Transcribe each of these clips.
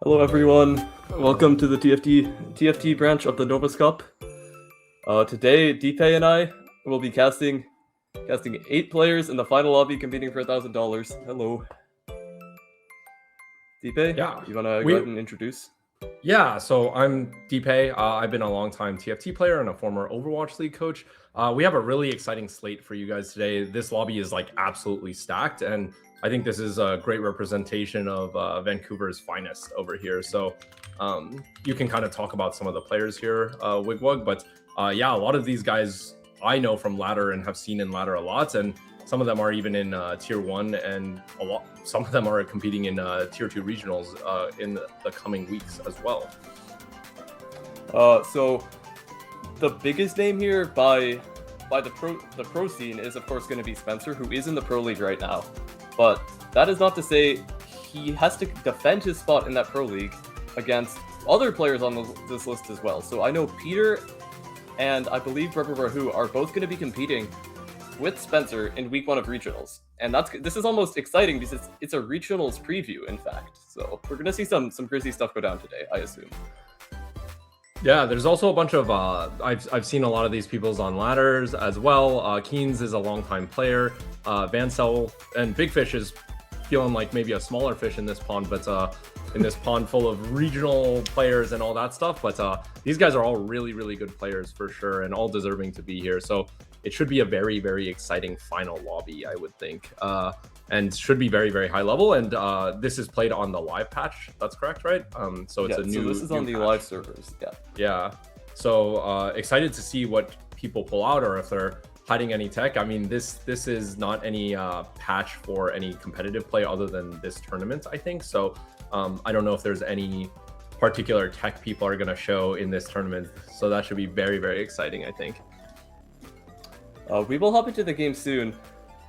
Hello everyone, welcome to the TFT branch of the Novus Cup. Today, Deepay and I will be casting 8 players in the final lobby competing for $1,000. Hello. Deepay, you want to go ahead and introduce? Yeah, so I'm Deepay. I've been a long-time TFT player and a former Overwatch League coach. We have a really exciting slate for you guys today. This lobby is like absolutely stacked, and I think this is a great representation of Vancouver's finest over here. So you can kind of talk about some of the players here, Wigwug, but yeah, a lot of these guys I know from ladder and have seen in ladder a lot, and some of them are even in tier 1, and some of them are competing in tier 2 regionals in the coming weeks as well. So the biggest name here by the pro scene is of course going to be Spencer, who is in the pro league right now. But that is not to say he has to defend his spot in that pro league against other players on this list as well. So I know Peter and I believe Rubber Rahu are both going to be competing with Spencer in week 1 of regionals, and this is almost exciting because it's a regionals preview, in fact. So we're gonna see some crazy stuff go down today, I assume. Yeah, there's also a bunch of I've seen a lot of these people's on ladders as well. Keynes is a longtime player. Vancel and Big Fish is feeling like maybe a smaller fish in this pond, but in this pond full of regional players and all that stuff. But these guys are all really good players for sure, and all deserving to be here. So it should be a very exciting final lobby, I would think, and should be very high level. And this is played on the live patch. That's correct, right? So it's a new. So this is on the live servers. Yeah. So excited to see what people pull out, or if they're hiding any tech. I mean, this is not any patch for any competitive play other than this tournament, I think. So I don't know if there's any particular tech people are going to show in this tournament. So that should be very exciting, I think. We will hop into the game soon.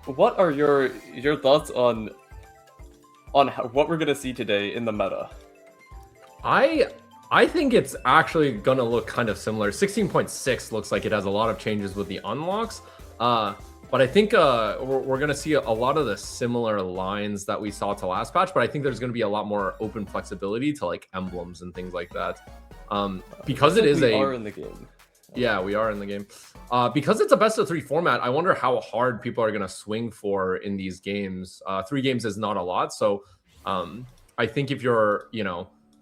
What are your thoughts on what we're gonna see today in the meta? I think it's actually gonna look kind of similar. 16.6 looks like it has a lot of changes with the unlocks, but I think we're gonna see a lot of the similar lines that we saw to last patch. But I think there's gonna be a lot more open flexibility to like emblems and things like that, because it is we are in the game. Yeah, we are in the game. Because it's a best of 3 format, I wonder how hard people are going to swing for in these games. 3 games is not a lot. So I think if you're,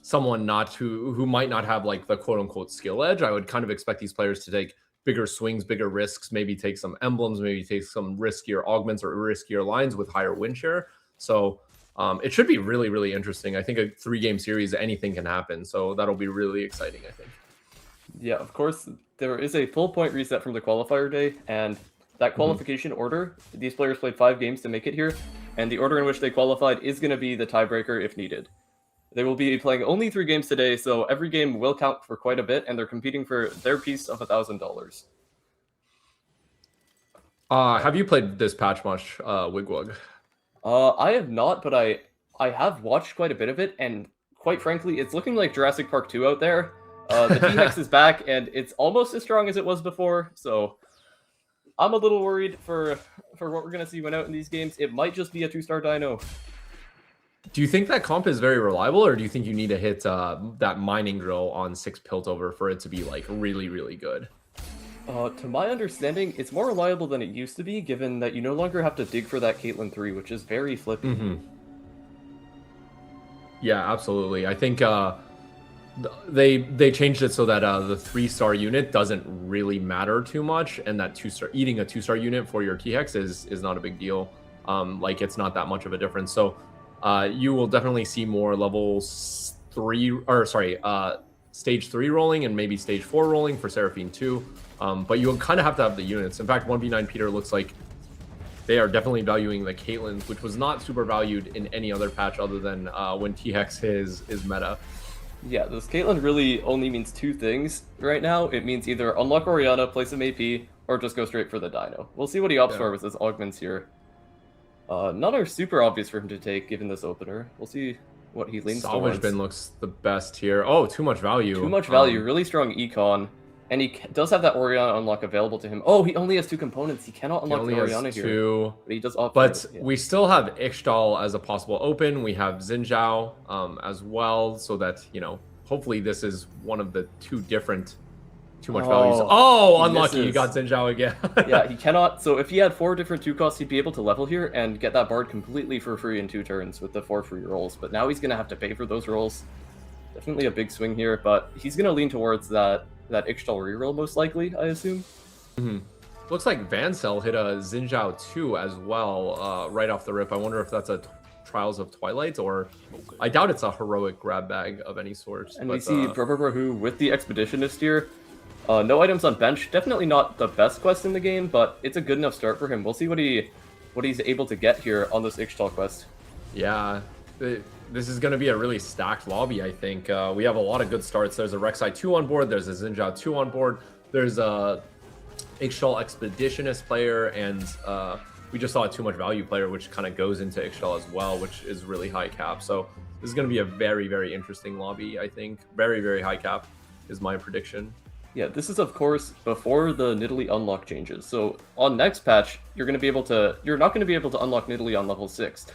someone who might not have like the quote unquote skill edge, I would kind of expect these players to take bigger swings, bigger risks, maybe take some emblems, maybe take some riskier augments or riskier lines with higher win share. So it should be really interesting. I think a 3-game series, anything can happen. So that'll be really exciting, I think. Yeah, of course, there is a full point reset from the qualifier day, and that qualification order, these players played 5 games to make it here, and the order in which they qualified is going to be the tiebreaker if needed. They will be playing only 3 games today, so every game will count for quite a bit, and they're competing for their piece of $1,000. Have you played this patch much, Wigwug? I have not, but I have watched quite a bit of it, and quite frankly, it's looking like Jurassic Park 2 out there. The T-Hex is back, and it's almost as strong as it was before, so I'm a little worried for what we're going to see win out in these games. It might just be a 2-star dino. Do you think that comp is very reliable, or do you think you need to hit that mining drill on 6 Piltover for it to be like really good? To my understanding, it's more reliable than it used to be, given that you no longer have to dig for that Caitlyn 3, which is very flippy. Yeah, absolutely. I think they changed it so that the 3-star unit doesn't really matter too much, and that eating a 2-star unit for your T-Hex is not a big deal. Like it's not that much of a difference. So you will definitely see more stage 3 rolling and maybe stage 4 rolling for Seraphine 2. But you kind of have to have the units. In fact, 1v9 Peter looks like they are definitely valuing the Caitlyn's, which was not super valued in any other patch other than when T-Hex is meta. Yeah, this Caitlyn really only means 2 things right now. It means either unlock Orianna, play some AP, or just go straight for the dino. We'll see what he opts for with his augments here. None are super obvious for him to take, given this opener. We'll see what he leans towards. Salvage bin looks the best here. Oh, too much value. Too much value, really strong econ. And he does have that Oriana unlock available to him. Oh, he only has 2 components. He cannot unlock the Oriana here. But he does opt for it, yeah. We still have Ixtal as a possible open. We have Xin Zhao as well, so that, you know, hopefully this is one of the 2 different too much values. Oh, unlucky. You got Xin Zhao again. Yeah, he cannot. So if he had 4 different 2 costs, he'd be able to level here and get that Bard completely for free in 2 turns with the 4 free rolls. But now he's going to have to pay for those rolls. Definitely a big swing here, but he's going to lean towards that Ixtal reroll most likely, I assume. Looks like Vancel hit a Xin Zhao 2 as well right off the rip. I wonder if that's a Trials of Twilight, or I doubt it's a heroic grab bag of any sort. And we see who with the Expeditionist here. No items on bench. Definitely not the best quest in the game, but it's a good enough start for him. We'll see what he's able to get here on this Ixtal quest. Yeah, this is going to be a really stacked lobby, I think. We have a lot of good starts. There's a Rek'Sai 2 on board. There's a Xin Zhao 2 on board. There's a Ixtal Expeditionist player, and we just saw a too much value player, which kind of goes into Ixtal as well, which is really high cap. So this is going to be a very, very interesting lobby, I think. Very, very high cap is my prediction. Yeah, this is of course before the Nidalee unlock changes. So on next patch, you're not going to be able to unlock Nidalee on level 6.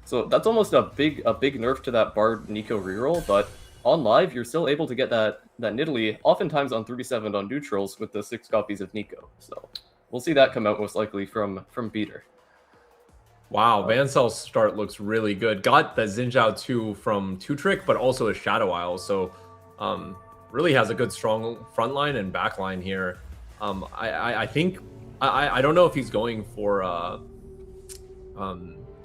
So that's almost a big nerf to that Bard Nico reroll, but on live you're still able to get that Nidalee, oftentimes on 37 on neutrals with the 6 copies of Nico. So we'll see that come out most likely from Beater. Wow, Vancel's start looks really good. Got the Xin Zhao 2 from 2-Trick, but also a Shadow Isle. So really has a good strong front line and back line here. I think I don't know if he's going for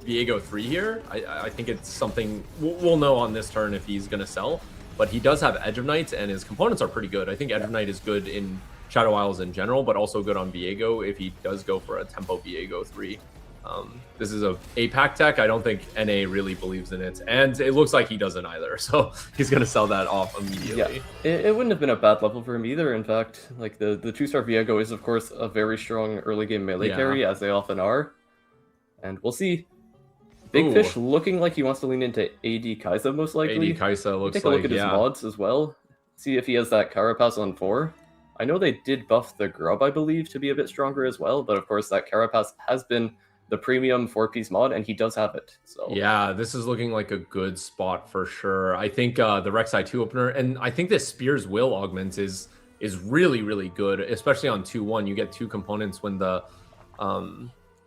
Viego 3 here. I think it's something we'll know on this turn if he's going to sell, but he does have Edge of Night and his components are pretty good. I think Edge of Night is good in Shadow Isles in general, but also good on Viego if he does go for a tempo Viego 3. This is a APAC tech. I don't think NA really believes in it, and it looks like he doesn't either, so he's going to sell that off immediately. Yeah, it wouldn't have been a bad level for him either. In fact, like the 2-star Viego is of course a very strong early game melee carry, as they often are, and we'll see. Big Fish looking like he wants to lean into AD Kaisa most likely. AD Kaisa looks take a look at his mods as well. See if he has that Carapace on 4. I know they did buff the Grub, I believe, to be a bit stronger as well, but of course that Carapace has been the premium 4-piece mod, and he does have it. So yeah, this is looking like a good spot for sure. I think the Rek'Sai 2 opener, and I think this Spear's Will augment is really, really good, especially on 2-1. You get 2 components when the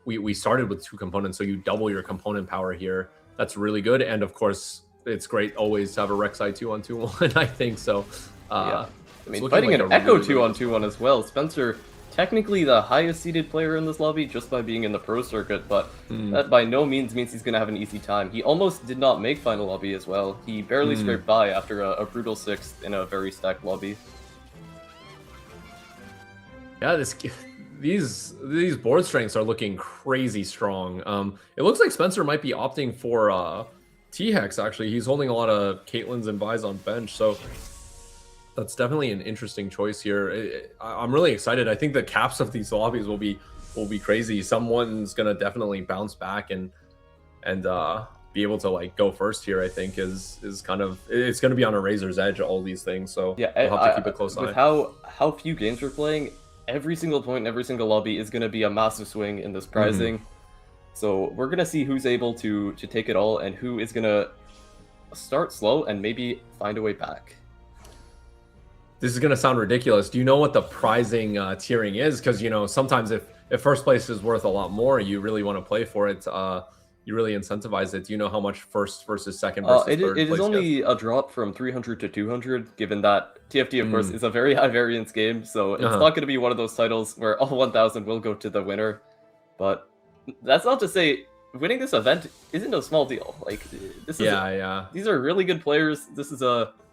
we started with 2 components, so you double your component power here. That's really good, and of course it's great always to have a Rek'Sai 2 on 2-1. I think so. Yeah, I mean, fighting like an Echo really 2 on 2-1 as well. Spencer, technically the highest seeded player in this lobby just by being in the pro circuit, but that by no means he's going to have an easy time. He almost did not make final lobby as well. He barely scraped by after a brutal 6th in a very stacked lobby. Yeah, these board strengths are looking crazy strong. It looks like Spencer might be opting for T-Hex, actually. He's holding a lot of Caitlyn's and Vi's on bench, so that's definitely an interesting choice here. I'm really excited. I think the caps of these lobbies will be crazy. Someone's gonna definitely bounce back and be able to like go first here. I think is kind of, it's gonna be on a razor's edge, all these things. So yeah, we'll have to keep a close eye. With how few games we're playing, every single point in every single lobby is gonna be a massive swing in this prizing. So we're gonna see who's able to take it all and who is gonna start slow and maybe find a way back. This is going to sound ridiculous. Do you know what the prizing tiering is? Because, you know, sometimes if first place is worth a lot more, you really want to play for it. You really incentivize it. Do you know how much first versus second versus third place It is only a drop from 300 to 200, given that TFT, of course, is a very high variance game. So it's not going to be one of those titles where all 1,000 will go to the winner. But that's not to say winning this event isn't a small deal. Like, this is these are really good players. This is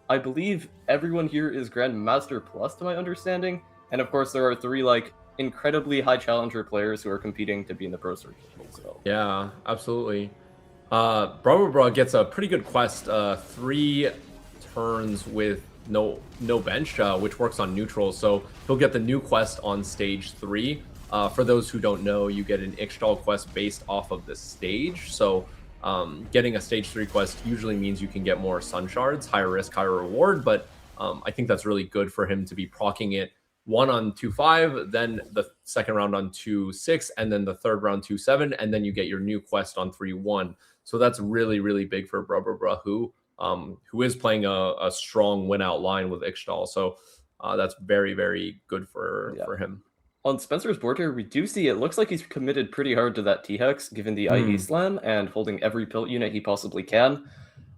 I believe everyone here is Grandmaster Plus, to my understanding. And of course, there are 3 like incredibly high challenger players who are competing to be in the pro circuit. So. Yeah, absolutely. Bra gets a pretty good quest. 3 turns with no bench, which works on neutral. So he'll get the new quest on stage 3. For those who don't know, you get an Ixtal quest based off of the stage. So getting a stage 3 quest usually means you can get more sun shards, higher risk, higher reward, but I think that's really good for him to be proccing it one on 2-5, then the second round on 2-6, and then the third round 2-7, and then you get your new quest on 3-1. So that's really, really big for Bruh, who is playing a strong win out line with Ixtal. So that's very, very good for him. On Spencer's board here, we do see it looks like he's committed pretty hard to that T-Hex, given the IE slam and holding every pilt unit he possibly can.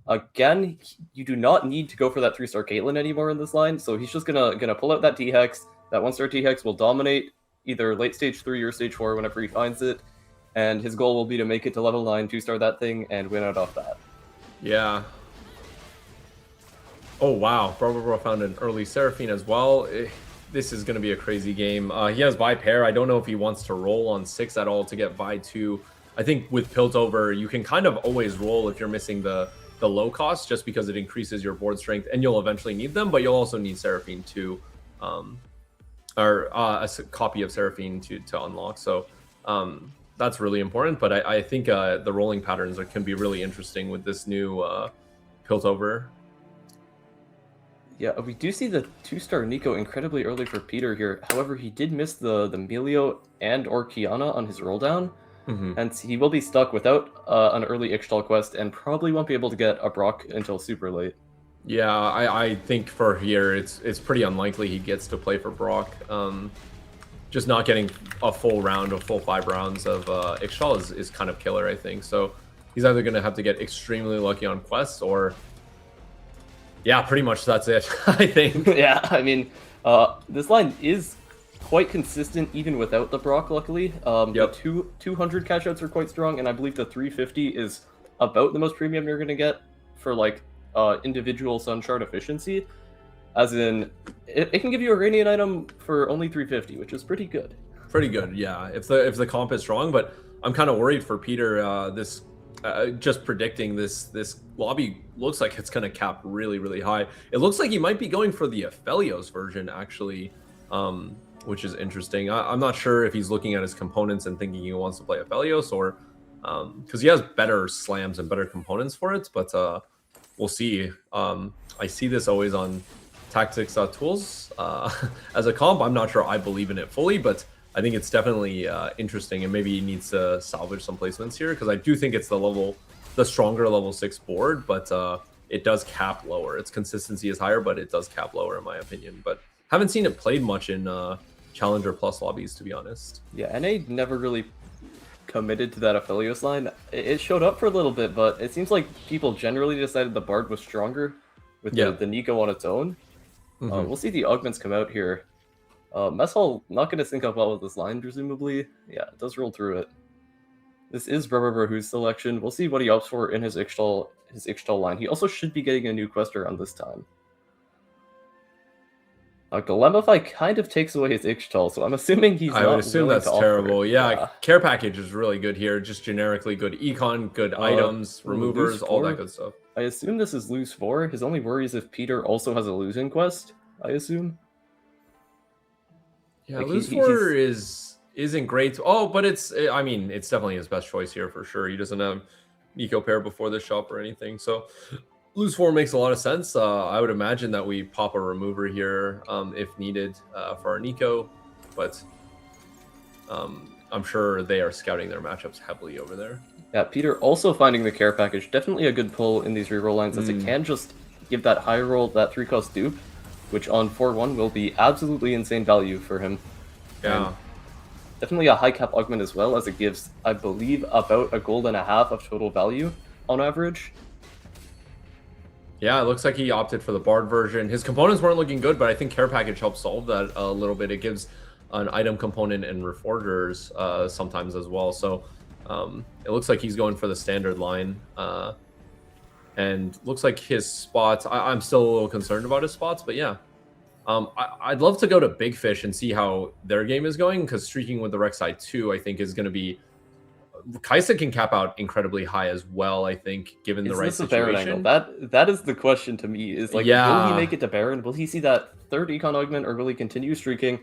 Again, you do not need to go for that 3-star Caitlyn anymore in this line, so he's just gonna pull out that T-Hex. That 1-star T-Hex will dominate either late stage 3 or stage 4 whenever he finds it, and his goal will be to make it to level 9, 2-star that thing, and win out off that. Yeah. Oh wow, Bruh found an early Seraphine as well. This is going to be a crazy game. He has Vi pair. I don't know if he wants to roll on 6 at all to get Vi 2. I think with Piltover, you can kind of always roll if you're missing the low cost, just because it increases your board strength, and you'll eventually need them, but you'll also need Seraphine 2, or a copy of Seraphine to unlock. So that's really important, but I think the rolling patterns can be really interesting with this new Piltover. Yeah, we do see the 2-star Nico incredibly early for Peter here. However, he did miss the Melio and or Kiana on his roll down, and he will be stuck without an early Ixtal quest, and probably won't be able to get a Brock until super late. Yeah, I think for here it's pretty unlikely he gets to play for Brock. Just not getting a full 5 rounds of Ixtal is kind of killer, I think. So he's either going to have to get extremely lucky on quests, or yeah, pretty much that's it, I think. Yeah, I mean, this line is quite consistent even without the Brock, luckily. The 200 cash outs are quite strong, and I believe the 350 is about the most premium you're going to get for, like, individual Sun Shard efficiency. As in, it can give you a Radiant item for only 350, which is pretty good. Pretty good, yeah, if the comp is strong, but I'm kind of worried for Peter. Just predicting this lobby looks like it's going to cap really, really high. It looks like he might be going for the Aphelios version, actually, which is interesting. I'm not sure if he's looking at his components and thinking he wants to play Aphelios, or because he has better slams and better components for it, but we'll see. I see this always on Tactics.tools as a comp. I'm not sure I believe in it fully, but I think it's definitely interesting, and maybe he needs to salvage some placements here, because I do think it's the stronger level 6 board, but it does cap lower. Its consistency is higher, but it does cap lower in my opinion. But haven't seen it played much in Challenger Plus lobbies, to be honest. Yeah, NA never really committed to that Aphelios line. It showed up for a little bit, but it seems like people generally decided the Bard was stronger with the Nico on its own. We'll see the augments come out here. Mess Hall not going to sync up well with this line, presumably. Yeah, it does roll through it. This is Bruh's selection. We'll see what he opts for in his Ixtal line. He also should be getting a new quest around this time. Dilemify kind of takes away his Ixtal, so I'm assuming he's I would assume that's terrible. Yeah, care package is really good here. Just generically good econ, good items, removers, all that good stuff. I assume this is lose 4. His only worry is if Peter also has a losing quest, I assume. Yeah, like lose 4 isn't great. Oh, but it's definitely his best choice here for sure. He doesn't have Nico pair before the shop or anything, so lose 4 makes a lot of sense. I would imagine that we pop a remover here if needed for our Nico, but I'm sure they are scouting their matchups heavily over there. Yeah, Peter also finding the care package, definitely a good pull in these reroll lines, as it can just give that high roll, that 3-cost dupe, which on 4-1 will be absolutely insane value for him. Yeah. And definitely a high cap augment as well, as it gives, I believe, about a gold and a half of total value on average. Yeah, it looks like he opted for the Bard version. His components weren't looking good, but I think Care Package helps solve that a little bit. It gives an item component and Reforgers sometimes as well. So it looks like he's going for the standard line. And looks like his spots, I'm still a little concerned about his spots, but yeah. I'd love to go to Big Fish and see how their game is going, because streaking with the Rek'Sai 2, I think, is going to be... Kaisa can cap out incredibly high as well, I think, given the right situation. That is the question to me, is like, will he make it to Baron? Will he see that third econ augment, or will he continue streaking?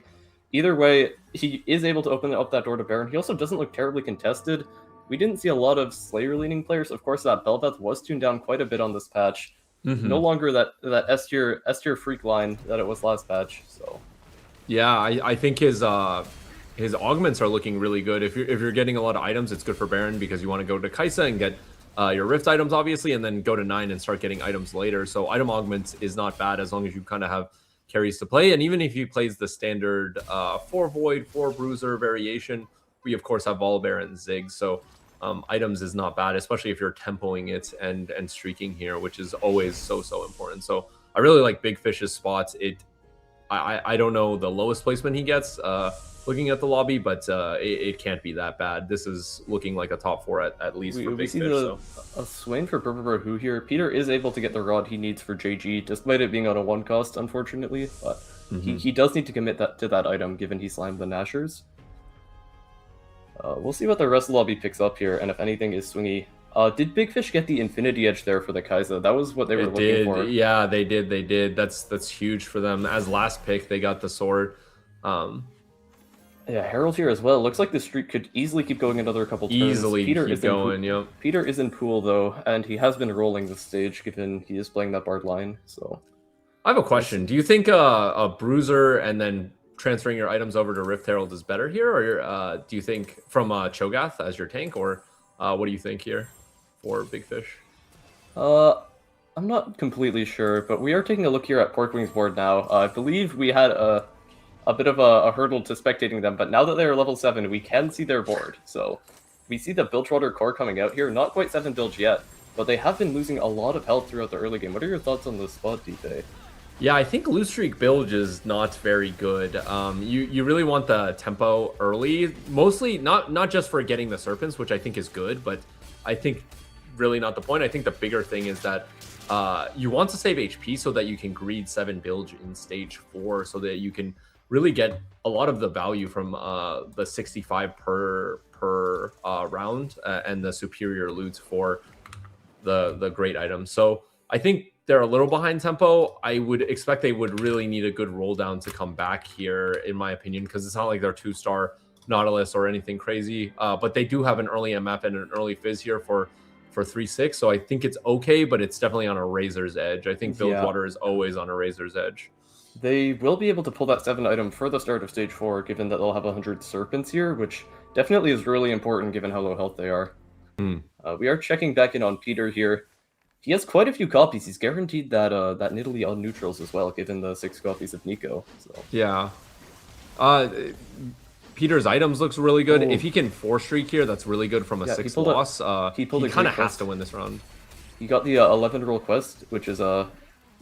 Either way, he is able to open up that door to Baron. He also doesn't look terribly contested. We didn't see a lot of Slayer-leaning players. Of course, that Bel'Veth was tuned down quite a bit on this patch. No longer that S-tier freak line that it was last patch. So Yeah, I think his augments are looking really good. If you're getting a lot of items, it's good for Baron because you want to go to Kaisa and get your Rift items, obviously, and then go to 9 and start getting items later. So item augments is not bad as long as you kind of have carries to play. And even if he plays the standard 4 Void, 4 Bruiser variation, we of course have Volibear and Zig. So items is not bad, especially if you're tempoing it and streaking here, which is always so important. So I really like Big Fish's spots. I don't know the lowest placement he gets looking at the lobby, but it can't be that bad. This is looking like a top 4 at least for Big see Fish. A Swain for Who here. Peter is able to get the rod he needs for JG, despite it being on a 1 cost, unfortunately. But he does need to commit to that item, given he slammed the Nashers. We'll see what the rest of the lobby picks up here, and if anything is swingy. Did Big Fish get the Infinity Edge there for the Kai'Sa? That was what they were looking for. Yeah, they did. That's huge for them. As last pick, they got the sword. Yeah, Herald here as well. Looks like the streak could easily keep going another couple turns. Easily Peter keep going, yep. Peter is in pool, though, and he has been rolling the stage, given he is playing that Bard line, so... I have a question. Do you think a Bruiser and then transferring your items over to Rift Herald is better here? Or do you think from Cho'Gath as your tank? Or what do you think here for Big Fish? I'm not completely sure, but we are taking a look here at Porkwing's board now. I believe we had a bit of a hurdle to spectating them, but now that they're level 7, we can see their board. So we see the Bilgewater core coming out here. Not quite 7 builds yet, but they have been losing a lot of health throughout the early game. What are your thoughts on this spot, DP? Yeah, I think Loose Streak Bilge is not very good. You really want the tempo early, mostly not just for getting the Serpents, which I think is good, but I think really not the point. I think the bigger thing is that you want to save HP so that you can greed 7 Bilge in stage 4 so that you can really get a lot of the value from the 65 per round and the superior loot for the great items. So I think they're a little behind tempo. I would expect they would really need a good roll down to come back here, in my opinion, because it's not like they're 2-star Nautilus or anything crazy. But they do have an early MF and an early Fizz here for 3-6. So I think it's okay, but it's definitely on a razor's edge. I think Bilgewater is always on a razor's edge. They will be able to pull that 7 item for the start of stage 4, given that they'll have 100 Serpents here, which definitely is really important given how low health they are. We are checking back in on Peter here. He has quite a few copies. He's guaranteed that that Nidalee on neutrals as well, given the 6 copies of Nico. So. Yeah. Peter's items looks really good. If he can 4-streak here, that's really good from a 6 loss. He kind of has to win this round. He got the 11 roll quest, which is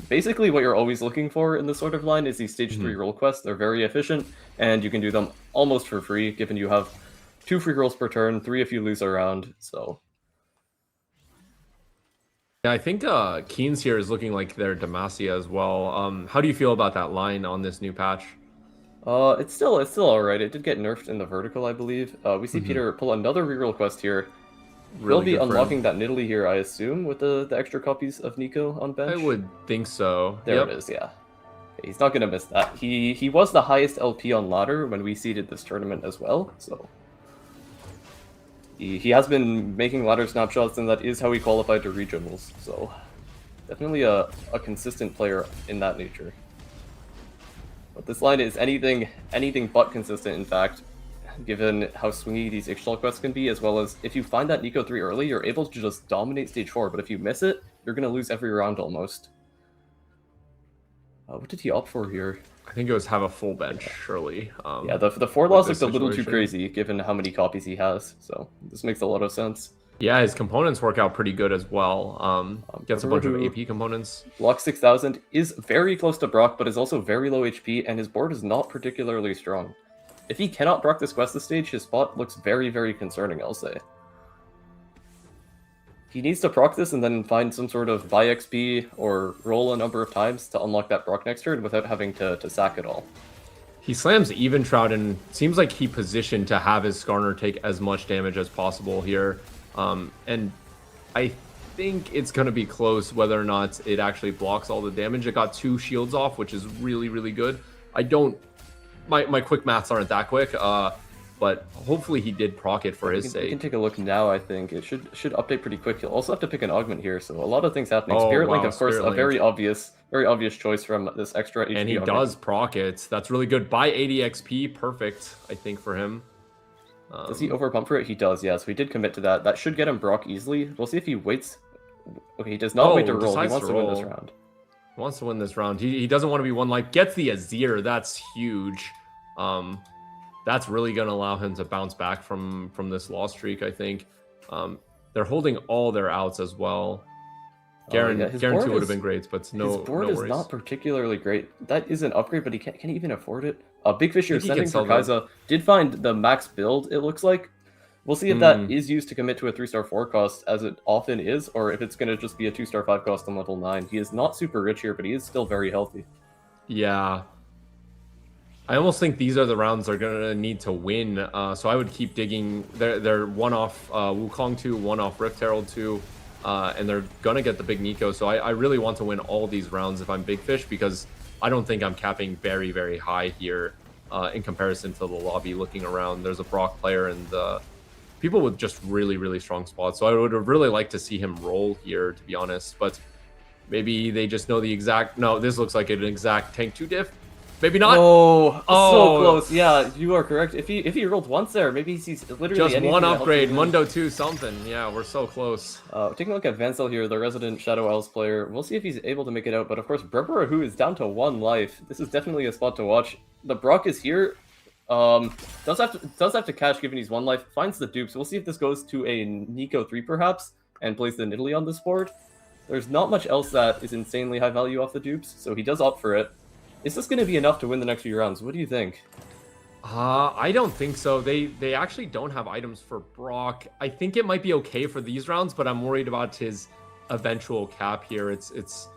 basically what you're always looking for in this sort of line is these stage 3 roll quests. They're very efficient, and you can do them almost for free, given you have 2 free rolls per turn, 3 if you lose a round, so... Yeah, I think Keen's here is looking like their Demacia as well. How do you feel about that line on this new patch? It's still alright. It did get nerfed in the vertical, I believe. We see Peter pull another reroll quest here. He'll be unlocking that Nidalee here, I assume, with the extra copies of Nico on bench. I would think so. There it is, yeah. Okay, he's not gonna miss that. He was the highest LP on ladder when we seeded this tournament as well, so... He has been making ladder snapshots, and that is how he qualified to regionals, so definitely a consistent player in that nature. But this line is anything but consistent, in fact, given how swingy these Ixchel quests can be, as well as if you find that Nico 3 early, you're able to just dominate stage 4, but if you miss it, you're going to lose every round almost. What did he opt for here? I think it was have a full bench, surely. Yeah, the 4 loss looks a little too crazy, given how many copies he has, so this makes a lot of sense. Yeah, his components work out pretty good as well. Gets a bunch of AP components. Block 6000 is very close to Brock, but is also very low HP, and his board is not particularly strong. If he cannot proc this quest this stage, his spot looks very, very concerning, I'll say. He needs to proc this and then find some sort of buy XP or roll a number of times to unlock that proc next turn without having to sack it all. He slams Even Shroud and seems like he positioned to have his Skarner take as much damage as possible here. And I think it's going to be close whether or not it actually blocks all the damage. It got 2 shields off, which is really, really good. My quick maths aren't that quick, but hopefully he did proc it for his sake. We can take a look now, I think. It should update pretty quick. You'll also have to pick an augment here, so a lot of things happening. Spirit Link, of course, a very obvious very obvious choice from this extra HP. And he does proc it. That's really good. By 80 XP, perfect, I think, for him. Does he overpump for it? He does, yeah. So he did commit to that. That should get him Brock easily. We'll see if he waits. Okay, he does not wait to roll. He wants to win this round. He wants to win this round. He doesn't want to be one life. Gets the Azir. That's huge. That's really going to allow him to bounce back from this loss streak, I think. They're holding all their outs as well. Garen 2 would have been great, but no. His board is not particularly great. That is an upgrade, but can he even afford it? Big Fish here sending for Kai'Sa did find the max build, it looks like. We'll see if that is used to commit to a 3-star 4 cost, as it often is, or if it's going to just be a 2-star 5 cost on level 9. He is not super rich here, but he is still very healthy. Yeah. I almost think these are the rounds they're going to need to win, so I would keep digging. They're one off Wukong 2, one off Rift Herald 2, and they're going to get the big Nico, so I really want to win all these rounds if I'm Big Fish, because I don't think I'm capping very, very high here in comparison to the lobby looking around. There's a Brock player and people with just really, really strong spots, so I would really like to see him roll here, to be honest, but maybe they just know the exact... No, this looks like an exact tank 2 diff. Maybe not. Oh, so close. Yeah, you are correct. If he rolled once there, maybe he sees literally just one upgrade. Mundo 2 something. Yeah, we're so close. Taking a look at Vancel here, the resident Shadow Isles player. We'll see if he's able to make it out. But of course, Brebera, is down to 1 life. This is definitely a spot to watch. The Brock is here. Does have to catch given he's 1 life. Finds the dupes. We'll see if this goes to a Nico 3 perhaps and plays the Nidalee on this board. There's not much else that is insanely high value off the dupes, so he does opt for it. Is this going to be enough to win the next few rounds? What do you think? I don't think so. They actually don't have items for Brock. I think it might be okay for these rounds, but I'm worried about his eventual cap here. It's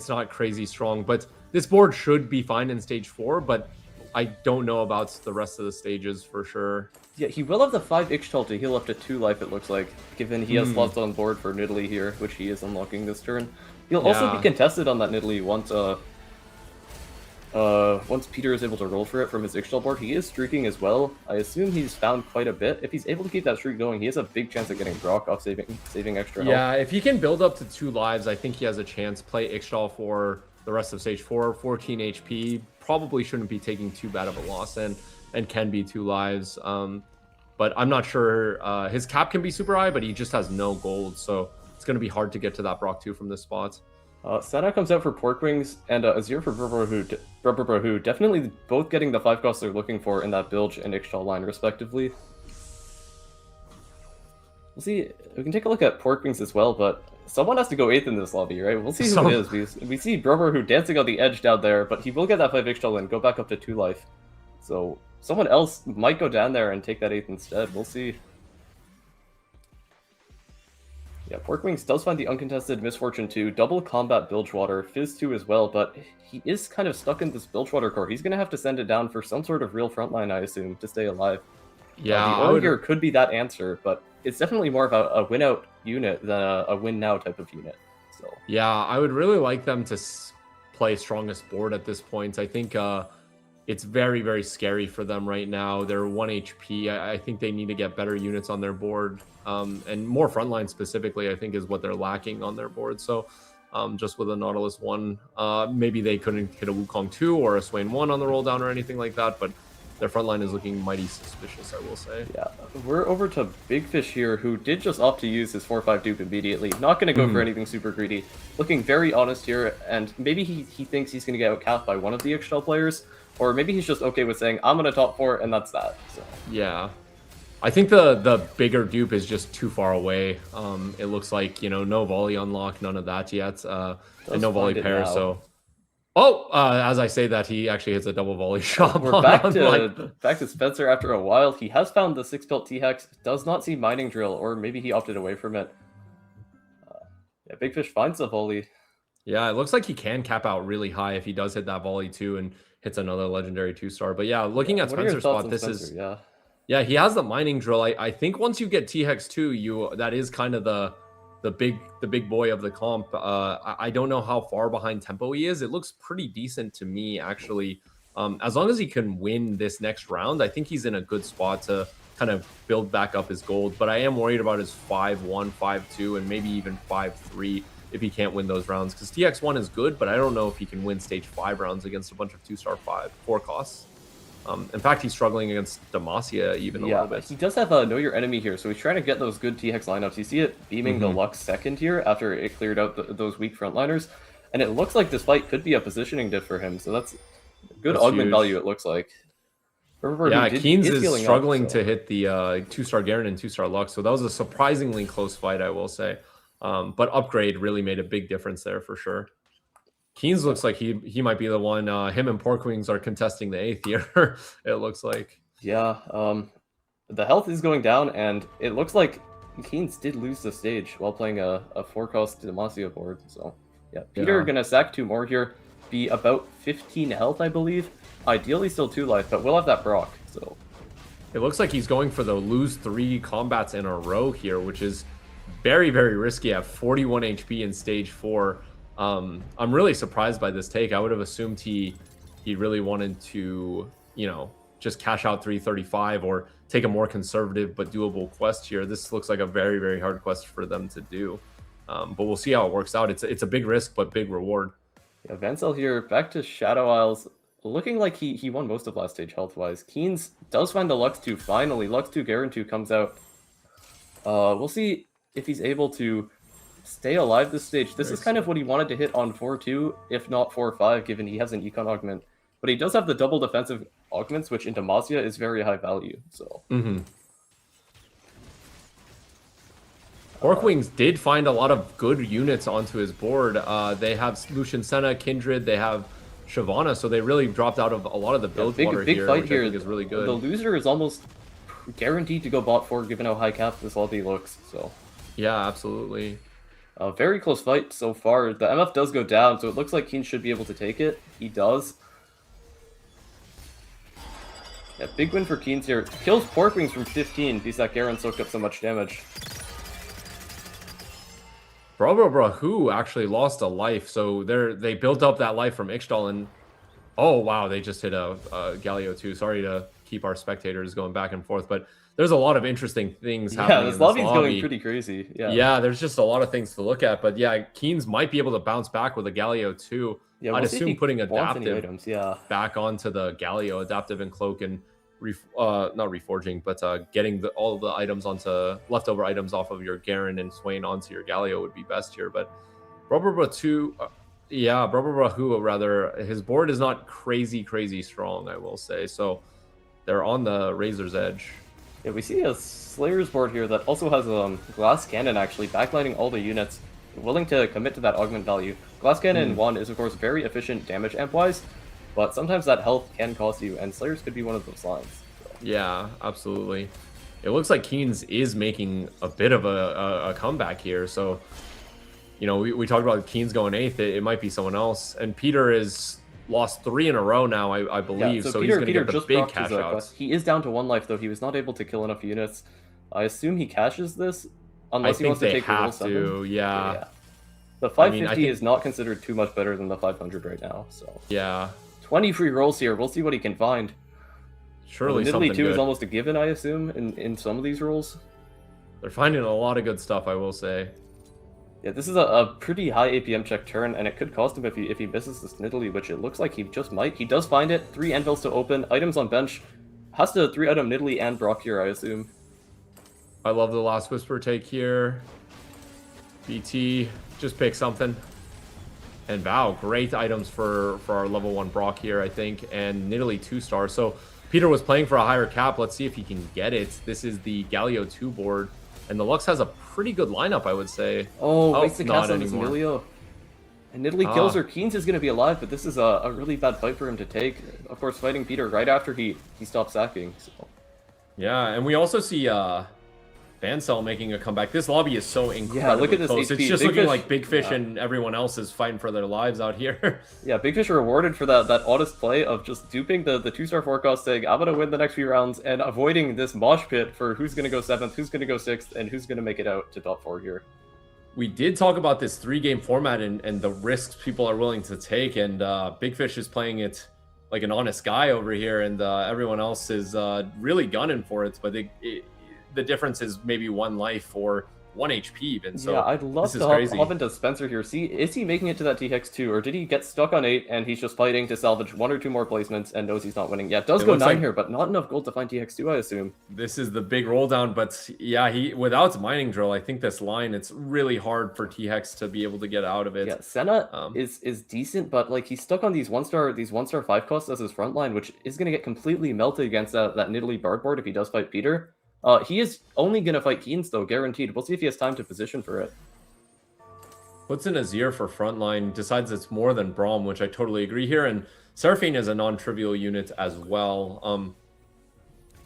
not crazy strong, but this board should be fine in stage 4, but I don't know about the rest of the stages for sure. Yeah, he will have the 5 Ixtal to heal up to 2 life, it looks like, given he has slots on board for Nidalee here, which he is unlocking this turn. He'll also be contested on that Nidalee once Peter is able to roll for it from his Ixtal board. He is streaking as well. I assume he's found quite a bit. If he's able to keep that streak going, he has a big chance of getting Brock off saving extra health. Yeah, if he can build up to 2 lives, I think he has a chance. Play Ixtal for the rest of stage 4, 14 HP. Probably shouldn't be taking too bad of a loss and can be 2 lives. But I'm not sure. His cap can be super high, but he just has no gold, so it's going to be hard to get to that Brock 2 from this spot. Sana comes out for Pork Wings, and Azir for Brebera, definitely both getting the 5 costs they're looking for in that Bilge and Ixtal line, respectively. We'll see. We can take a look at Pork Wings as well, but someone has to go 8th in this lobby, right? We'll see who it is. We see Brebera dancing on the edge down there, but he will get that 5 Ixtal and go back up to 2 life. So someone else might go down there and take that 8th instead. We'll see. Yeah, Pork Wings does find the uncontested Misfortune 2, double combat Bilgewater, Fizz 2 as well, but he is kind of stuck in this Bilgewater core. He's going to have to send it down for some sort of real frontline, I assume, to stay alive. Yeah, the Oregear could be that answer, but it's definitely more of a win-out unit than a win-now type of unit. So yeah, I would really like them to play strongest board at this point. I think it's very, very scary for them right now. They're 1 HP. I think they need to get better units on their board. And more frontline specifically, I think, is what they're lacking on their board. So just with a Nautilus 1, maybe they couldn't hit a Wukong 2 or a Swain 1 on the roll down or anything like that, but their frontline is looking mighty suspicious, I will say. Yeah, we're over to Big Fish here, who did just opt to use his 4-5 dupe immediately. Not going to go for anything super greedy. Looking very honest here, and maybe he thinks he's going to get outcapped by one of the Ixtal players, or maybe he's just okay with saying, I'm going to top 4, and that's that. So. Yeah. I think the bigger dupe is just too far away. It looks like, no volley unlock, none of that yet, and no volley pair, now. So... Oh, as I say that, he actually hits a double volley shot. We're back to Spencer after a while. He has found the 6-pelt T-Hex, does not see Mining Drill, or maybe he opted away from it. Yeah, Big Fish finds the volley. Yeah, it looks like he can cap out really high if he does hit that volley too and hits another legendary 2-star. But yeah, looking at Spencer's spot, this Spencer? Is... Yeah, he has the Mining Drill. I think once you get T-Hex 2, that is kind of the big boy of the comp. I don't know how far behind tempo he is. It looks pretty decent to me, actually. As long as he can win this next round, I think he's in a good spot to kind of build back up his gold. But I am worried about his 5-1, 5-2, and maybe even 5-3. if he can't win those rounds, because TX1 is good, but I don't know if he can win stage 5 rounds against a bunch of 2-star 4 costs. In fact, he's struggling against Demacia even a little bit. He does have a Know Your Enemy here, so he's trying to get those good TX lineups. You see it beaming the Lux second here after it cleared out those weak frontliners, and it looks like this fight could be a positioning diff for him, so that's good augment value, it looks like. Yeah, Keynes is struggling to hit the 2-star Garen and 2-star Lux, so that was a surprisingly close fight, I will say. But Upgrade really made a big difference there for sure. Keynes looks like he might be the one. Him and Porkwings are contesting the 8th here, it looks like. Yeah, the health is going down, and it looks like Keynes did lose the stage while playing a 4-cost Demacia board. So, yeah, Peter gonna sack 2 more here, be about 15 health, I believe. Ideally still 2 life, but we'll have that Brock, so. It lose like he's going for the lose 3 combats in a row here, which is very, very risky at 41 HP in stage 4. I'm really surprised by this take. I would have assumed he really wanted to, you know, just cash out 335 or take a more conservative but doable quest here. This looks like a very, very hard quest for them to do. But we'll see how it works out. It's a big risk, but big reward. Yeah, Vancel here, back to Shadow Isles. Looking like he won most of last stage health-wise. Keynes does find the Lux 2 finally. Lux 2 Garen 2 comes out. We'll see if he's able to stay alive this stage. This is kind of what he wanted to hit on 4-2, if not 4-5, given he has an econ augment. But he does have the double defensive augments, which in Demacia is very high value. So. Porkwings did find a lot of good units onto his board. They have Lucian Senna, Kindred, they have Shyvana, so they really dropped out of a lot of the build water big here, fight which here. I think is really good. The loser is almost guaranteed to go bot 4, given how high cap this lobby looks. So. Yeah, absolutely. A very close fight so far. The MF does go down, so it looks like Keynes should be able to take it. He does. Yeah, big win for Keynes here. Kills Porkwings from 15 because that Garen soaked up so much damage. Who actually lost a life, so they built up that life from Ixtal, and oh wow, they just hit a Galio too. Sorry to keep our spectators going back and forth, but there's a lot of interesting things happening. Yeah, this lobby's going pretty crazy. Yeah, there's just a lot of things to look at, but yeah, Keynes might be able to bounce back with a Galio too. Yeah, I'd assume putting adaptive items, back onto the Galio, adaptive and cloak, and not reforging, but getting all the items onto leftover items off of your Garen and Swain onto your Galio would be best here. But Who rather, his board is not crazy strong, I will say. So they're on the razor's edge. Yeah, we see a Slayer's board here that also has Glass Cannon actually backlining all the units, willing to commit to that augment value. Glass Cannon 1 is of course very efficient damage amp-wise, but sometimes that health can cost you, and Slayers could be one of those lines. So. Yeah, absolutely. It looks like Keynes is making a bit of a comeback here. So, you know, we talked about Keynes going 8th. It might be someone else. And Peter is lost 3 in a row now, I believe. Yeah, so he's going to get the big cash outs. He is down to 1 life, though. He was not able to kill enough units. I assume he cashes this, unless he wants to take the roll 7. Yeah. The 550 is not considered too much better than the 500 right now. So yeah. 20 free rolls here. We'll see what he can find. Surely something good. 2 is almost a given, I assume, in some of these rolls. They're finding a lot of good stuff, I will say. Yeah, this is a pretty high APM check turn, and it could cost him if he misses this Nidalee, which it looks like he just might. He does find it. 3 anvils to open. Items on bench. Has to 3-item Nidalee and Brock here, I assume. I love the Last Whisper take here. BT, just pick something. And wow, great items for our level 1 Brock here, I think. And Nidalee 2-star. So Peter was playing for a higher cap. Let's see if he can get it. This is the Galio 2 board. And the Lux has a pretty good lineup, I would say. Oh, waste the cast on this Emilio. And Nidalee kills her. Keynes is going to be alive, but this is a really bad fight for him to take. Of course, fighting Peter right after he stopped sacking. So. Yeah, and we also see Vancel making a comeback. This lobby is so incredibly look at this close. HP. It's just Big looking Fish, like Big Fish and everyone else is fighting for their lives out here. Yeah, Big Fish are rewarded for that honest play of just duping the 2-star forecast, saying, I'm going to win the next few rounds, and avoiding this mosh pit for who's going to go 7th, who's going to go 6th, and who's going to make it out to top 4 here. We did talk about this 3-game format and the risks people are willing to take, and Big Fish is playing it like an honest guy over here, and everyone else is really gunning for it, but the difference is maybe 1 life or 1 HP even. So yeah, I'd love this to is crazy. hop into Spencer here. See, is he making it to that THEX 2, or did he get stuck on 8 and he's just fighting to salvage 1 or 2 more placements and knows he's not winning? Yeah, it does go 9 like here, but not enough gold to find THEX 2, I assume. This is the big roll down, but yeah, he without mining drill, I think this line, it's really hard for THEX to be able to get out of it. Yeah, Senna is decent, but like he's stuck on these 1-star 5 costs as his front line, which is gonna get completely melted against that Nidalee Bard board if he does fight Peter. He is only gonna fight Keens though, guaranteed. We'll see if he has time to position for it. Puts in Azir for frontline, decides it's more than Braum, which I totally agree here. And Seraphine is a non-trivial unit as well.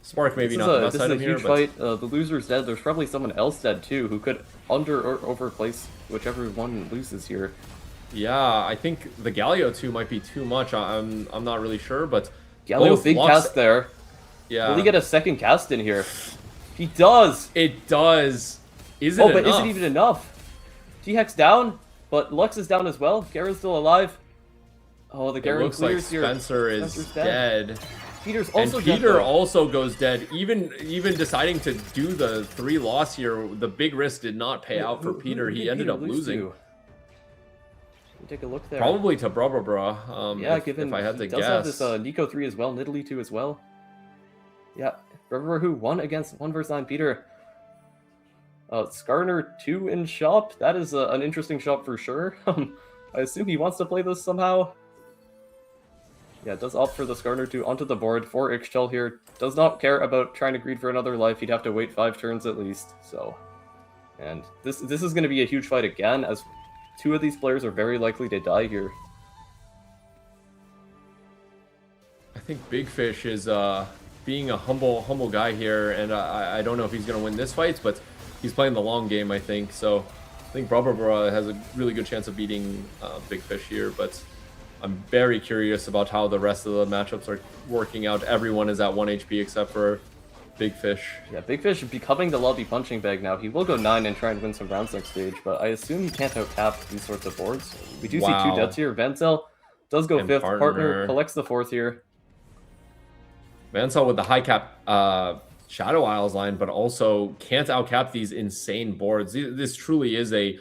Spark maybe not the best item here, but this is a huge fight. The loser's dead. There's probably someone else dead too who could under or overplace whichever one loses here. Yeah, I think the Galio 2 might be too much. I'm not really sure, but Galio big cast there. Yeah. Will he get a second cast in here? He does. It does. Is it but enough? is it even enough? THEX down, but Lux is down as well. Garen's still alive. Oh, the Garen looks like clears here. Spencer is dead. Peter's also and dead. Peter also goes dead. Even deciding to do the 3 loss here, the big risk did not pay out for Peter. He ended up losing. Take a look there. Probably to Brabra. Yeah, if I had to guess. Have this Nico 3 as well, Nidalee 2 as well. Yeah, Brabra who won against 1 vs 9 Peter. Skarner 2 in shop. That is an interesting shop for sure. I assume he wants to play this somehow. Yeah, does opt for the Skarner 2 onto the board for Ixchel here. Does not care about trying to greed for another life. He'd have to wait 5 turns at least. So, and this is going to be a huge fight again, as 2 of these players are very likely to die here. I think Big Fish is being a humble guy here, and I don't know if he's going to win this fight, but he's playing the long game, I think. So I think Brabra has a really good chance of beating Big Fish here, but I'm very curious about how the rest of the matchups are working out. Everyone is at 1 HP except for Big Fish. Yeah, Big Fish becoming the lobby punching bag now. He will go 9 and try and win some rounds next stage, but I assume he can't out-tap these sorts of boards. We do see 2 deaths here. Vancel does go 5th. Partner collects the 4th here. Vancel with the high cap Shadow Isles line, but also can't outcap these insane boards. This truly is a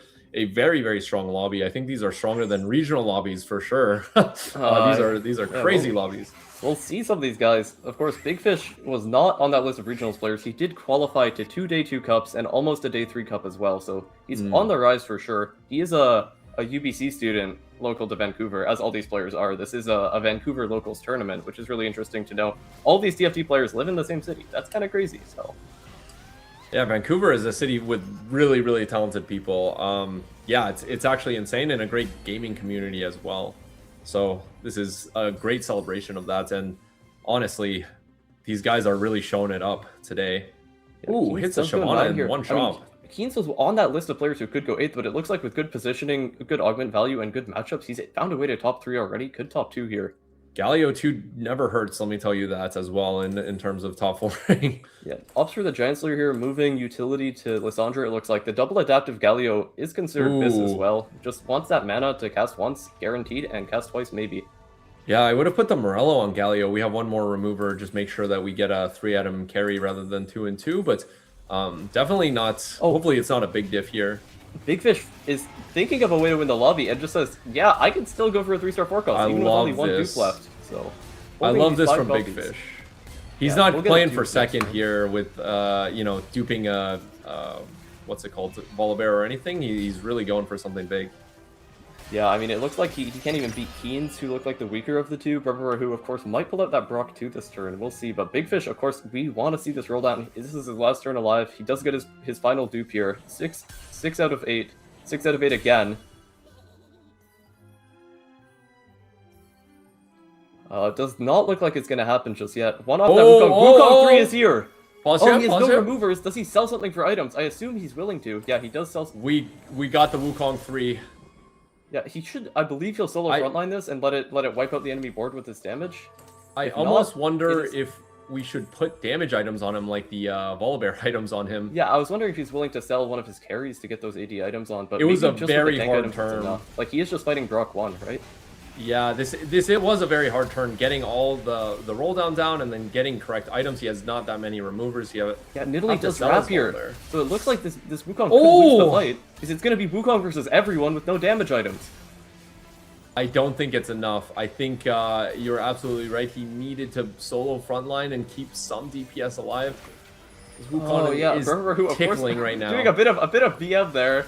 very, very strong lobby. I think these are stronger than regional lobbies for sure. These are crazy lobbies. We'll see some of these guys. Of course, Big Fish was not on that list of regionals players. He did qualify to 2 Day 2 Cups and almost a Day 3 Cup as well, so he's on the rise for sure. He is a UBC student local to Vancouver, as all these players are. This is a Vancouver locals tournament, which is really interesting to know. All these TFT players live in the same city. That's kind of crazy, so... Yeah, Vancouver is a city with really, really talented people. Yeah, it's actually insane, and a great gaming community as well. So this is a great celebration of that, and honestly, these guys are really showing it up today. Yeah, ooh, hits a Shyvana in one shot. Keens was on that list of players who could go 8th, but it looks like with good positioning, good augment value, and good matchups, he's found a way to top 3 already. Could top 2 here. Galio 2 never hurts, let me tell you that as well in terms of top 4ing. Yeah, opts for the Giant Slayer here, moving utility to Lysandra, it looks like. The double adaptive Galio is considered miss as well. Just wants that mana to cast once, guaranteed, and cast twice, maybe. Yeah, I would have put the Morello on Galio. We have 1 more remover, just make sure that we get a 3-item carry rather than 2 and 2, but definitely not. Hopefully it's not a big diff here. Big Fish is thinking of a way to win the lobby and just says, yeah, I can still go for a 3-star 4 cost, even with only 1 dupe left. So I love this from Big Fish. He's not playing for second here with, you know, duping a, what's it called, Volibear or anything. He's really going for something big. Yeah, I mean, it looks like he can't even beat Keens, who look like the weaker of the 2. Brabra, who, of course, might pull out that Brock 2 this turn. We'll see. But Big Fish, of course, we want to see this roll down. This is his last turn alive. He does get his final dupe here. 6 out of 8. 6 out of 8 again. It does not look like it's going to happen just yet. One off that Wukong. Wukong 3 is here! He has no removers. Does he sell something for items? I assume he's willing to. Yeah, he does sell... We got the Wukong 3. Yeah, he should. I believe he'll solo frontline this and let it wipe out the enemy board with his damage. I almost wonder if we should put damage items on him, like the Volibear items on him. Yeah, I was wondering if he's willing to sell one of his carries to get those AD items on. But it was a very hard turn. Like, he is just fighting Brock 1, right? Yeah, it was a very hard turn, getting all the roll down and then getting correct items. He has not that many removers. Yeah, Nidalee does Rapier, so it looks like this Wukong could Oh! lose the fight, because it's going to be Wukong versus everyone with no damage items. I don't think it's enough. I think you're absolutely right. He needed to solo frontline and keep some DPS alive. Oh yeah, Berber, who of course right now, doing a bit of BM there,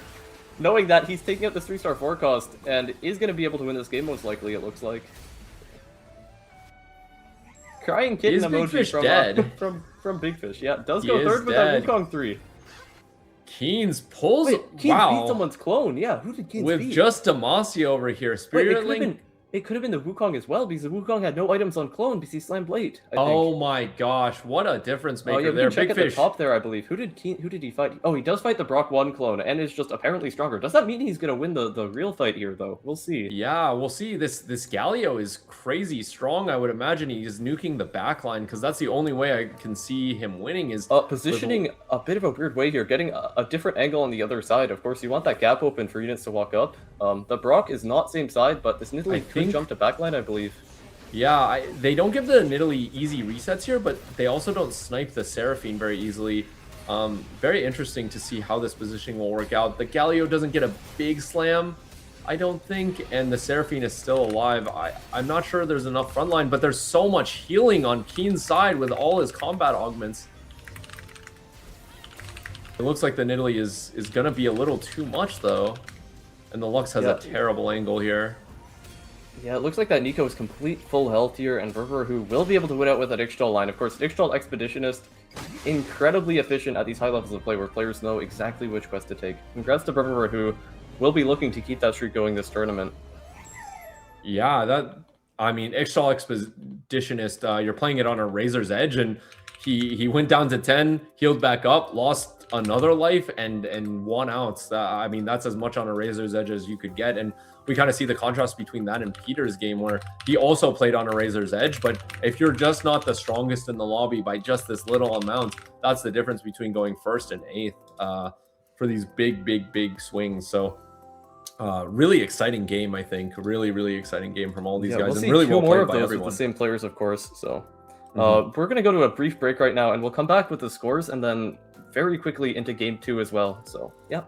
knowing that he's taking out this 3-star forecast and is going to be able to win this game most likely. It looks like. Crying kitten emoji from dead? From Big Fish. Yeah, does go third with that Wukong 3. Keynes pulls. Wait, Keynes beat someone's clone. Yeah, who did Keynes beat? With just Demacia over here. Spirit Link. It could have been the Wukong as well, because the Wukong had no items on clone because he slammed late. I think. Oh my gosh, what a difference maker there. Check Big Fish. The top there, I believe. Who did he fight? Oh, he does fight the Brock 1 clone and is just apparently stronger. Does that mean he's gonna win the real fight here though? We'll see. Yeah, we'll see. This Galio is crazy strong. I would imagine he is nuking the backline, because that's the only way I can see him winning is positioning a bit of a weird way here, getting a different angle on the other side. Of course, you want that gap open for units to walk up. The Brock is not same side, but this Nidalee could jump to backline, I believe. Yeah, they don't give the Nidalee easy resets here, but they also don't snipe the Seraphine very easily. Very interesting to see how this positioning will work out. The Galio doesn't get a big slam, I don't think, and the Seraphine is still alive. I'm not sure there's enough frontline, but there's so much healing on Keen's side with all his combat augments. It looks like the Nidalee is going to be a little too much, though. And the Lux has a terrible angle here. Yeah, it looks like that Nico is complete full health here, and Berber, who will be able to win out with that Ixtal line. Of course, Ixtal Expeditionist, incredibly efficient at these high levels of play where players know exactly which quest to take. Congrats to Berber, who will be looking to keep that streak going this tournament. Yeah, Ixtal Expeditionist, you're playing it on a Razor's Edge, and he went down to 10, healed back up, lost another life, and 1 ounce. That's as much on a Razor's Edge as you could get, and we kind of see the contrast between that and Peter's game, where he also played on a Razor's Edge. But if you're just not the strongest in the lobby by just this little amount, that's the difference between going 1st and 8th for these big swings. So really exciting game, I think. Really exciting game from all these guys. We'll and really well played by everyone. With the same players, of course. So we're going to go to a brief break right now, and we'll come back with the scores and then very quickly into game 2 as well. So, yeah.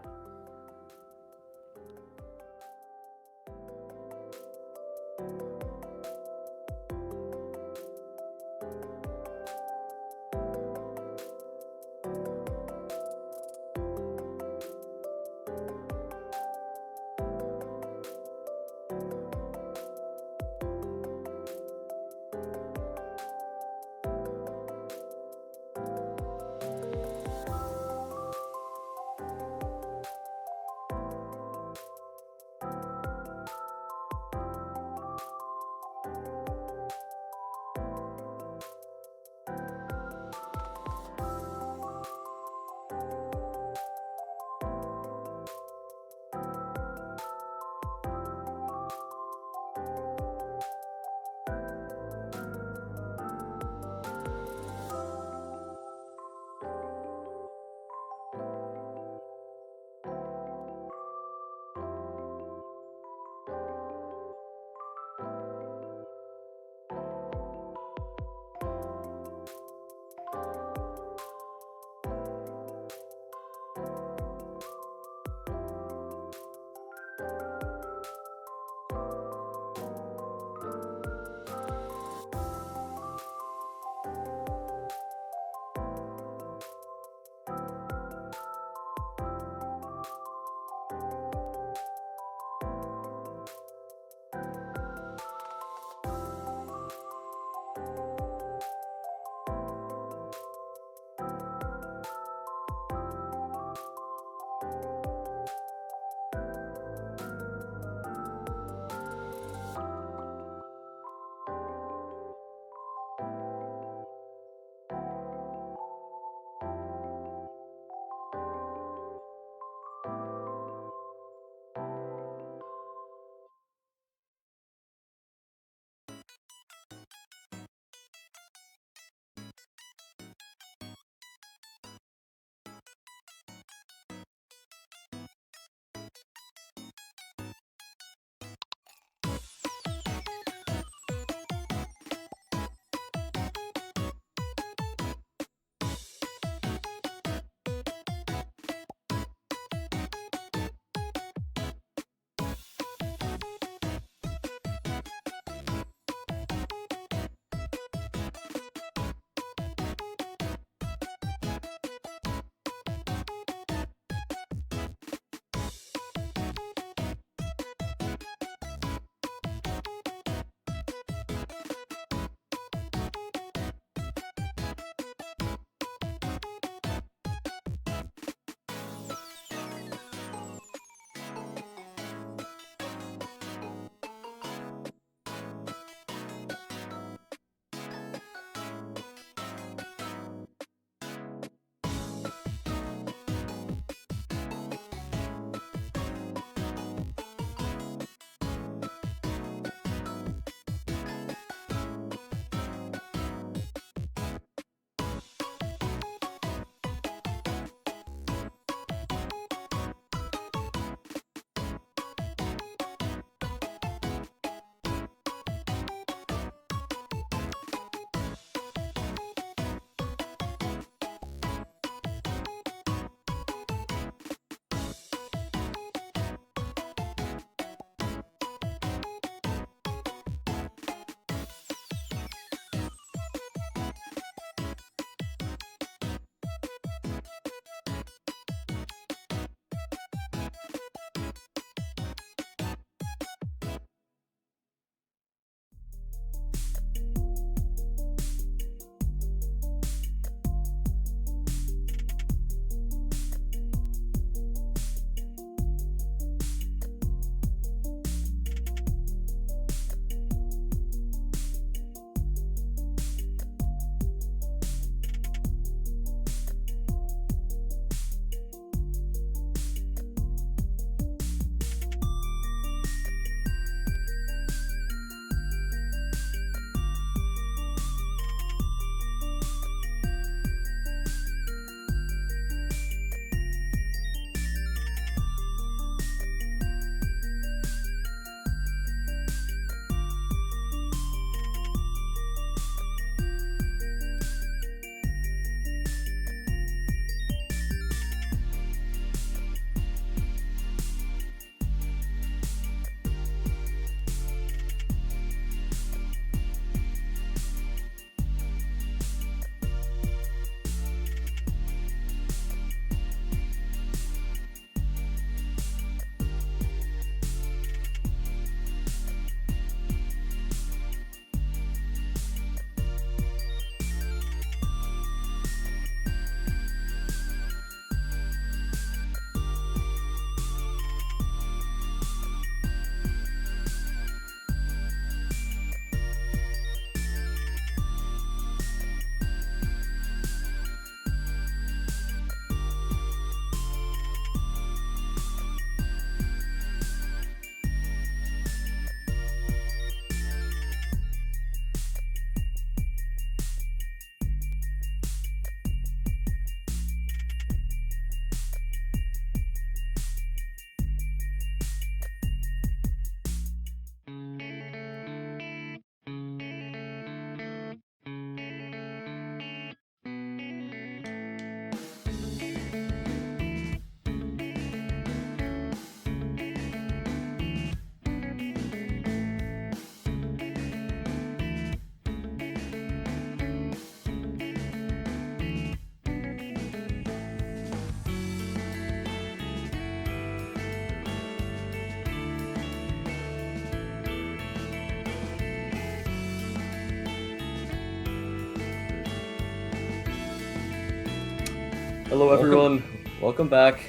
Hello, everyone. Welcome back.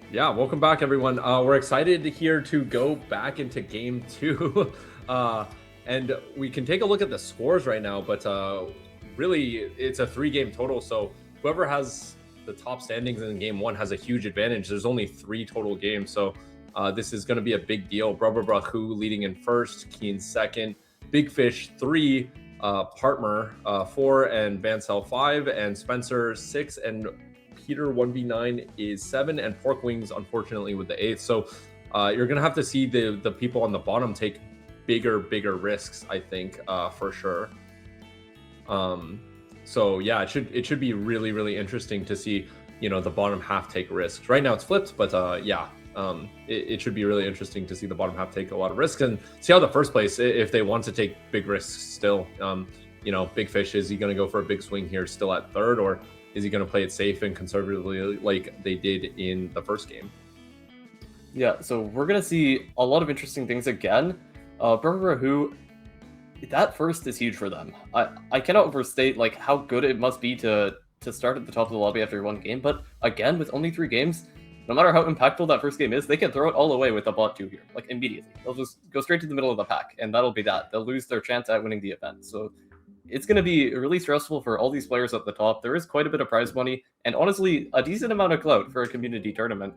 Yeah, welcome back, everyone. We're excited here to go back into game 2. And we can take a look at the scores right now, but really, it's a 3-game total. So whoever has the top standings in game 1 has a huge advantage. There's only 3 total games. So this is going to be a big deal. Brahu leading in first, Keen second, Big Fish 3, Partner 4, and Vancel 5, and Spencer 6, and Peter 1v9 is 7, and Pork Wings, unfortunately, with the 8th. So you're going to have to see the people on the bottom take bigger risks, I think, for sure. So yeah, it should be really interesting to see, the bottom half take risks. Right now it's flipped, but it should be really interesting to see the bottom half take a lot of risks and see how the first place, if they want to take big risks still. Big Fish, is he going to go for a big swing here still at third, or is he going to play it safe and conservatively like they did in the first game? Yeah, so we're going to see a lot of interesting things again. Brahu, that first is huge for them. I cannot overstate like how good it must be to start at the top of the lobby after one game, but again, with only 3 games, no matter how impactful that first game is, they can throw it all away with a bot 2 here, like immediately. They'll just go straight to the middle of the pack, and that'll be that. They'll lose their chance at winning the event. So it's going to be really stressful for all these players at the top. There is quite a bit of prize money, and honestly, a decent amount of clout for a community tournament,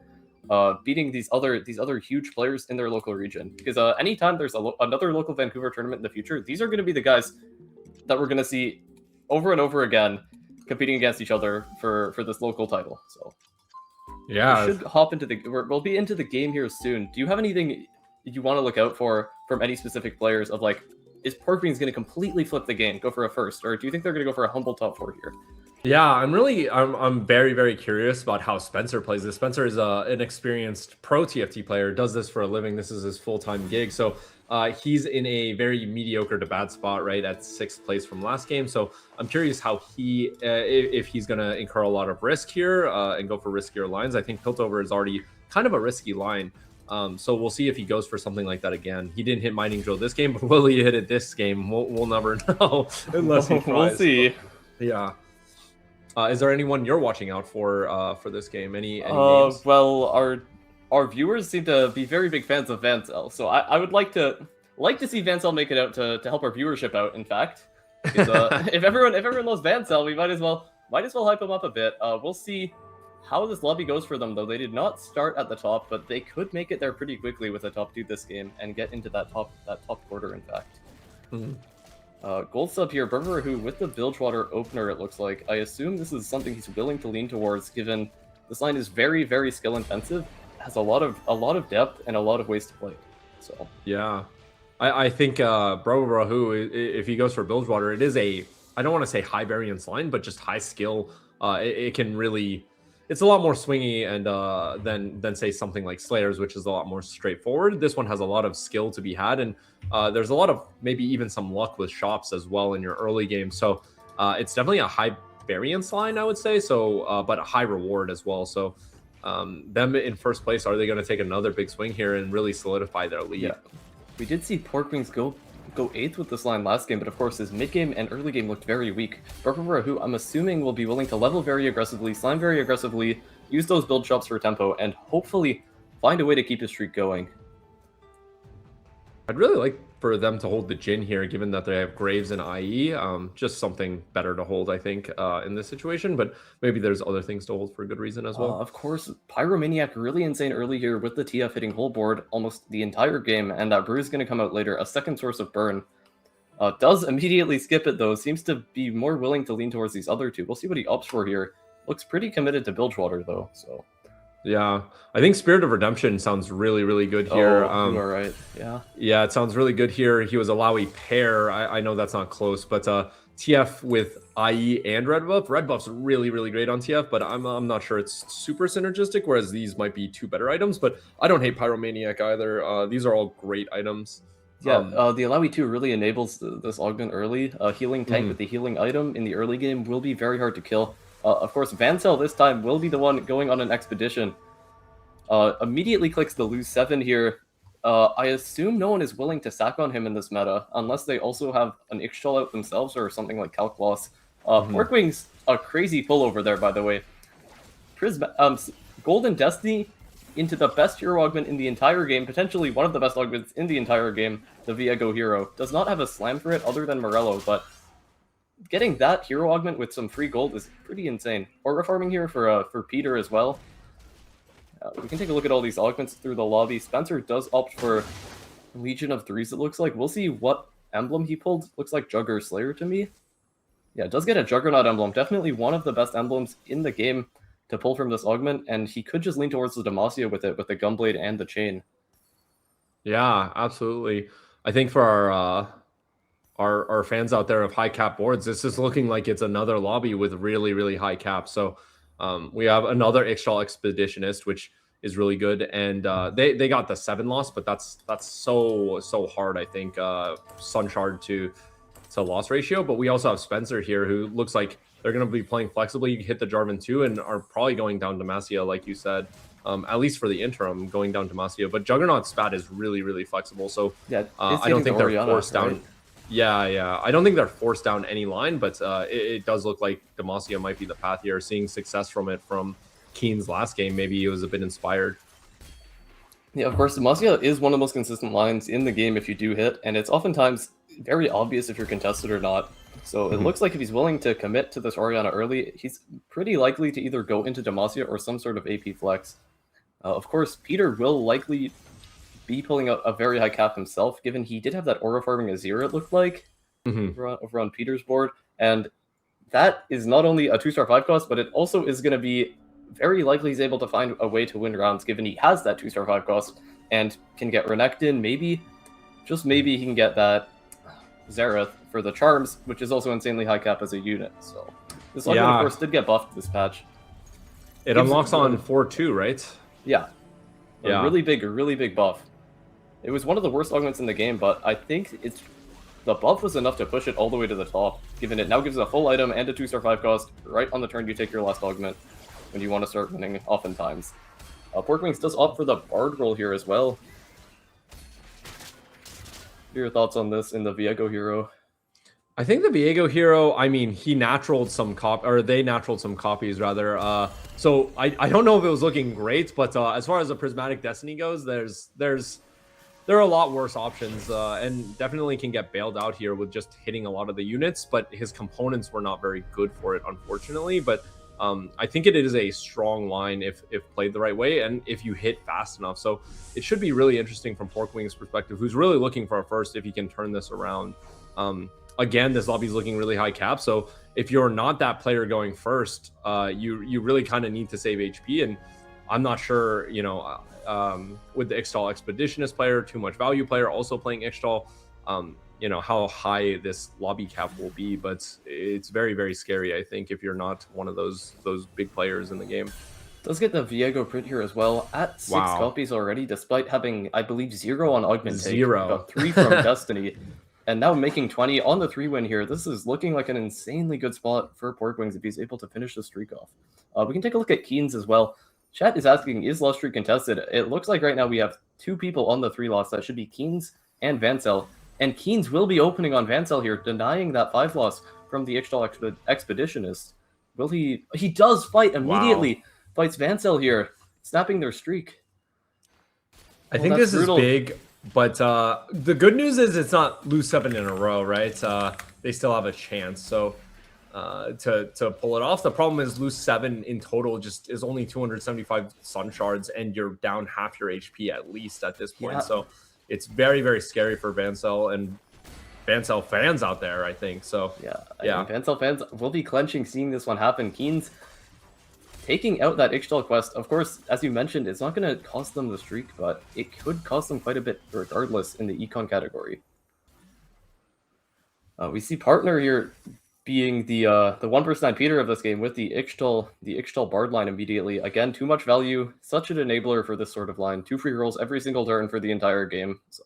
beating these other huge players in their local region. Because anytime there's another local Vancouver tournament in the future, these are going to be the guys that we're going to see over and over again competing against each other for this local title. So yeah, we should hop into we'll be into the game here soon. Do you have anything you want to look out for from any specific players of like, is Pork Beans going to completely flip the game, go for a first, or do you think they're going to go for a humble top 4 here? Yeah, I'm very curious about how Spencer plays this. Spencer is an experienced pro TFT player, does this for a living. This is his full-time gig. So he's in a very mediocre to bad spot, right, at 6th place from last game. So I'm curious how if he's going to incur a lot of risk here and go for riskier lines. I think Piltover is already kind of a risky line. So we'll see if he goes for something like that again. He didn't hit Mining Drill this game, but will he hit it this game? We'll never know unless he tries. We'll see. So, yeah. Is there anyone you're watching out for this game? Any names? Well, our viewers seem to be very big fans of Vancel, so I would like to see Vancel make it out to help our viewership out. In fact, if everyone loves Vancel, we might as well hype him up a bit. We'll see how this lobby goes for them, though. They did not start at the top, but they could make it there pretty quickly with a top 2 this game and get into that top quarter. In fact. Mm-hmm. Gold sub here, Brahu with the Bilgewater opener, it looks like. I assume this is something he's willing to lean towards, given this line is very skill intensive, has a lot of depth and a lot of ways to play. So yeah, I think Brahu, if he goes for Bilgewater, it is I don't want to say high variance line, but just high skill. It can really, it's a lot more swingy and than say something like Slayers, which is a lot more straightforward. This one has a lot of skill to be had, and there's a lot of maybe even some luck with shops as well in your early game. So it's definitely a high variance line, I would say. So but a high reward as well. So them in first place, are they going to take another big swing here and really solidify their lead? Yeah, we did see Pork Wings go 8th with this line last game, but of course his mid-game and early game looked very weak. Brahu, I'm assuming, will be willing to level very aggressively, slime very aggressively, use those build shops for tempo, and hopefully find a way to keep his streak going. I'd really like for them to hold the Jhin here, given that they have Graves and IE. Just something better to hold, I think, in this situation, but maybe there's other things to hold for a good reason as well. Of course, Pyromaniac really insane early here with the TF hitting whole board almost the entire game, and that Brew is going to come out later, a second source of burn. Does immediately skip it, though, seems to be more willing to lean towards these other 2. We'll see what he opts for here. Looks pretty committed to Bilgewater, though, so... Yeah, I think Spirit of Redemption sounds really good here. You are right. Yeah, it sounds really good here. He was a Lowy pair. I know that's not close, but TF with IE and Red Buff. Red Buff's really great on TF, but I'm not sure it's super synergistic, whereas these might be 2 better items, but I don't hate Pyromaniac either. These are all great items. Yeah, the Alawi 2 really enables this augment early. Healing tank with the healing item in the early game will be very hard to kill. Of course, Vancel this time will be the one going on an expedition. Immediately clicks the lose 7 here. I assume no one is willing to sack on him in this meta, unless they also have an Ixchel out themselves or something like Calc Loss. Porkwing's a crazy pull over there, by the way. Golden Destiny into the best hero augment in the entire game, potentially one of the best augments in the entire game, the Viego hero. Does not have a slam for it other than Morello, but getting that hero augment with some free gold is pretty insane. Aura farming here for Peter as well. We can take a look at all these augments through the lobby. Spencer does opt for Legion of Threes, it looks like. We'll see what emblem he pulled. Looks like Jugger Slayer to me. Yeah, does get a Juggernaut emblem. Definitely one of the best emblems in the game to pull from this augment, and he could just lean towards the Demacia with it, with the Gunblade and the Chain. Yeah, absolutely. I think for our fans out there of high cap boards, this is looking like it's another lobby with really, really high cap. So we have another Ixtal Expeditionist, which is really good, and they got the 7 loss, but that's so hard. I think Sunshard to loss ratio. But we also have Spencer here, who looks like they're going to be playing flexibly, hit the Jarvan 2, and are probably going down Demacia, like you said, at least for the interim, going down Demacia. But Juggernaut's spat is really, really flexible. So yeah, I don't think they're forced down. Yeah. I don't think they're forced down any line, but it does look like Demacia might be the path here. Seeing success from it from Keen's last game, maybe he was a bit inspired. Yeah, of course, Demacia is one of the most consistent lines in the game if you do hit, and it's oftentimes very obvious if you're contested or not. So it looks like if he's willing to commit to this Orianna early, he's pretty likely to either go into Demacia or some sort of AP flex. Of course, Peter will likely be pulling a very high cap himself, given he did have that aura farming Azir, it looked like, over on Peter's board. And that is not only a 2-star 5 cost, but it also is going to be very likely he's able to find a way to win rounds, given he has that 2-star 5 cost and can get Renekton. Maybe, just maybe, he can get that Xerath for the charms, which is also insanely high cap as a unit. So this augment, of course, did get buffed this patch. It unlocks on 4-2, right? Yeah. A really big buff. It was one of the worst augments in the game, but I think the buff was enough to push it all the way to the top, given it now gives a full item and a 2-star 5 cost right on the turn you take your last augment when you want to start winning oftentimes. Porkwings does opt for the Bard role here as well. What are your thoughts on this in the Viego hero? I think the Viego hero, I mean, he naturaled some they naturaled some copies rather. So I don't know if it was looking great, but as far as the Prismatic Destiny goes, there are a lot worse options, and definitely can get bailed out here with just hitting a lot of the units, but his components were not very good for it, unfortunately. But I think it is a strong line if played the right way and if you hit fast enough. So it should be really interesting from Porkwing's perspective, who's really looking for a first if he can turn this around. Again, this lobby is looking really high cap, so if you're not that player going first, you really kind of need to save HP. And I'm not sure, with the Ixtal Expeditionist player, too much value player also playing Ixtal, how high this lobby cap will be, but it's very, very scary, I think, if you're not one of those big players in the game. Does get the Viego print here as well at 6 copies already, despite having, I believe, 0 on Augment Take. 0. Got 3 from Destiny. And now making 20 on the 3-win here. This is looking like an insanely good spot for Porkwings if he's able to finish the streak off. We can take a look at Keen's as well. Chat is asking, is loss streak contested? It looks like right now we have 2 people on the 3 loss. That should be Keen's and Vancel. And Keen's will be opening on Vancel here, denying that 5 loss from the Ixtal Expeditionist. Will he? He does fight immediately. Wow. Fights Vancel here, snapping their streak. I think this is big. But the good news is it's not lose 7 in a row, right? They still have a chance. So to pull it off, the problem is lose 7 in total just is only 275 sun shards, and you're down half your HP at least at this point. Yeah. So it's very, very scary for Vancel and Vancel fans out there, I think. So yeah. Vancel fans will be clenching seeing this one happen. Keen's taking out that Ixtal quest, of course, as you mentioned, it's not going to cost them the streak, but it could cost them quite a bit regardless in the econ category. We see partner here being the 1% Peter of this game with the Ixtal Bard line immediately. Again, too much value, such an enabler for this sort of line. 2 free rolls every single turn for the entire game. So,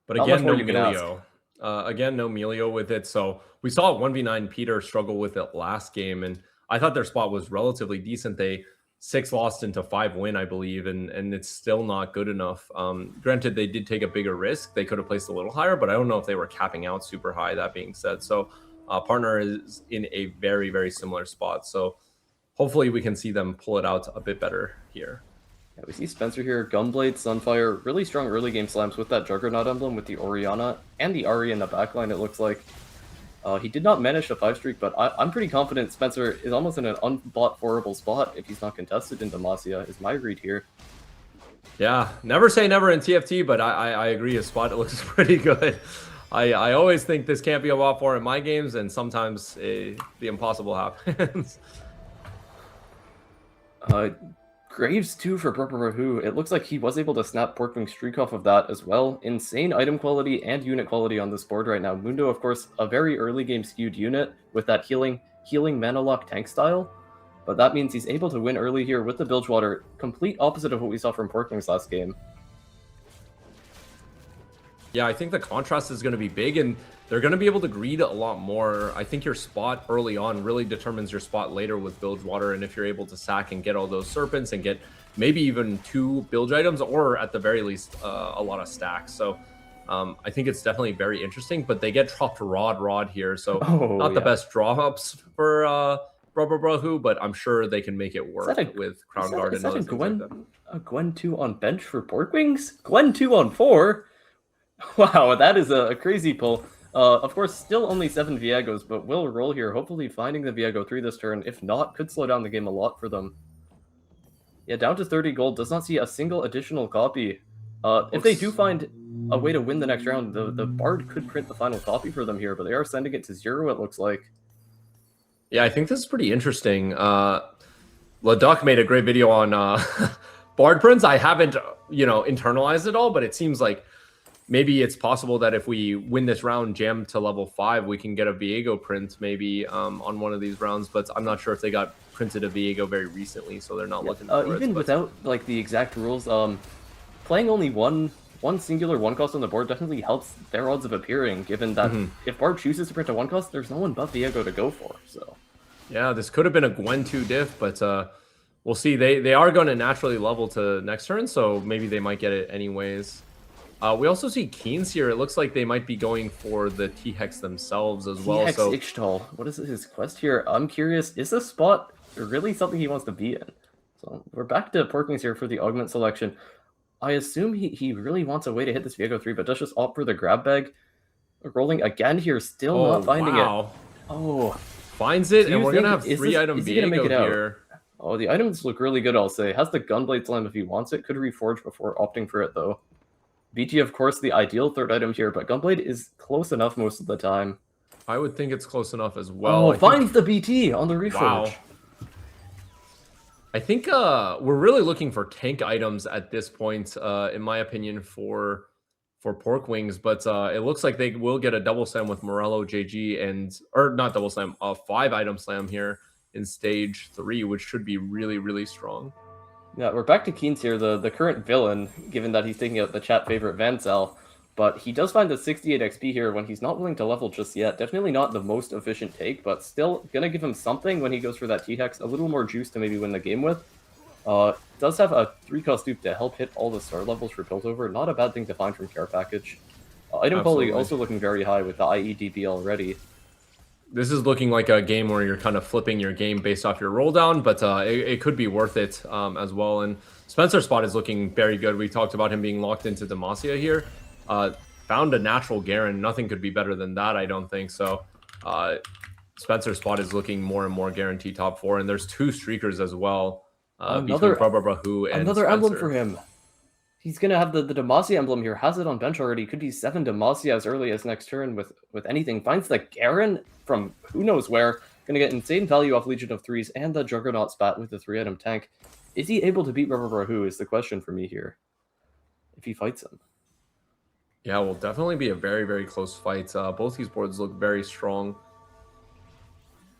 but again, no Melio. Again, no Melio with it. So we saw 1v9 Peter struggle with it last game, and I thought their spot was relatively decent. They 6 lost into 5 win, I believe, and it's still not good enough. Granted, they did take a bigger risk. They could have placed a little higher, but I don't know if they were capping out super high, that being said. So Partner is in a very, very similar spot. So hopefully we can see them pull it out a bit better here. Yeah, we see Spencer here, Gunblade, Sunfire, really strong early game slams with that Juggernaut emblem, with the Orianna, and the Ahri in the backline, it looks like. He did not manage the 5-streak, but I'm pretty confident Spencer is almost in an unbot-forable spot if he's not contested in Demacia, is my read here. Yeah, never say never in TFT, but I agree his spot looks pretty good. I always think this can't be a bot for in my games, and sometimes the impossible happens. Graves 2 for Purple. It looks like he was able to snap Porkwing's streak off of that as well. Insane item quality and unit quality on this board right now. Mundo, of course, a very early game skewed unit with that healing mana lock tank style. But that means he's able to win early here with the Bilgewater, complete opposite of what we saw from Porkwing's last game. Yeah, I think the contrast is going to be big, and they're going to be able to greed a lot more. I think your spot early on really determines your spot later with Bilgewater, and if you're able to sack and get all those Serpents and get maybe even 2 Bilge items, or at the very least a lot of stacks. So I think it's definitely very interesting, but they get dropped Rod here, so not the best draw-ups for Brahu, but I'm sure they can make it work with Crown Guard and other things like that. A Gwen 2 on bench for Porkwings? Gwen 2 on 4? Wow, that is a crazy pull. Of course, still only 7 Viegos, but will roll here, hopefully finding the Viego 3 this turn. If not, could slow down the game a lot for them. Yeah, down to 30 gold, does not see a single additional copy. If they do find a way to win the next round, the Bard could print the final copy for them here, but they are sending it to 0, it looks like. Yeah, I think this is pretty interesting. Leduc made a great video on Bard prints. I haven't, internalized it all, but it seems like maybe it's possible that if we win this round, jam to level 5, we can get a Viego print maybe on one of these rounds. But I'm not sure if they got printed a Viego very recently, so they're not looking for it. Even without like the exact rules, playing only one singular 1-cost on the board definitely helps their odds of appearing, given that if Bard chooses to print a 1-cost, there's no one but Viego to go for. So yeah, this could have been a Gwen 2 diff, but we'll see. They are going to naturally level to next turn, so maybe they might get it anyways. We also see Keens here. It looks like they might be going for the T-Hex themselves as well. T-Hex so Ixtal. What is his quest here? I'm curious, is this spot really something he wants to be in? So we're back to Porkwings here for the augment selection. I assume he really wants a way to hit this Viego 3, but does just opt for the grab bag. Rolling again here, still not finding it. Oh. Finds it, and we're going to have 3-item Viego here. Oh, the items look really good, I'll say. Has the Gunblade Slam if he wants it. Could reforge before opting for it, though. BT, of course, the ideal 3rd item here, but Gunblade is close enough most of the time. I would think it's close enough as well. Oh, finds the BT on the reforge. Wow. I think we're really looking for tank items at this point, in my opinion, for Porkwings, but it looks like they will get a double slam with Morello, JG, or not double slam, a 5-item slam here in stage 3, which should be really, really strong. Yeah, we're back to Keens here, the current villain, given that he's taking out the chat favorite Vancel. But he does find the 68 XP here when he's not willing to level just yet. Definitely not the most efficient take, but still going to give him something when he goes for that T-Hex. A little more juice to maybe win the game with. Does have a 3-cost dupe to help hit all the star levels for Piltover. Not a bad thing to find from Care Package. Item quality also looking very high with the IEDB already. This is looking like a game where you're kind of flipping your game based off your roll down, but it could be worth it as well. And Spencer's spot is looking very good. We talked about him being locked into Demacia here. Found a natural Garen. Nothing could be better than that, I don't think. So Spencer's spot is looking more and more guaranteed top 4. And there's 2 streakers as well. Another Spencer. emblem for him. He's going to have the Demacia emblem here. Has it on bench already. Could be 7 Demacia as early as next turn with anything. Finds the Garen from who knows where. Going to get insane value off Legion of Threes and the Juggernaut spat with the 3-item tank. Is he able to beat Brahu is the question for me here. If he fights him. Yeah, will definitely be a very, very close fight. Both these boards look very strong.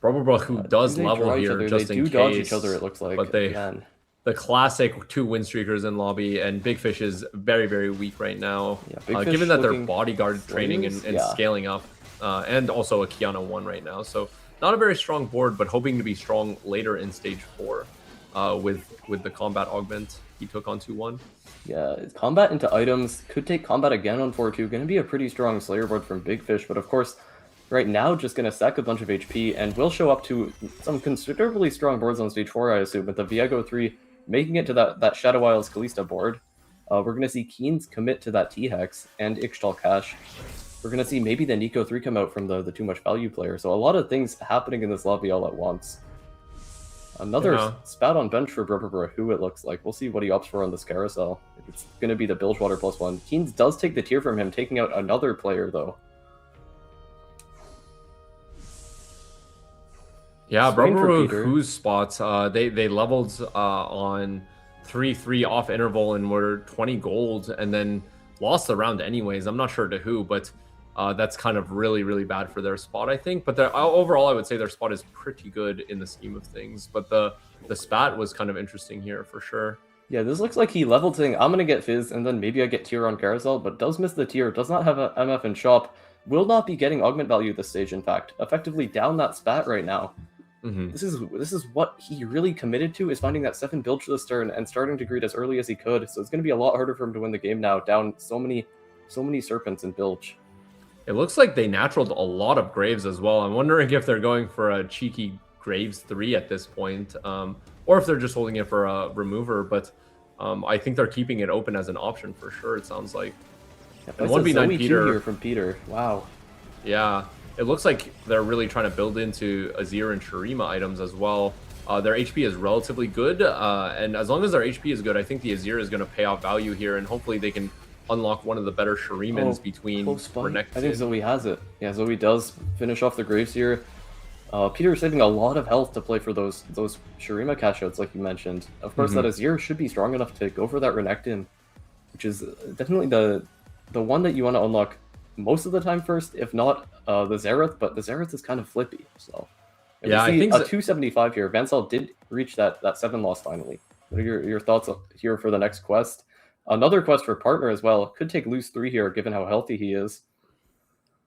Brahu does level here just in case. They do dodge each other, it looks like. But the classic 2 win streakers in lobby, and Big Fish is very, very weak right now. Yeah, given that they're bodyguard training and scaling up, and also a Kiana 1 right now. So not a very strong board, but hoping to be strong later in stage 4 with the combat augment he took on 2-1. Yeah, combat into items. Could take combat again on 4-2. Going to be a pretty strong Slayer board from Big Fish, but of course, right now just going to sack a bunch of HP and will show up to some considerably strong boards on stage 4, I assume, with the Viego 3 making it to that Shadow Isles Kalista board. We're going to see Keen's commit to that T-Hex and Ixtal cash. We're going to see maybe the Nico 3 come out from the too much value player. So a lot of things happening in this lobby all at once. Another spat on bench for who it looks like. We'll see what he opts for on this carousel. It's going to be the Bilgewater +1. Keens does take the tier from him, taking out another player, though. Yeah, whose spots, they leveled on 3-3 off interval and were 20 gold and then lost the round anyways. I'm not sure to who, but that's kind of really, really bad for their spot, I think. But overall, I would say their spot is pretty good in the scheme of things. But the spat was kind of interesting here for sure. Yeah, this looks like he leveled saying, I'm going to get Fizz, and then maybe I get tier on Carousel, but does miss the tier, does not have a MF in shop, will not be getting augment value this stage, in fact. Effectively down that spat right now. Mm-hmm. This is what he really committed to, is finding that 7 build to the stern and starting to greed as early as he could. So it's going to be a lot harder for him to win the game now, down so many serpents in bilge. It looks like they naturaled a lot of Graves as well. I'm wondering if they're going for a cheeky Graves 3 at this point, or if they're just holding it for a remover. But I think they're keeping it open as an option for sure, it sounds like. Yeah, and 1v9 Peter here from Peter. Wow. Yeah. It looks like they're really trying to build into Azir and Shurima items as well. Their HP is relatively good, and as long as their HP is good, I think the Azir is going to pay off value here, and hopefully they can unlock one of the better Shurimans between Renekton. I think Zoe has it. Yeah, Zoe does finish off the Graves here. Peter is saving a lot of health to play for those Shurima cash outs, like you mentioned. Of course, that Azir should be strong enough to go for that Renekton, which is definitely the one that you want to unlock most of the time first, if not the Xerath, but the Xerath is kind of flippy. So yeah, I think a 275 here. Vansal did reach that 7 loss finally. What are your thoughts here for the next quest? Another quest for partner as well. Could take loose 3 here, given how healthy he is.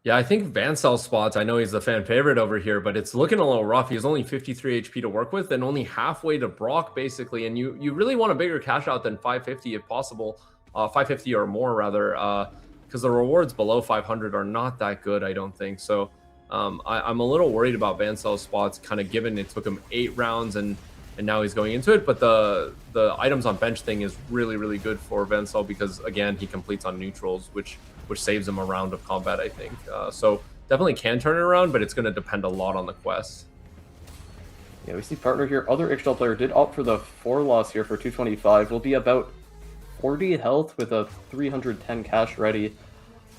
Yeah, I think Vansal's spots, I know he's the fan favorite over here, but it's looking a little rough. He has only 53 HP to work with and only halfway to Brock, basically. And you really want a bigger cash out than 550 if possible. 550 or more, rather. Because the rewards below 500 are not that good, I don't think. So I'm a little worried about Vansal's spots, kind of given it took him 8 rounds and now he's going into it. But the items on bench thing is really, really good for Vansal because, again, he completes on neutrals, which saves him a round of combat, I think. So definitely can turn it around, but it's going to depend a lot on the quest. Yeah, we see partner here. Other Ixtal player did opt for the 4 loss here for 225. Will be about 40 health with a 310 cash ready.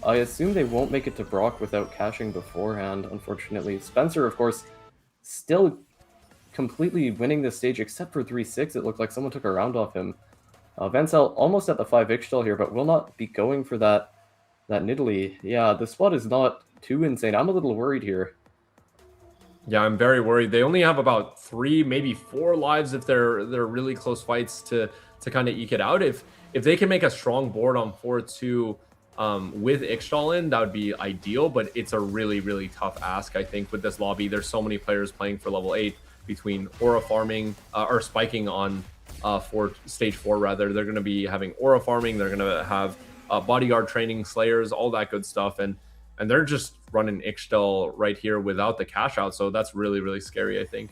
I assume they won't make it to Brock without cashing beforehand, unfortunately. Spencer, of course, still completely winning this stage, except for 3-6. It looked like someone took a round off him. Vansal almost at the 5 Ixtal here, but will not be going for that Nidalee. Yeah, the spot is not too insane. I'm a little worried here. Yeah, I'm very worried. They only have about 3, maybe 4 lives if they're really close fights to kind of eke it out. If they can make a strong board on 4-2 with Ixtal in, that would be ideal, but it's a really, really tough ask, I think, with this lobby. There's so many players playing for level 8 between aura farming or spiking on stage 4 rather. They're going to be having aura farming. They're going to have bodyguard training, slayers, all that good stuff, and they're just running Ixtal right here without the cash out. So that's really, really scary, I think.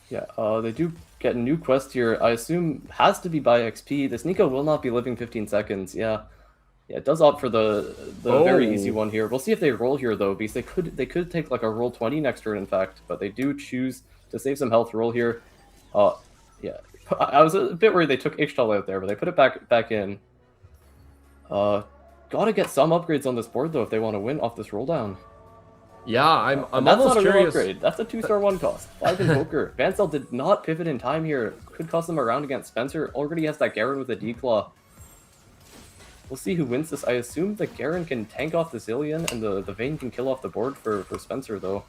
Yeah, they do get a new quest here. I assume has to be by XP. This Nico will not be living 15 seconds. Yeah, it does opt for the very easy one here. We'll see if they roll here though, because they could take like a roll 20 next turn, in fact, but they do choose to save some health, roll here. Yeah, I was a bit worried they took Ixtal out there, but they put it back in. Gotta get some upgrades on this board though if they want to win off this roll down. Yeah, I'm that's almost not a curious. real upgrade. That's a 2-star 1 cost. 5 Invoker. Vansal did not pivot in time here. Could cost them a round against Spencer. Already has that Garen with a D-Claw. We'll see who wins this. I assume that Garen can tank off the Zillion and the Vayne can kill off the board for Spencer though.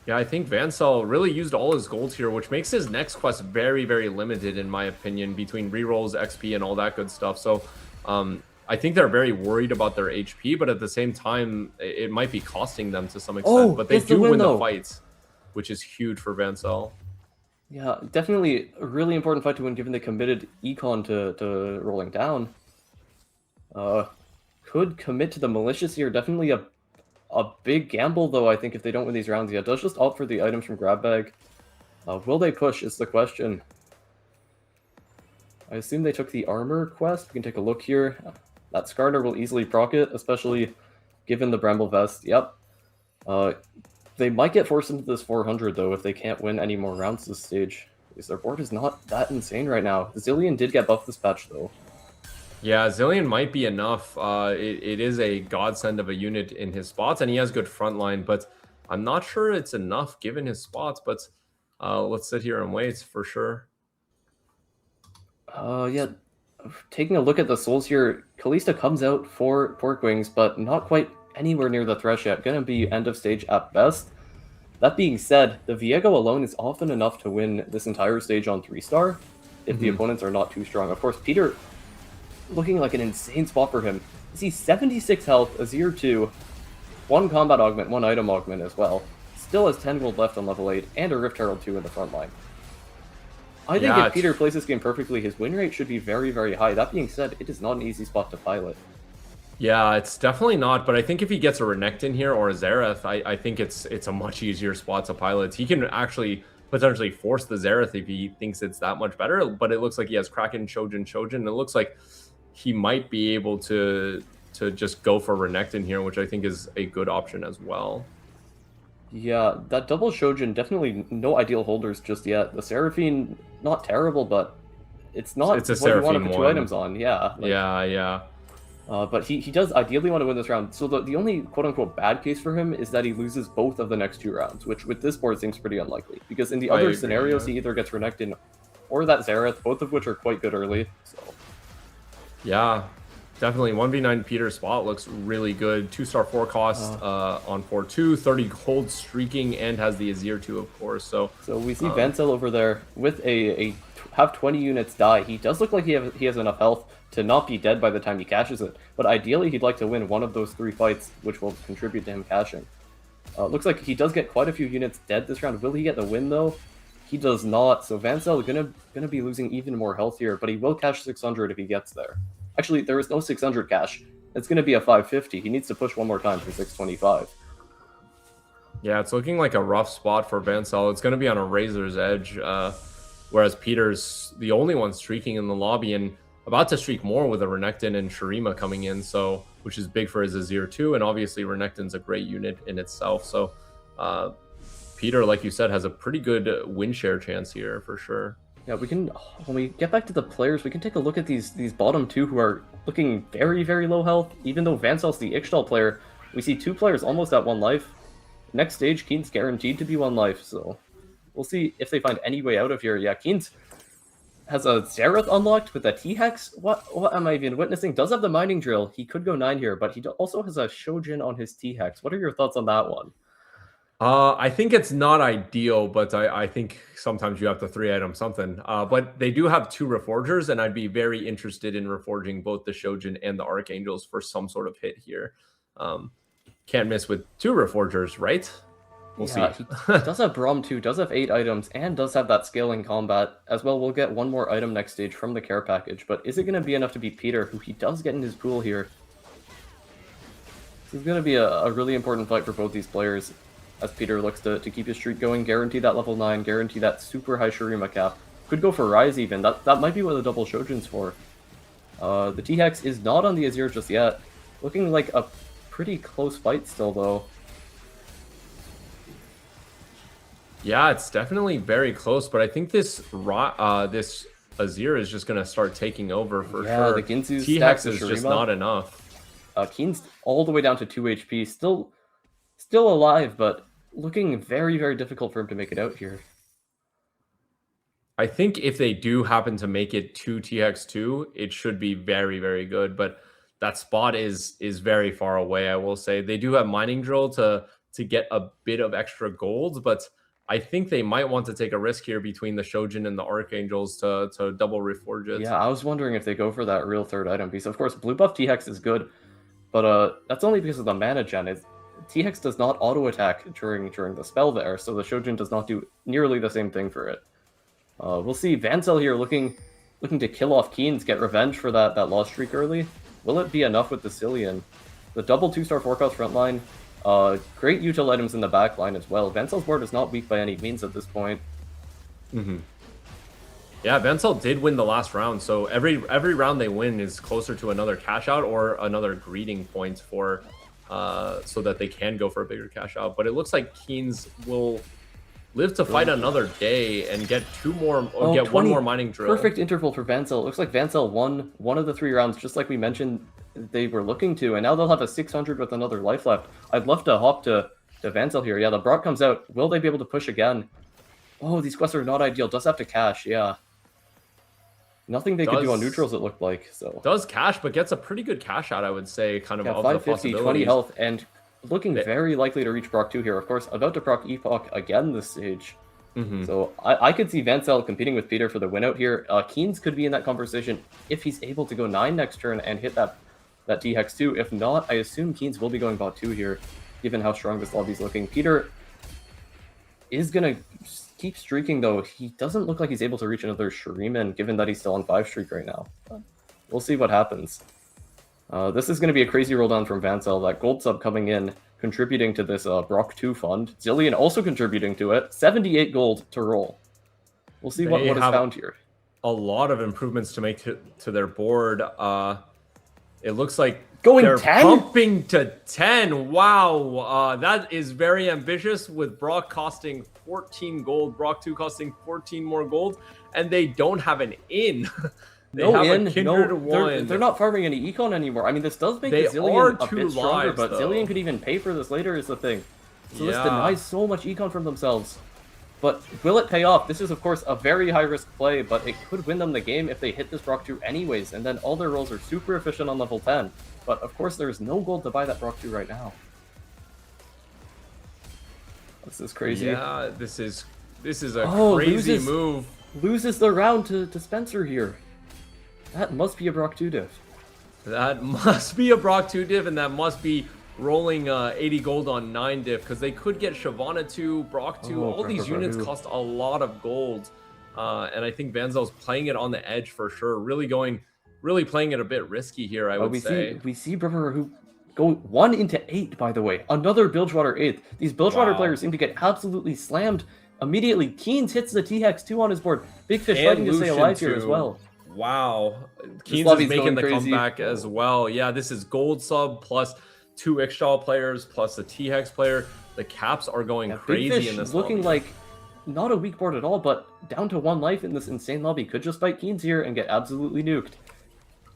Yeah, I think Vansal really used all his gold here, which makes his next quest very, very limited, in my opinion, between rerolls, XP, and all that good stuff. So I think they're very worried about their HP, but at the same time, it might be costing them to some extent. But they do win the fights, which is huge for Vansal. Yeah, definitely a really important fight to win, given they committed Econ to rolling down. could commit to the malicious here. Definitely a big gamble, though, I think, if they don't win these rounds yet. Does just opt for the items from grab bag. Will they push is the question. I assume they took the armor quest. We can take a look here. That Skarner will easily proc it, especially given the Bramble Vest. Yep. They might get forced into this 400, though, if they can't win any more rounds this stage. Because their board is not that insane right now. Zillion did get buffed this patch, though. Yeah, Zillion might be enough. It is a godsend of a unit in his spots, and he has good frontline, but I'm not sure it's enough given his spots, but let's sit here and wait for sure. Yeah, taking a look at the souls here, Kalista comes out for Pork Wings, but not quite anywhere near the thresh yet. Gonna be end of stage at best. That being said, the Viego alone is often enough to win this entire stage on 3-star if the opponents are not too strong. Of course, Peter looking like an insane spot for him. You see 76 health, Azir 2, 1 combat augment, 1 item augment as well. Still has 10 gold left on level 8, and a Rift Herald 2 in the front line. I think if Peter plays this game perfectly, his win rate should be very, very high. That being said, it is not an easy spot to pilot. Yeah, it's definitely not, but I think if he gets a Renekton here or a Xerath, I think it's a much easier spot to pilot. He can actually potentially force the Xerath if he thinks it's that much better, but it looks like he has Kraken, Shojin. It looks like he might be able to just go for Renekton here, which I think is a good option as well. Yeah, that double Shojin, definitely no ideal holders just yet. The Seraphine, not terrible, but it's not it's a what you want to Seraphine put 2 items on. Yeah. Like, yeah. But he does ideally want to win this round. So the only quote-unquote bad case for him is that he loses both of the next 2 rounds, which with this board seems pretty unlikely. Because in the other scenarios, he either gets Renekton or that Xerath, both of which are quite good early. So yeah, definitely 1v9 Peter's spot looks really good. 2-star 4 cost on 4-2, 30 gold streaking, and has the Azir 2, of course. So we see Vancel over there with have 20 units die. He does look like he has enough health to not be dead by the time he cashes it. But ideally, he'd like to win one of those 3 fights, which will contribute to him cashing. Looks like he does get quite a few units dead this round. Will he get the win, though? He does not. So Vancel gonna be losing even more health here, but he will cash 600 if he gets there. Actually, there is no 600 cash. It's going to be a 550. He needs to push one more time for 625. Yeah, it's looking like a rough spot for Vancel. It's going to be on a razor's edge, whereas Peter's the only one streaking in the lobby and about to streak more with a Renekton and Shurima coming in, so which is big for his Azir too, and obviously Renekton's a great unit in itself. So Peter, like you said, has a pretty good win share chance here for sure. Yeah, when we get back to the players, we can take a look at these bottom 2 who are looking very, very low health. Even though Vancel's the Ixtal player, we see 2 players almost at 1 life. Next stage, Keen's guaranteed to be 1 life, so we'll see if they find any way out of here. Yeah, Keen's has a Xerath unlocked with a T-Hex. What am I even witnessing? Does have the Mining Drill. He could go 9 here, but he also has a Shojin on his T-Hex. What are your thoughts on that one? I think it's not ideal, but I think sometimes you have to 3-item something. But they do have 2 Reforgers, and I'd be very interested in reforging both the Shojin and the Archangels for some sort of hit here. Can't miss with 2 Reforgers, right? We'll see. He does have Braum too, does have 8 items, and does have that skill in combat. As well, we'll get 1 more item next stage from the care package, but is it going to be enough to beat Peter, who he does get in his pool here? This is going to be a really important fight for both these players, as Peter looks to keep his streak going, guarantee that level 9, guarantee that super high Shurima cap. Could go for Rise even. That might be what the double Shojin's for. The T-Hex is not on the Azir just yet. Looking like a pretty close fight still, though. Yeah, it's definitely very close, but I think this Azir is just going to start taking over for sure. Yeah, the Ginsu T-Hex is just not enough. Keen's all the way down to 2 HP. Still alive, but looking very, very difficult for him to make it out here. I think if they do happen to make it to TX2, it should be very, very good. But that spot is very far away, I will say. They do have Mining Drill to get a bit of extra gold, but I think they might want to take a risk here between the Shojin and the Archangels to double reforge it. Yeah, I was wondering if they go for that real 3rd item piece. Of course, blue buff T-Hex is good, but that's only because of the mana gen. T-Hex does not auto-attack during the spell there, so the Shojin does not do nearly the same thing for it. We'll see Vancel here looking to kill off Keens, get revenge for that lost streak early. will it be enough with the Cillian? The double 2-star forecast front line, great util items in the back line as well. Vancel's board is not weak by any means at this point. Yeah, Vancel did win the last round, so every round they win is closer to another cash out or another greeting point for so that they can go for a bigger cash out. But it looks like Keens will live to fight another day and get one more mining drill. Perfect interval for Vancel. It looks like Vancel won one of the 3 rounds, just like we mentioned they were looking to, and now they'll have a 600 with another life left. I'd love to hop to Vancel here. Yeah, the Brock comes out. Will they be able to push again? Oh, these quests are not ideal. Does have to cash, yeah. Nothing they could do on neutrals, it looked like. So does cash, but gets a pretty good cash out, I would say, kind of 550, 20 health, and looking very likely to reach Brock 2 here. Of course, about to proc Epoch again this stage. So I could see Vancel competing with Peter for the win out here. Keens could be in that conversation if he's able to go 9 next turn and hit that T-Hex 2. If not, I assume Keens will be going bot 2 here, given how strong this lobby's looking. Peter is going to keep streaking, though. He doesn't look like he's able to reach another Shuriman, given that he's still on 5 streak right now. We'll see what happens. This is going to be a crazy roll down from Vancel. That gold sub coming in, contributing to this Brock 2 fund. Zillion also contributing to it. 78 gold to roll. We'll see what is found here. A lot of improvements to make to their board. It looks like going they're 10? pumping to 10. Wow, that is very ambitious, with Brock costing 14 gold, Brock 2 costing 14 more gold, and they don't have an in. They have a Kindred 1. They're not farming any econ anymore. I mean, this does make the Zillion a bit stronger, but Zillion could even pay for this later is the thing. So this denies so much econ from themselves. But will it pay off? This is, of course, a very high-risk play, but it could win them the game if they hit this Brock 2 anyways, and then all their rolls are super efficient on level 10. But, of course, there's no gold to buy that Brock 2 right now. This is crazy. Yeah, this is a crazy move. Loses the round to Spencer here. That must be a Brock 2 diff. That must be a Brock 2 diff, and that must be rolling 80 gold on 9 diff, because they could get Shyvana 2, Brock 2. All these units cost a lot of gold. And I think Vanzel's playing it on the edge for sure. Really playing it a bit risky here, I would say. We see Brother who go 1 into 8, by the way. Another Bilgewater 8th. These Bilgewater players seem to get absolutely slammed immediately. Keens hits the T-Hex 2 on his board. Big Fish fighting to stay alive here as well. Wow. Keens is making the comeback as well. Yeah, this is gold sub plus 2 Ixchel players plus the T-Hex player. The caps are going crazy in this looking lobby. like not a weak board at all, but down to 1 life in this insane lobby. Could just fight Keens here and get absolutely nuked.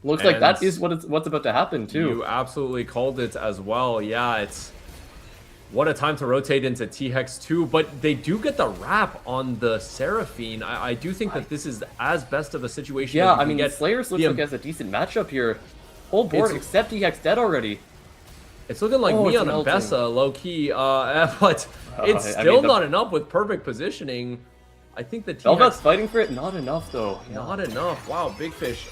Looks like that is what's about to happen too. You absolutely called it as well. Yeah, it's what a time to rotate into T-Hex 2, but they do get the wrap on the Seraphine. I do think that this is as best of a situation. Yeah, I mean, Slayers looks like has a decent matchup here. Whole board except T-Hex dead already. It's looking like me on Mbessa, low-key, but it's still not enough with perfect positioning. I think the Velvet's fighting for it, not enough though. Not enough. Wow, Big Fish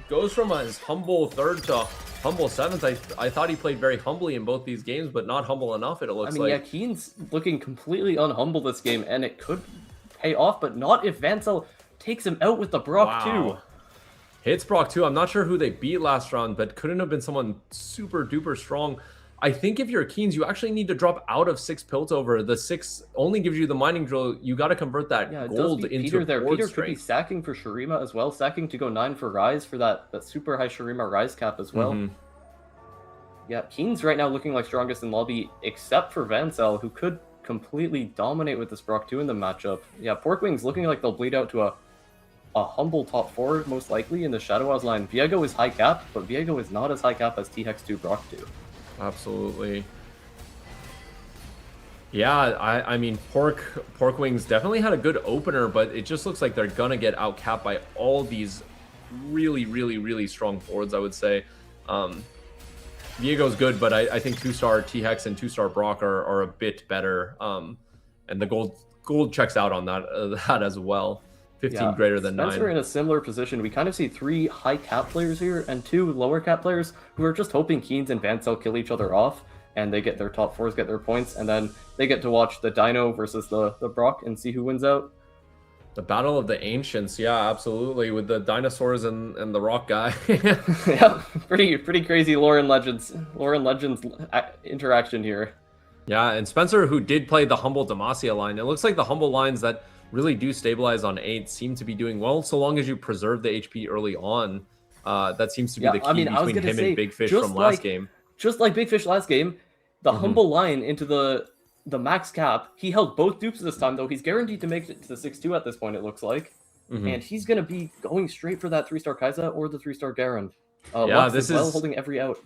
goes from his humble 3rd to humble 7th. I thought he played very humbly in both these games, but not humble enough, it looks like. Yeah, Keens looking completely unhumble this game, and it could pay off, but not if Vancel takes him out with the Brock 2. Hits Brock 2. I'm not sure who they beat last round, but couldn't have been someone super duper strong. I think if you're Keens, you actually need to drop out of 6 Piltover. The 6 only gives you the mining drill. You got to convert that gold into Peter there. Peter could be stacking for Shurima as well, stacking to go 9 for Rise for that super high Shurima Rise cap as well. Yeah, Keens right now looking like strongest in lobby, except for Vancel, who could completely dominate with this Brock 2 in the matchup. Yeah, Porkwings looking like they'll bleed out to a humble top 4, most likely, in the Shadow Oz line. Viego is high cap, but Viego is not as high cap as T-Hex 2 Brock 2. Absolutely. Yeah, I mean, Porkwings definitely had a good opener, but it just looks like they're gonna get outcapped by all these really strong boards, I would say. Viego's good, but I think 2-star T-Hex and 2-star Brock are a bit better. And the gold checks out on that as well. 15 greater than 9. Spencer in a similar position. We kind of see 3 high cap players here and 2 lower cap players who are just hoping Keens and Vancel kill each other off, and they get their top 4s, get their points, and then they get to watch the Dino versus the Brock and see who wins out. The Battle of the Ancients, yeah, absolutely, with the dinosaurs and the rock guy. Yeah, pretty crazy lore and legends interaction here. Yeah, and Spencer, who did play the Humble Demacia line, it looks like the Humble lines that really do stabilize on 8 seem to be doing well, so long as you preserve the HP early on. That seems to be the key between him and Big Fish from last game. Just like Big Fish last game, the Humble line into the max cap, he held both dupes this time, though. He's guaranteed to make it to the 6-2 at this point, it looks like. And he's going to be going straight for that 3-star Kai'Sa or the 3-star Garen. Yeah, this is holding every out.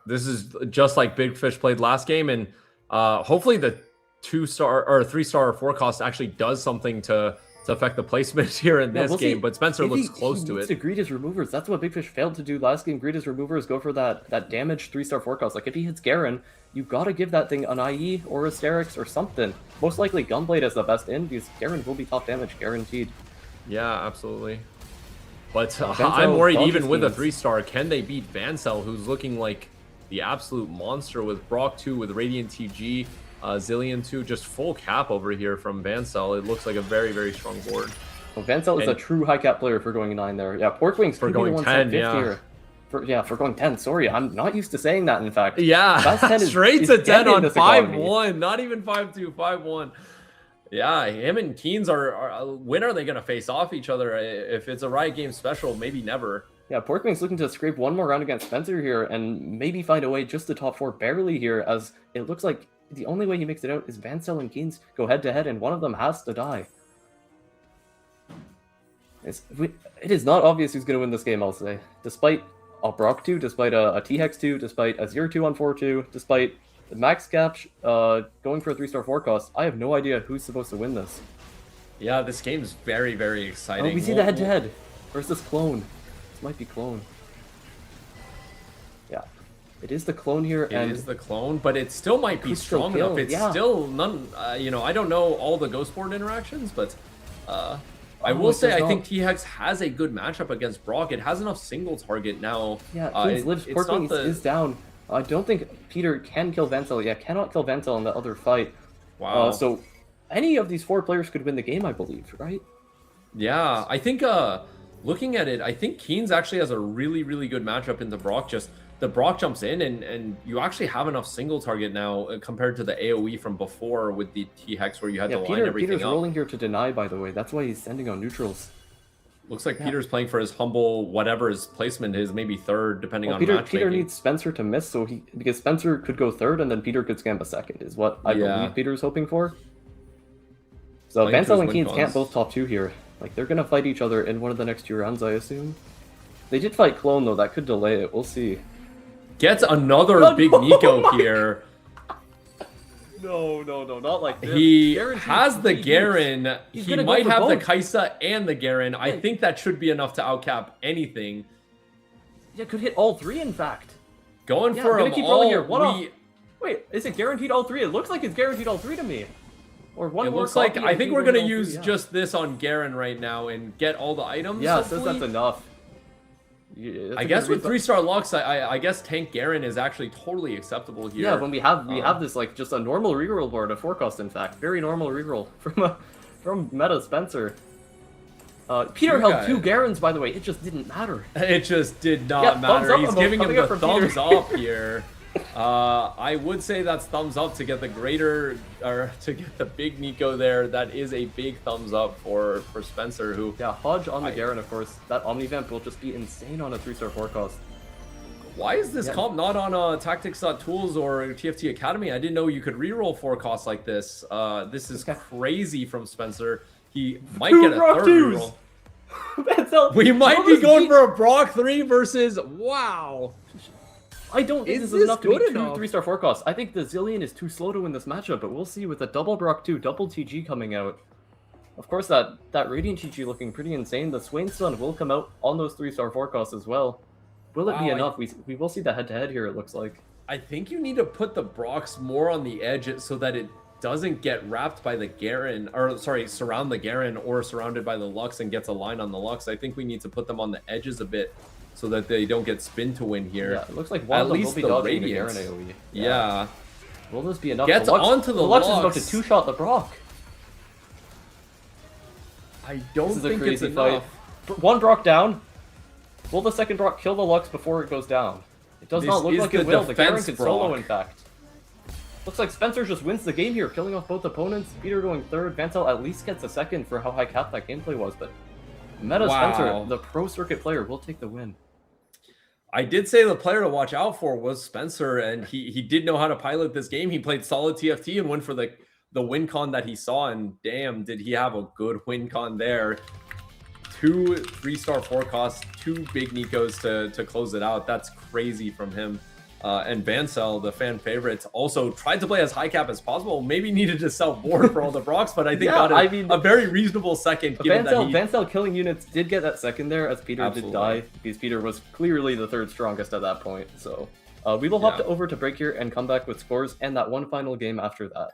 This is just like Big Fish played last game, and hopefully the 2-star or 3-star forecast actually does something to affect the placement here in this game. But Spencer looks close to it. To greet his removers. That's what Big Fish failed to do last game. Greet his removers, go for that damaged 3-star forecast. Like if he hits Garen, you gotta give that thing an IE or a Sterix or something. Most likely Gunblade is the best in because Garen will be top damage guaranteed. Yeah, absolutely. But I'm worried even with a 3-star, can they beat Vancel, who's looking like the absolute monster with Brock 2, with Radiant TG, Zillion 2, just full cap over here from Vancel. It looks like a very, very strong board. Well, Vancel is a true high cap player for going 9 there. Yeah, Porkwings for going 10, here. For going 10. Sorry, I'm not used to saying that, in fact. Yeah, straight to 10 on 5-1. Not even 5-2, 5-1. Yeah, him and Keens are when are they going to face off each other? If it's a Riot Games special, maybe never. Yeah, Porkwing's looking to scrape one more round against Spencer here and maybe find a way just to top 4 barely here, as it looks like the only way he makes it out is Vancel and Keens go head-to-head, and one of them has to die. It is not obvious who's going to win this game, I'll say. Despite a Brock 2, despite a T-Hex 2, despite a 0-2 on 4-2, despite the max cap going for a 3-star forecast, I have no idea who's supposed to win this. Yeah, this game's very, very exciting. Oh, we see the head-to-head. Versus Clone. This might be Clone. Yeah. It is the Clone here. It is the Clone, but it still might be strong enough. It's still none, you know, I don't know all the Ghost Board interactions, but I will say I think T-Hex has a good matchup against Brock. It has enough single target now. Yeah, Porkwings is down. I don't think Peter can kill Vancel. Yeah, cannot kill Vancel in the other fight. Wow. So any of these 4 players could win the game, I believe, right? Yeah, I think looking at it, I think Keens actually has a really, really good matchup into Brock. Just the Brock jumps in and you actually have enough single target now compared to the AoE from before with the T-Hex where you had to line everything Peter's up. rolling here to deny, by the way. That's why he's sending on neutrals. Looks like Peter's playing for his humble, whatever his placement is, maybe 3rd, depending on matchmaking. Peter needs Spencer to miss, so because Spencer could go 3rd and then Peter could scam a 2nd, is what I believe Peter's hoping for. So Vancel and Keens can't both top 2 here. Like, they're gonna fight each other in one of the next 2 rounds, I assume. They did fight Clone, though. That could delay it. We'll see. Gets another big Nico here. No, not like this. He has the Garen. He might have the Kai'Sa and the Garen. I think that should be enough to outcap anything. Yeah, could hit all 3, in fact. Going for them all. Here. Wait, is it guaranteed all 3? It looks like it's guaranteed all 3 to me. Or one more. It looks like I think we're gonna use just this on Garen right now and get all the items. Yeah, it says that's enough. I guess with 3-star Lux, I guess tank Garen is actually totally acceptable here. Yeah, when we have this like just a normal reroll board, a forecast in fact, very normal reroll from Meta Spencer. Peter held 2 Garens, by the way. It just didn't matter. It just did not matter. He's giving him the thumbs up here. I would say that's thumbs up to get the greater, or to get the big Nico there. That is a big thumbs up for Spencer, who... Yeah, Hodge on the Garen, of course. That Omnivamp will just be insane on a 3-star forecast. Why is this comp not on Tactics.Tools or TFT Academy? I didn't know you could reroll forecasts like this. This is crazy from Spencer. He might get a 3rd reroll. We might be going for a Brock 3 versus... Wow. I don't think this is enough to beat 2 3-star forecasts. I think the Zillion is too slow to win this matchup, but we'll see with a double Brock 2, double TG coming out. Of course, that Radiant TG looking pretty insane. The Swain Sun will come out on those 3-star forecasts as well. Will it be enough? We will see the head-to-head here, it looks like. I think you need to put the Brocks more on the edge so that it doesn't get wrapped by the Garen, or sorry, surround the Garen or surrounded by the Lux and gets a line on the Lux. I think we need to put them on the edges a bit so that they don't get spin to win here. Yeah, it looks like one of them will be dodging the Garen AoE. Yeah. Will this be enough? Gets onto the Lux. The Lux is about to 2-shot the Brock. I don't This is a think it's crazy enough. fight. One Brock down. Will the second Brock kill the Lux before it goes down? It does This not look is like the it will. The Garen defense could solo, Brock. in fact. Looks like Spencer just wins the game here, killing off both opponents. Peter going third. Vansel at least gets a second for how high cap that gameplay was, but Meta Wow. Spencer, the pro circuit player, will take the win. I did say the player to watch out for was Spencer, and he did know how to pilot this game. He played solid TFT and went for the win con that he saw, and damn, did he have a good win con there. 2 3-star forecasts, 2 big Nikos to close it out. That's crazy from him. And Vansel, the fan favorites, also tried to play as high cap as possible. Maybe needed to sell board for all the Brocks, but I think got a very reasonable second. Given Vansel killing units did get that second there, as Peter Absolutely. did die, because Peter was clearly the third strongest at that point. So we will hop over to break here and come back with scores and that one final game after that.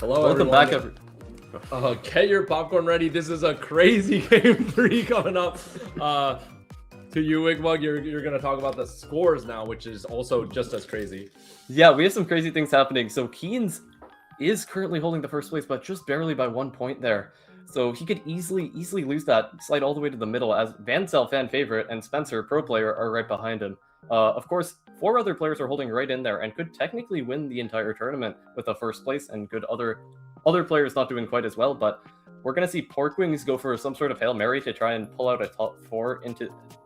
Hello, Welcome everyone. back, Get your popcorn ready. This is a crazy game 3 coming up. To you, Wigmug, you're going to talk about the scores now, which is also just as crazy. Yeah, we have some crazy things happening. So Keynes is currently holding the first place, but just barely by 1 point there. So he could easily lose that, slide all the way to the middle, as Vancel, fan favorite, and Spencer, pro player, are right behind him. Of course, 4 other players are holding right in there and could technically win the entire tournament with a first place, and good other players not doing quite as well. But we're gonna see Porkwings go for some sort of Hail Mary to try and pull out a top 4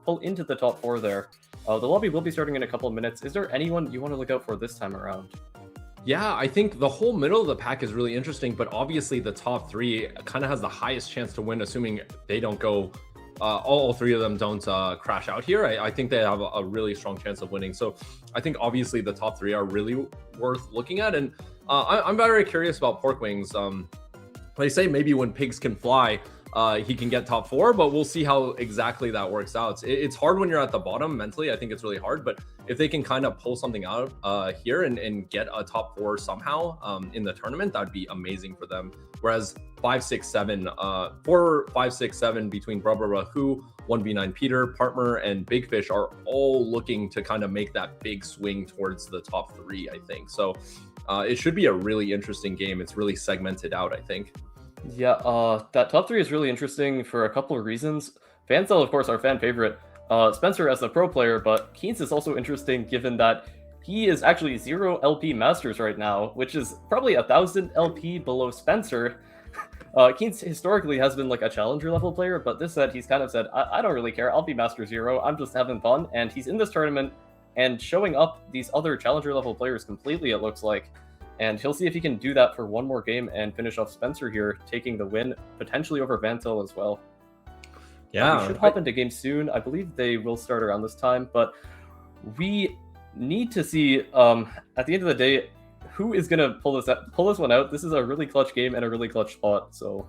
pull into the top 4 there. The lobby will be starting in a couple of minutes. Is there anyone you want to look out for this time around? Yeah, I think the whole middle of the pack is really interesting, but obviously the top 3 kind of has the highest chance to win, assuming they don't go, all 3 of them don't crash out here. I think they have a really strong chance of winning. So I think obviously the top 3 are really worth looking at. And I'm very curious about Porkwings. They say maybe when pigs can fly, he can get top 4, but we'll see how exactly that works out. It's hard when you're at the bottom mentally. I think it's really hard, but if they can kind of pull something out here and get a top 4 somehow in the tournament, that'd be amazing for them. Whereas 5, 6, 7, 4, 5, 6, 7 between Brubba Rahu, 1v9 Peter, Partner, and Big Fish are all looking to kind of make that big swing towards the top 3, I think. So it should be a really interesting game. It's really segmented out, I think. Yeah, that top 3 is really interesting for a couple of reasons. Vancel, of course, our fan favorite. Spencer as the pro player, but Keynes is also interesting given that he is actually 0 LP Masters right now, which is probably 1,000 LP below Spencer. Keynes historically has been like a challenger level player, but this set he's kind of said, I don't really care, I'll be Master 0, I'm just having fun, and he's in this tournament and showing up these other challenger level players completely, it looks like. And he'll see if he can do that for one more game and finish off Spencer here, taking the win, potentially over Vancel as well. Yeah. We should hop into games soon. I believe they will start around this time, but we need to see, at the end of the day, who is going to pull this one out. This is a really clutch game and a really clutch spot, so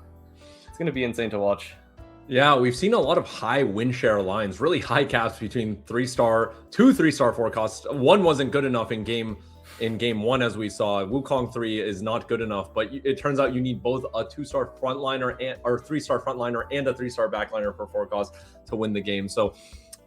it's going to be insane to watch. Yeah, we've seen a lot of high win share lines, really high caps between 3-star, 2 3-star forecasts. One wasn't good enough in game 1, as we saw. Wukong 3 is not good enough, but it turns out you need both a 2-star frontliner or 3-star frontliner and a 3-star backliner for forecast to win the game. So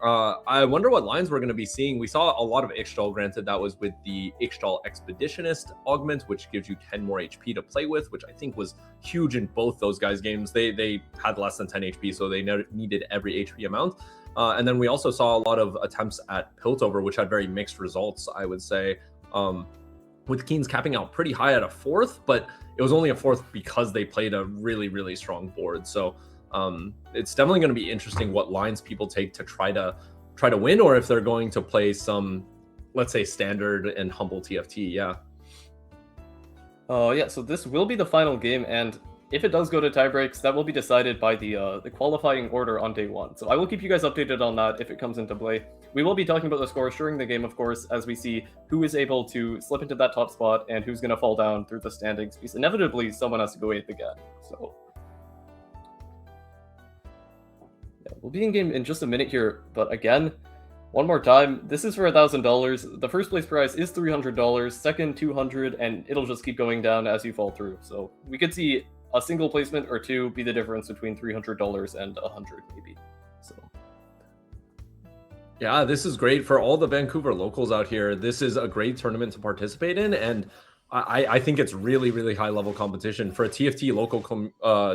I wonder what lines we're going to be seeing. We saw a lot of Ixtal, granted that was with the Ixtal Expeditionist augment, which gives you 10 more HP to play with, which I think was huge in both those guys' games. They had less than 10 HP, so they needed every HP amount. And then we also saw a lot of attempts at Piltover, which had very mixed results, I would say. With Keynes capping out pretty high at a 4th, but it was only a 4th because they played a really, really strong board. So it's definitely going to be interesting what lines people take to try to win, or if they're going to play some, let's say, standard and humble TFT. Yeah. Yeah, so this will be the final game, and if it does go to tiebreaks, that will be decided by the qualifying order on day 1. So I will keep you guys updated on that if it comes into play. We will be talking about the scores during the game, of course, as we see who is able to slip into that top spot and who's going to fall down through the standings, because inevitably someone has to go 8th again. So yeah, we'll be in game in just a minute here, but again, one more time, this is for $1,000. The first place prize is $300, second $200, and it'll just keep going down as you fall through. So we could see a single placement or 2 be the difference between $300 and $100 maybe. So yeah, this is great for all the Vancouver locals out here. This is a great tournament to participate in, and I think it's really, really high level competition for a TFT local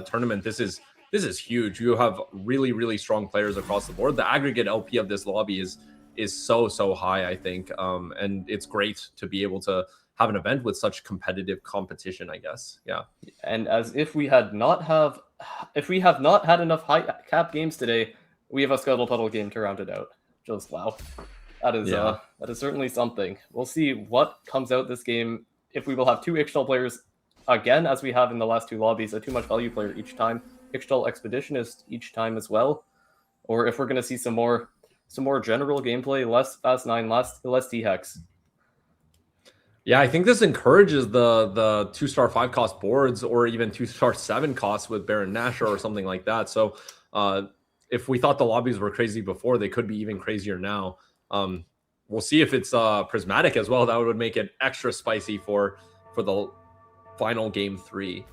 tournament. This is huge. You have really, really strong players across the board. The aggregate LP of this lobby is so high, I think, and it's great to be able to have an event with such competitive competition, I guess. Yeah. And as if we have not had enough high cap games today, we have a Scuttle Puddle game to round it out. Just wow. That is certainly something. We'll see what comes out this game, if we will have 2 Ixtal players again, as we have in the last 2 lobbies, a too much value player each time, Ixtal Expeditionist each time as well, or if we're going to see some more general gameplay, less Fast 9, less T-Hex. Yeah, I think this encourages the 2-star 5 cost boards, or even 2-star 7 costs with Baron Nashor or something like that. So if we thought the lobbies were crazy before, they could be even crazier now. We'll see if it's prismatic as well. That would make it extra spicy for the final game 3.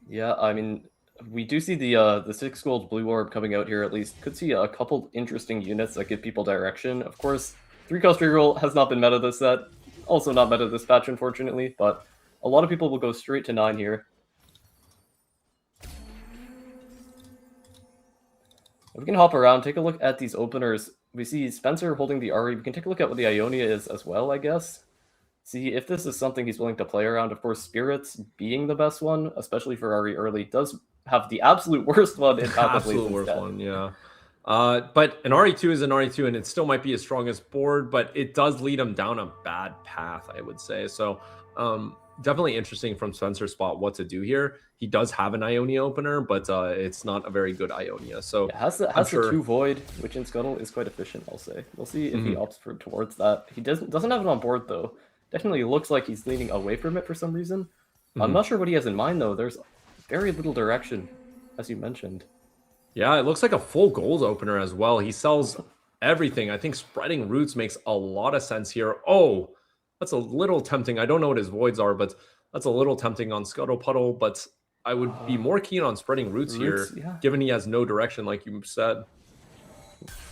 Yeah, I mean, we do see the 6 gold blue orb coming out here at least. Could see a couple interesting units that give people direction. Of course, 3-cost reroll has not been meta this set. Also not meta this patch, unfortunately, but a lot of people will go straight to 9 here. We can hop around, take a look at these openers. We see Spencer holding the Ari. We can take a look at what the Ionia is as well, I guess. See if this is something he's willing to play around. Of course, Spirits being the best one, especially for Ari early, does have the absolute worst one in Path of Blades Absolute worst instead. one, yeah. But an RE2 is an RE2, and it still might be his strongest board, but it does lead him down a bad path, I would say. So definitely interesting from Spencer's spot what to do here. He does have an Ionia opener, but it's not a very good Ionia. So yeah, has the 2 Void, which in Scuttle is quite efficient, I'll say. We'll see if he opts towards that. He doesn't have it on board, though. Definitely looks like he's leaning away from it for some reason. I'm not sure what he has in mind, though. There's very little direction, as you mentioned. Yeah, it looks like a full gold opener as well. He sells everything. I think spreading roots makes a lot of sense here. Oh, that's a little tempting. I don't know what his voids are, but that's a little tempting on Scuttle Puddle. But I would be more keen on spreading roots here, yeah. given he has no direction, like you said.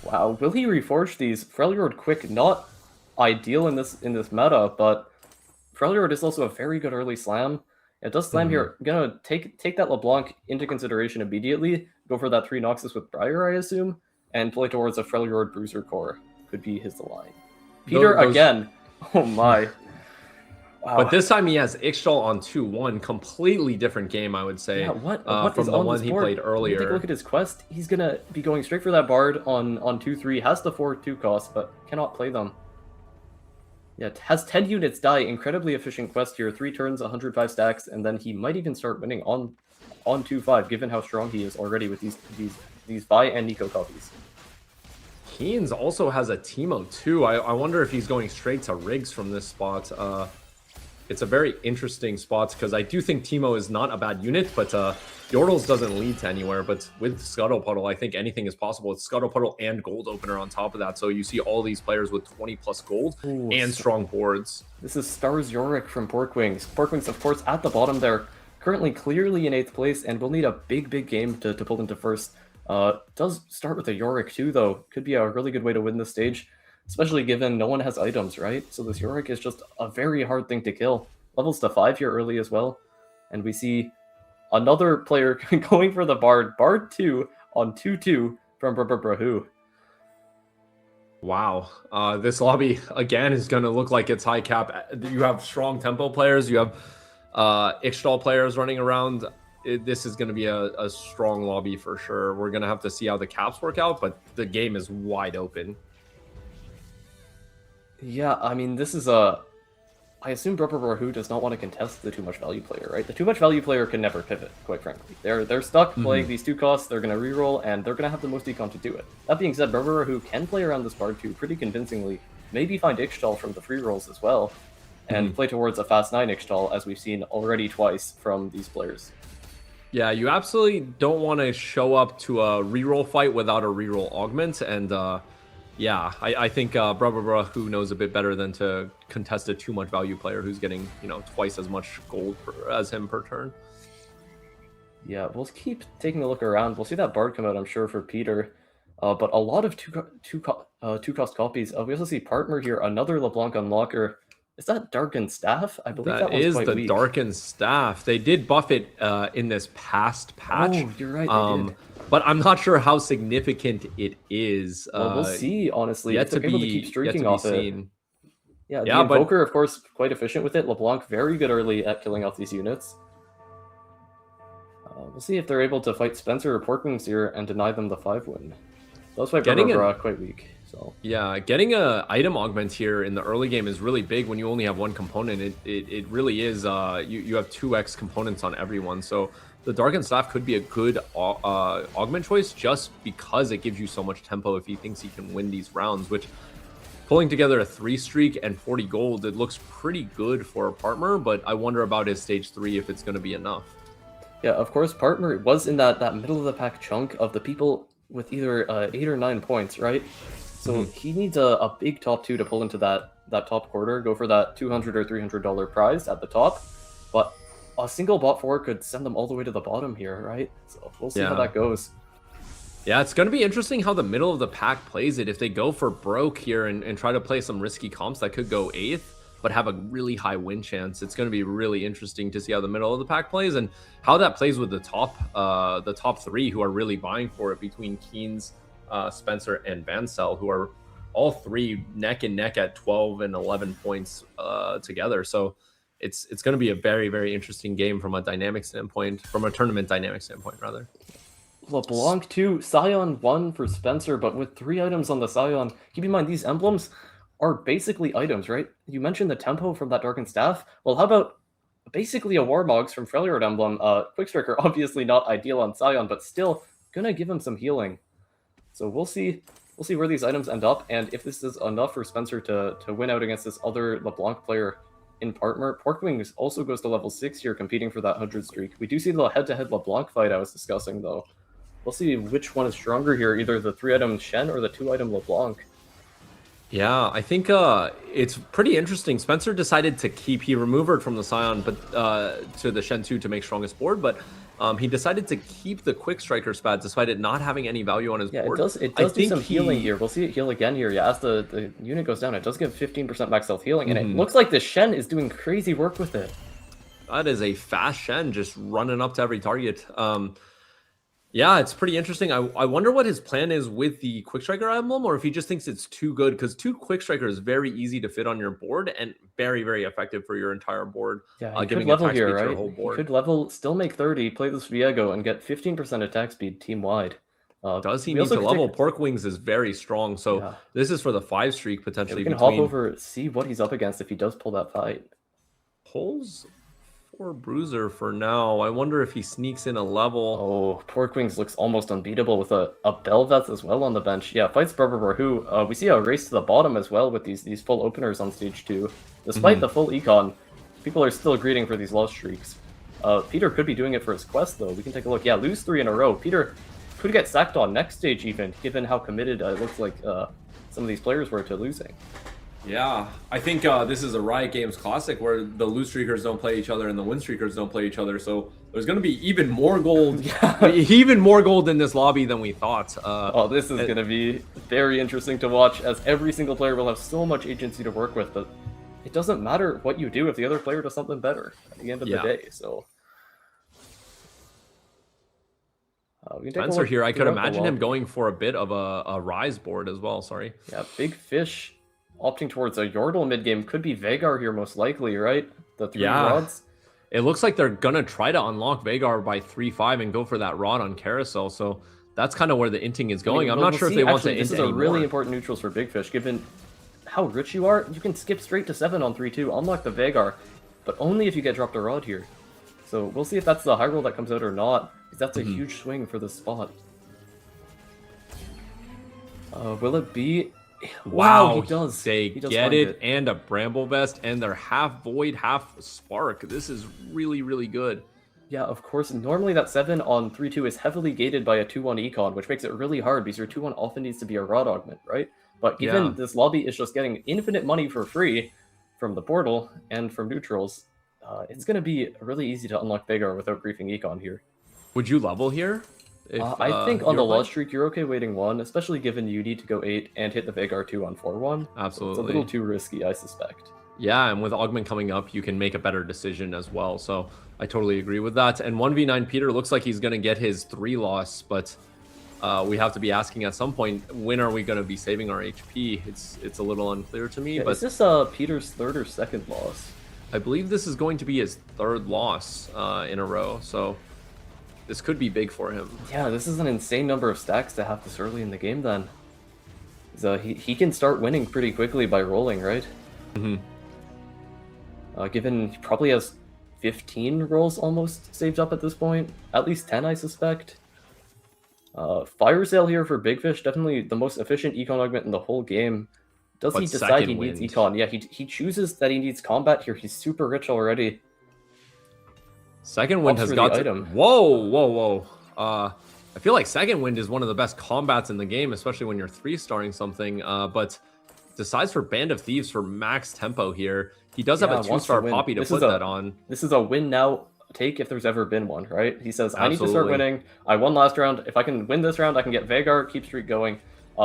Wow, will he reforge these? Freljord Quick, not ideal in this meta, but Freljord is also a very good early slam. It does slam here. I'm gonna take that LeBlanc into consideration immediately. Go for that 3 Noxus with Briar, I assume, and play towards a Freljord Bruiser Core. Could be his line. Peter again. Oh my. Wow. But this time he has Ixchel on 2-1. Completely different game, I would say. Yeah, what from the one he played earlier. Take a look at his quest. He's gonna be going straight for that Bard on 2-3. Has the 4-2 cost, but cannot play them. Yeah, it has 10 units die. Incredibly efficient quest here. 3 turns, 105 stacks, and then he might even start winning on 2-5, given how strong he is already with these Vi and Nico copies. Keynes also has a Teemo too. I wonder if he's going straight to Riggs from this spot. It's a very interesting spot because I do think Teemo is not a bad unit, but Yordles doesn't lead to anywhere. But with Scuttle Puddle, I think anything is possible. It's Scuttle Puddle and Gold Opener on top of that. So you see all these players with 20 plus gold and strong boards. This is Stars Yorick from Porkwings. Porkwings, of course, at the bottom there, currently clearly in 8th place, and will need a big game to pull into first. Does start with a Yorick too, though. Could be a really good way to win this stage, especially given no one has items, right? So this Yorick is just a very hard thing to kill. Levels to 5 here early as well. And we see another player going for the Bard. Bard 2 on 2-2 from Brahu. Wow. This lobby, again, is going to look like it's high cap. You have strong tempo players. You have Ixchel players running around. This is going to be a strong lobby for sure. We're going to have to see how the caps work out, but the game is wide open. Yeah, I mean, this is I assume Brahu does not want to contest the too much value player, right? The too much value player can never pivot, quite frankly. They're stuck playing these 2 costs, they're going to reroll, and they're going to have the most econ to do it. That being said, Brahu can play around this Bard 2 pretty convincingly, maybe find Ixchel from the free rolls as well, and play towards a fast 9 Ixchel, as we've seen already twice from these players. Yeah, you absolutely don't want to show up to a reroll fight without a reroll augment, and yeah, I think Brahu knows a bit better than to contest a too much value player who's getting, twice as much gold as him per turn. Yeah, we'll keep taking a look around. We'll see that Bard come out, I'm sure, for Peter. But a lot of two cost copies. We also see Partner here, another LeBlanc unlocker. Is that Darkened Staff? I believe that is quite the weak. Darkened Staff. They did buff it in this past patch. Oh, you're right, they did. But I'm not sure how significant it is. Well, we'll see, honestly. Yet If they're able to keep streaking off it. Yeah, the but Invoker, of course, quite efficient with it. LeBlanc, very good early at killing off these units. We'll see if they're able to fight Spencer or Porkins here and deny them the 5 win. That's why Barbara quite weak. So yeah, getting a item augment here in the early game is really big when you only have one component. It really is. You have 2x components on everyone, so the Darkened Staff could be a good augment choice just because it gives you so much tempo if he thinks he can win these rounds, which pulling together a 3 streak and 40 gold, it looks pretty good for a partner, but I wonder about his stage 3 if it's going to be enough. Yeah, of course, Partner was in that middle of the pack chunk of the people with either 8 or 9 points, right? So he needs a big top 2 to pull into that top quarter, go for that $200 or $300 prize at the top. but a single bot forward could send them all the way to the bottom here, right? So we'll see how that goes. Yeah, it's going to be interesting how the middle of the pack plays it. If they go for broke here and try to play some risky comps that could go 8th, but have a really high win chance, it's going to be really interesting to see how the middle of the pack plays and how that plays with the top 3 who are really vying for it between Keens, Spencer, and Vancel, who are all 3 neck and neck at 12 and 11 points together. So it's going to be a very, very interesting game from a dynamic standpoint, from a tournament dynamic standpoint, rather. LeBlanc 2, Scion 1 for Spencer, but with 3 items on the Scion. Keep in mind, these emblems are basically items, right? You mentioned the tempo from that Darkened Staff. Well, how about basically a Warmogs from Freljord emblem? Quick Striker, obviously not ideal on Scion, but still gonna give him some healing. So we'll see where these items end up, and if this is enough for Spencer to win out against this other LeBlanc player in Partner. Porkwings also goes to level 6 here, competing for that 100 streak. We do see the head-to-head LeBlanc fight I was discussing, though. We'll see which one is stronger here, either the 3-item Shen or the 2-item LeBlanc. Yeah, I think it's pretty interesting. Spencer decided to keep, he removed it from the Scion but to the Shen 2 to make strongest board, but he decided to keep the Quick Striker spat despite it not having any value on his board. It does do some healing here. We'll see it heal again here. Yeah, as the unit goes down, it does give 15% max health healing, and it looks like the Shen is doing crazy work with it. That is a fast Shen, just running up to every target. Yeah, it's pretty interesting. I wonder what his plan is with the Quick Striker emblem, or if he just thinks it's too good, because 2 Quick Striker is very easy to fit on your board and very, very effective for your entire board. Yeah, he could level here, right? He could level, still make 30, play this Viego, and get 15% attack speed team-wide. Does he need to level? Porkwings is very strong, so this is for the 5 streak potentially. We can hop over, see what he's up against if he does pull that fight. Pulls 4 Bruiser for now. I wonder if he sneaks in a level. Oh, Porkwings looks almost unbeatable with a Belveth as well on the bench. Yeah, fights Barbar, who we see a race to the bottom as well with these full openers on stage 2. Despite the full econ, people are still greeting for these loss streaks. Peter could be doing it for his quest, though. We can take a look. Yeah, lose 3 in a row. Peter could get sacked on next stage even, given how committed it looks like some of these players were to losing. Yeah, I think this is a Riot Games classic where the lose streakers don't play each other and the win streakers don't play each other. So there's going to be even more gold, even more gold in this lobby than we thought. Oh, this is going to be very interesting to watch, as every single player will have so much agency to work with. But it doesn't matter what you do if the other player does something better at the end of the day. So Spencer here, I could imagine him going for a bit of a Rise board as well. Sorry. Yeah, Big Fish opting towards a Yordle mid-game. Could be Veigar here most likely, right? The 3 rods. It looks like they're going to try to unlock Veigar by 3-5 and go for that rod on Carousel. So that's kind of where the inting is going. I'm not sure if they want to int anymore. This is a really important neutrals for Big Fish. Given how rich you are, you can skip straight to 7 on 3-2, unlock the Veigar, but only if you get dropped a rod here. So we'll see if that's the high roll that comes out or not, because that's a huge swing for this spot. Will it be... Wow, he does. They get it, and a Bramble Vest, and they're half Void, half Spark. This is really, really good. Yeah, of course. Normally that 7 on 3-2 is heavily gated by a 2-1 econ, which makes it really hard because your 2-1 often needs to be a rod augment, right? But given this lobby is just getting infinite money for free from the portal and from neutrals, it's going to be really easy to unlock Veigar without griefing econ here. Would you level here? I think on the loss streak, you're okay waiting 1, especially given you need to go 8 and hit the Veigar 2 on 4-1. Absolutely. It's a little too risky, I suspect. Yeah, and with Augment coming up, you can make a better decision as well. So I totally agree with that. And 1v9 Peter looks like he's going to get his 3 loss, but we have to be asking at some point, when are we going to be saving our HP? It's a little unclear to me. Yeah, but is this Peter's 3rd or 2nd loss? I believe this is going to be his 3rd loss in a row. So this could be big for him. Yeah, this is an insane number of stacks to have this early in the game then. So he can start winning pretty quickly by rolling, right? Given he probably has 15 rolls almost saved up at this point. At least 10, I suspect. Fire Sale here for Big Fish, definitely the most efficient econ augment in the whole game. Does he decide he needs econ? Yeah, he chooses that he needs combat here. He's super rich already. Second Wind has got to... Whoa. I feel like Second Wind is one of the best combats in the game, especially when you're 3-starring something. But decides for Band of Thieves for max tempo here. He does have a wants to 2-star win. Poppy to This put is a- that on. This is a win now take if there's ever been one, right? He says, I need to start Absolutely. winning. I won last round. If I can win this round, I can get Vagar, keep streak going.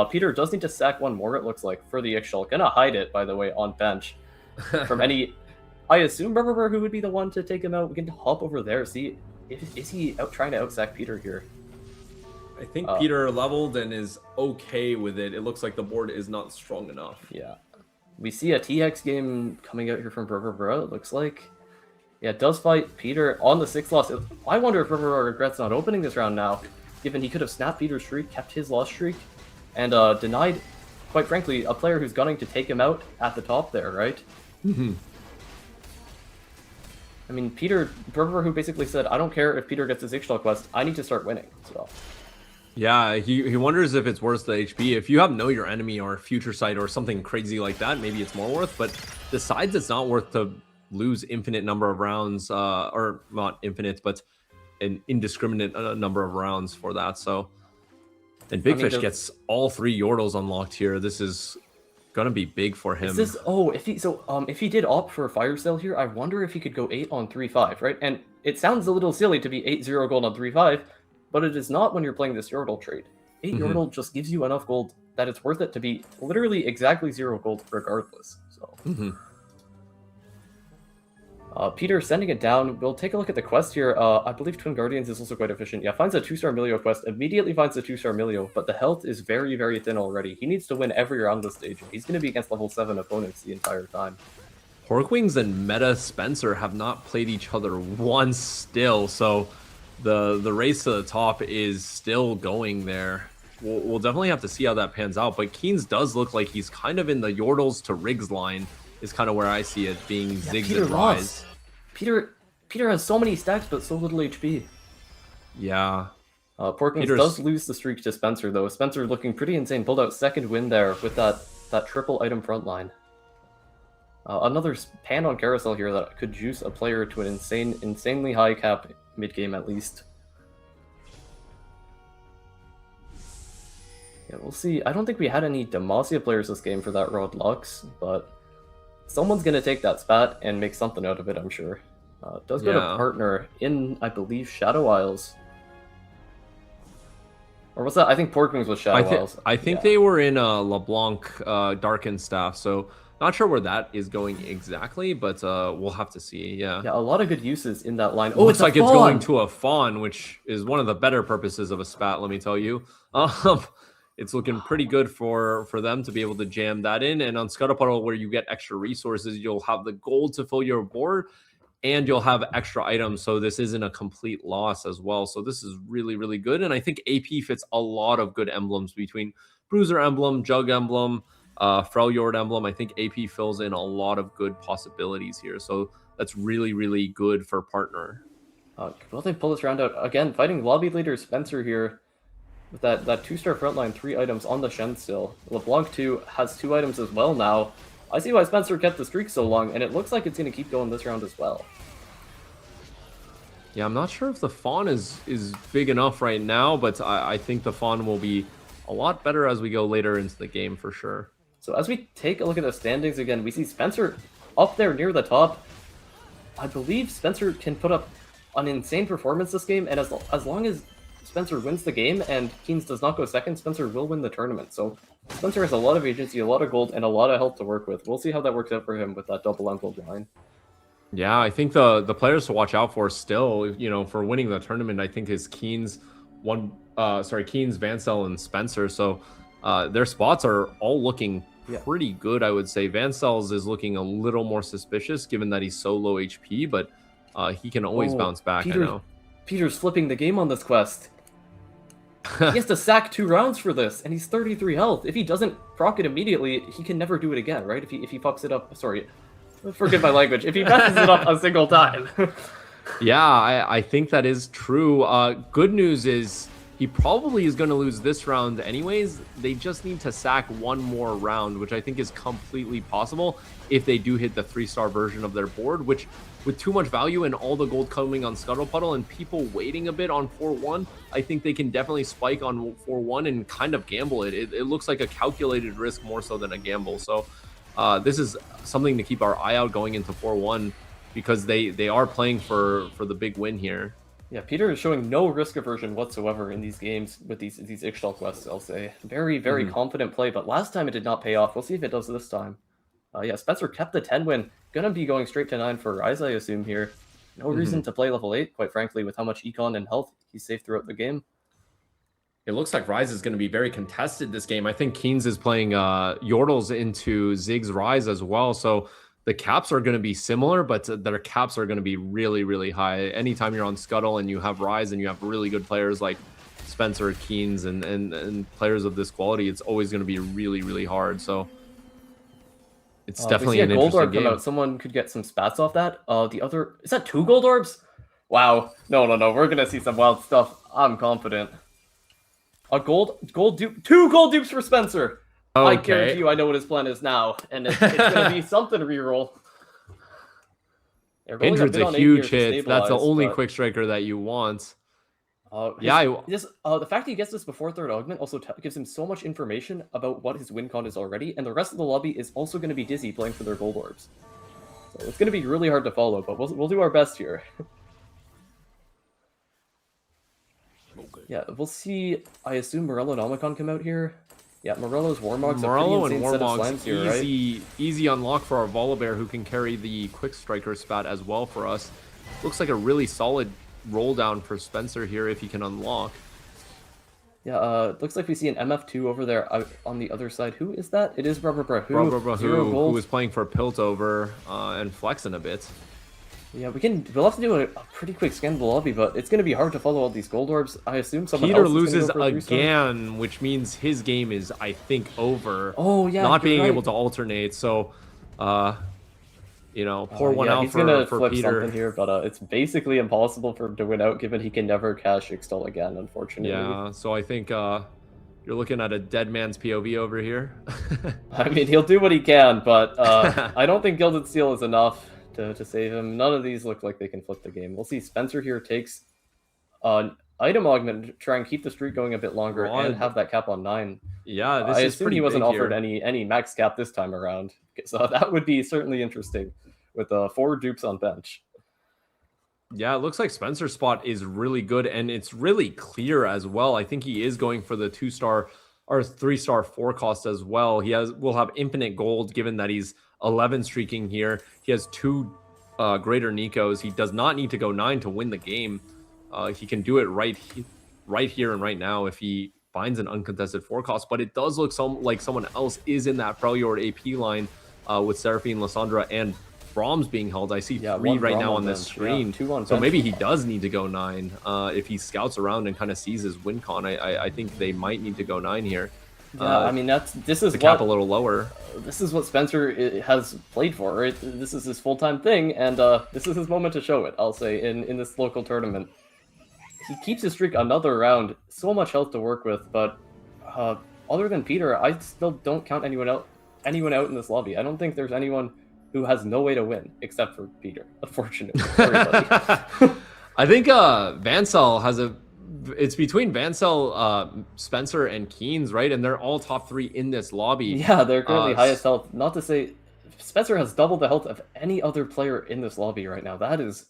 Peter does need to sack one more, it looks like, for the Ixchel. Gonna hide it, by the way, on bench. From any... I assume who would be the one to take him out. We can hop over there, see... Is he trying to outsack Peter here? I think Peter leveled and is okay with it. It looks like the board is not strong enough. Yeah. We see a TX game coming out here from Bro, it looks like. Yeah, it does fight Peter on the 6th loss. I wonder if Bro regrets not opening this round now, given he could have snapped Peter's streak, kept his loss streak, and denied, quite frankly, a player who's gunning to take him out at the top there, right? Mm-hmm. I mean, Bro who basically said, I don't care if Peter gets his Ixchel quest, I need to start winning, so... Yeah, he wonders if it's worth the HP. If you have Know Your Enemy or Future Sight or something crazy like that, maybe it's more worth, but decides it's not worth to lose infinite number of rounds, or not infinite, but an indiscriminate number of rounds for that. So, and Big Fish gets all 3 Yordles unlocked here. This is gonna be big for him. If he did opt for a Fire Sale here, I wonder if he could go 8 on 3-5, right? And it sounds a little silly to be 8-0 gold on 3-5, but it is not when you're playing this Yordle trade. 8 Yordle just gives you enough gold that it's worth it to be literally exactly 0 gold regardless. So. Peter sending it down. We'll take a look at the quest here. I believe Twin Guardians is also quite efficient. Yeah, finds a 2-star Milio quest, immediately finds a 2-star Milio, but the health is very, very thin already. He needs to win every round this stage. He's going to be against level 7 opponents the entire time. Porkwings and Meta Spencer have not played each other once still, so the race to the top is still going there. We'll definitely have to see how that pans out, but Keynes does look like he's kind of in the Yordles to Riggs line, is kind of where I see it being Ziggs Peter and Rise. Peter has so many stacks, but so little HP. Yeah. Porkins does lose the streak to Spencer, though. Spencer looking pretty insane. Pulled out second win there with that triple item front line. Another pan on Carousel here that could juice a player to an insanely high cap mid-game at least. Yeah, we'll see. I don't think we had any Demacia players this game for that Rod Lux, but someone's going to take that spat and make something out of it, I'm sure. Does go to partner in, I believe, Shadow Isles. Or was that? I think Porkwings was Shadow Isles. I think they were in LeBlanc Darkened Staff, so not sure where that is going exactly, but we'll have to see. Yeah, a lot of good uses in that line. Oh, it's like it's going to a Fawn, which is one of the better purposes of a spat, let me tell you. It's looking pretty good for them to be able to jam that in. And on Scuttle Puddle, where you get extra resources, you'll have the gold to fill your board, and you'll have extra items. So this isn't a complete loss as well. So this is really, really good. And I think AP fits a lot of good emblems between Bruiser Emblem, Jug Emblem, Freljord Emblem. I think AP fills in a lot of good possibilities here. So that's really, really good for partner. Will they pull this round out? Again, fighting lobby leader Spencer here. With that 2-star frontline, 3 items on the Shen still. LeBlanc 2 has 2 items as well now. I see why Spencer kept the streak so long, and it looks like it's going to keep going this round as well. Yeah, I'm not sure if the Fawn is big enough right now, but I think the Fawn will be a lot better as we go later into the game for sure. So as we take a look at the standings again, we see Spencer up there near the top. I believe Spencer can put up an insane performance this game, and as long as Spencer wins the game and Keynes does not go second, Spencer will win the tournament. So Spencer has a lot of agency, a lot of gold, and a lot of health to work with. We'll see how that works out for him with that double emblem line. Yeah, I think the players to watch out for still, for winning the tournament, I think is Keynes, Vancel, and Spencer. So their spots are all looking pretty good, I would say. Vancel's is looking a little more suspicious given that he's so low HP, but he can always bounce back, I know. Peter's flipping the game on this quest. He has to sack 2 rounds for this, and he's 33 health. If he doesn't proc it immediately, he can never do it again, right? If he fucks it up, sorry, forgive my language. If he messes it up a single time. Yeah, I think that is true. Good news is he probably is going to lose this round anyways. They just need to sack one more round, which I think is completely possible if they do hit the 3-star version of their board, which with too much value and all the gold coming on Scuttle Puddle and people waiting a bit on 4-1, I think they can definitely spike on 4-1 and kind of gamble it. It looks like a calculated risk more so than a gamble. So this is something to keep our eye out going into 4-1 because they are playing for the big win here. Yeah, Peter is showing no risk aversion whatsoever in these games with these Ixtal quests, I'll say. Very, very confident play, but last time it did not pay off. We'll see if it does this time. Yeah, Spencer kept the 10 win. Gonna be going straight to 9 for Ryze, I assume, here. No reason to play level 8, quite frankly, with how much econ and health he's safe throughout the game. It looks like Ryze is going to be very contested this game. I think Keenz is playing Yordles into Ziggs Ryze as well, so the caps are going to be similar, but their caps are going to be really, really high. Anytime you're on Scuttle and you have Ryze and you have really good players like Spencer, Keenz, and players of this quality, it's always going to be really, really hard. So it's definitely an gold interesting orb game. Come out. Someone could get some spats off that. The other, is that 2 gold orbs? Wow. No. We're going to see some wild stuff. I'm confident. A gold dupe, 2 gold dupes for Spencer. Okay. I guarantee you I know what his plan is now, and it's going to be something reroll. Kindred's a huge hit. That's the only quick striker that you want. The fact he gets this before 3rd augment also gives him so much information about what his win con is already, and the rest of the lobby is also going to be dizzy playing for their gold orbs. So it's going to be really hard to follow, but we'll do our best here. Okay. Yeah, we'll see. I assume Morello and Omicron come out here. Yeah, Morello's Warmog's Morello and Warmog's easy unlock for our Volibear, who can carry the quick striker spat as well for us. Looks like a really solid roll down for Spencer here if he can unlock. Yeah, looks like we see an MF2 over there on the other side. Who is that? It is Rubber who is playing for Piltover and flexing a bit. Yeah, we'll have to do a pretty quick scan of the lobby, but it's going to be hard to follow all these gold orbs. I assume someone Peter else loses again, which means his game is, I think, over. Oh, yeah, not being able to alternate. So, you know, pour one out for Peter. He's going to flip something here, but it's basically impossible for him to win out, given he can never cash Ixtal again, unfortunately. Yeah, so I think you're looking at a dead man's POV over here. I mean, he'll do what he can, but I don't think Gilded Steel is enough to save him. None of these look like they can flip the game. We'll see. Spencer here takes an item augment to try and keep the streak going a bit longer and have that cap on 9. Yeah, I assume he wasn't offered any max cap this time around, so that would be certainly interesting with 4 dupes on bench. Yeah, it looks like Spencer's spot is really good, and it's really clear as well. I think he is going for the 2-star or 3-star 4 cost as well. Will have infinite gold given that he's 11 streaking here. He has 2 greater Nikos. He does not need to go 9 to win the game. He can do it right here and right now if he finds an uncontested 4 cost. But it does look like someone else is in that Freljord AP line with Seraphine, Lysandra, and Brahms being held. I see 3 right now on this screen. Yeah, 2 on so maybe he does need to go 9 if he scouts around and kind of sees his win con. I think they might need to go 9 here. Yeah, I mean this is the cap a little lower. This is what Spencer has played for. Right? This is his full-time thing, and this is his moment to show it. I'll say in this local tournament, he keeps his streak another round. So much health to work with, but other than Peter, I still don't count anyone out in this lobby. I don't think there's anyone who has no way to win except for Peter. Unfortunately, I think Vancel has a. It's between Vancel, Spencer, and Keenz, right? And they're all top 3 in this lobby. Yeah, they're currently highest health. Not to say Spencer has double the health of any other player in this lobby right now. That is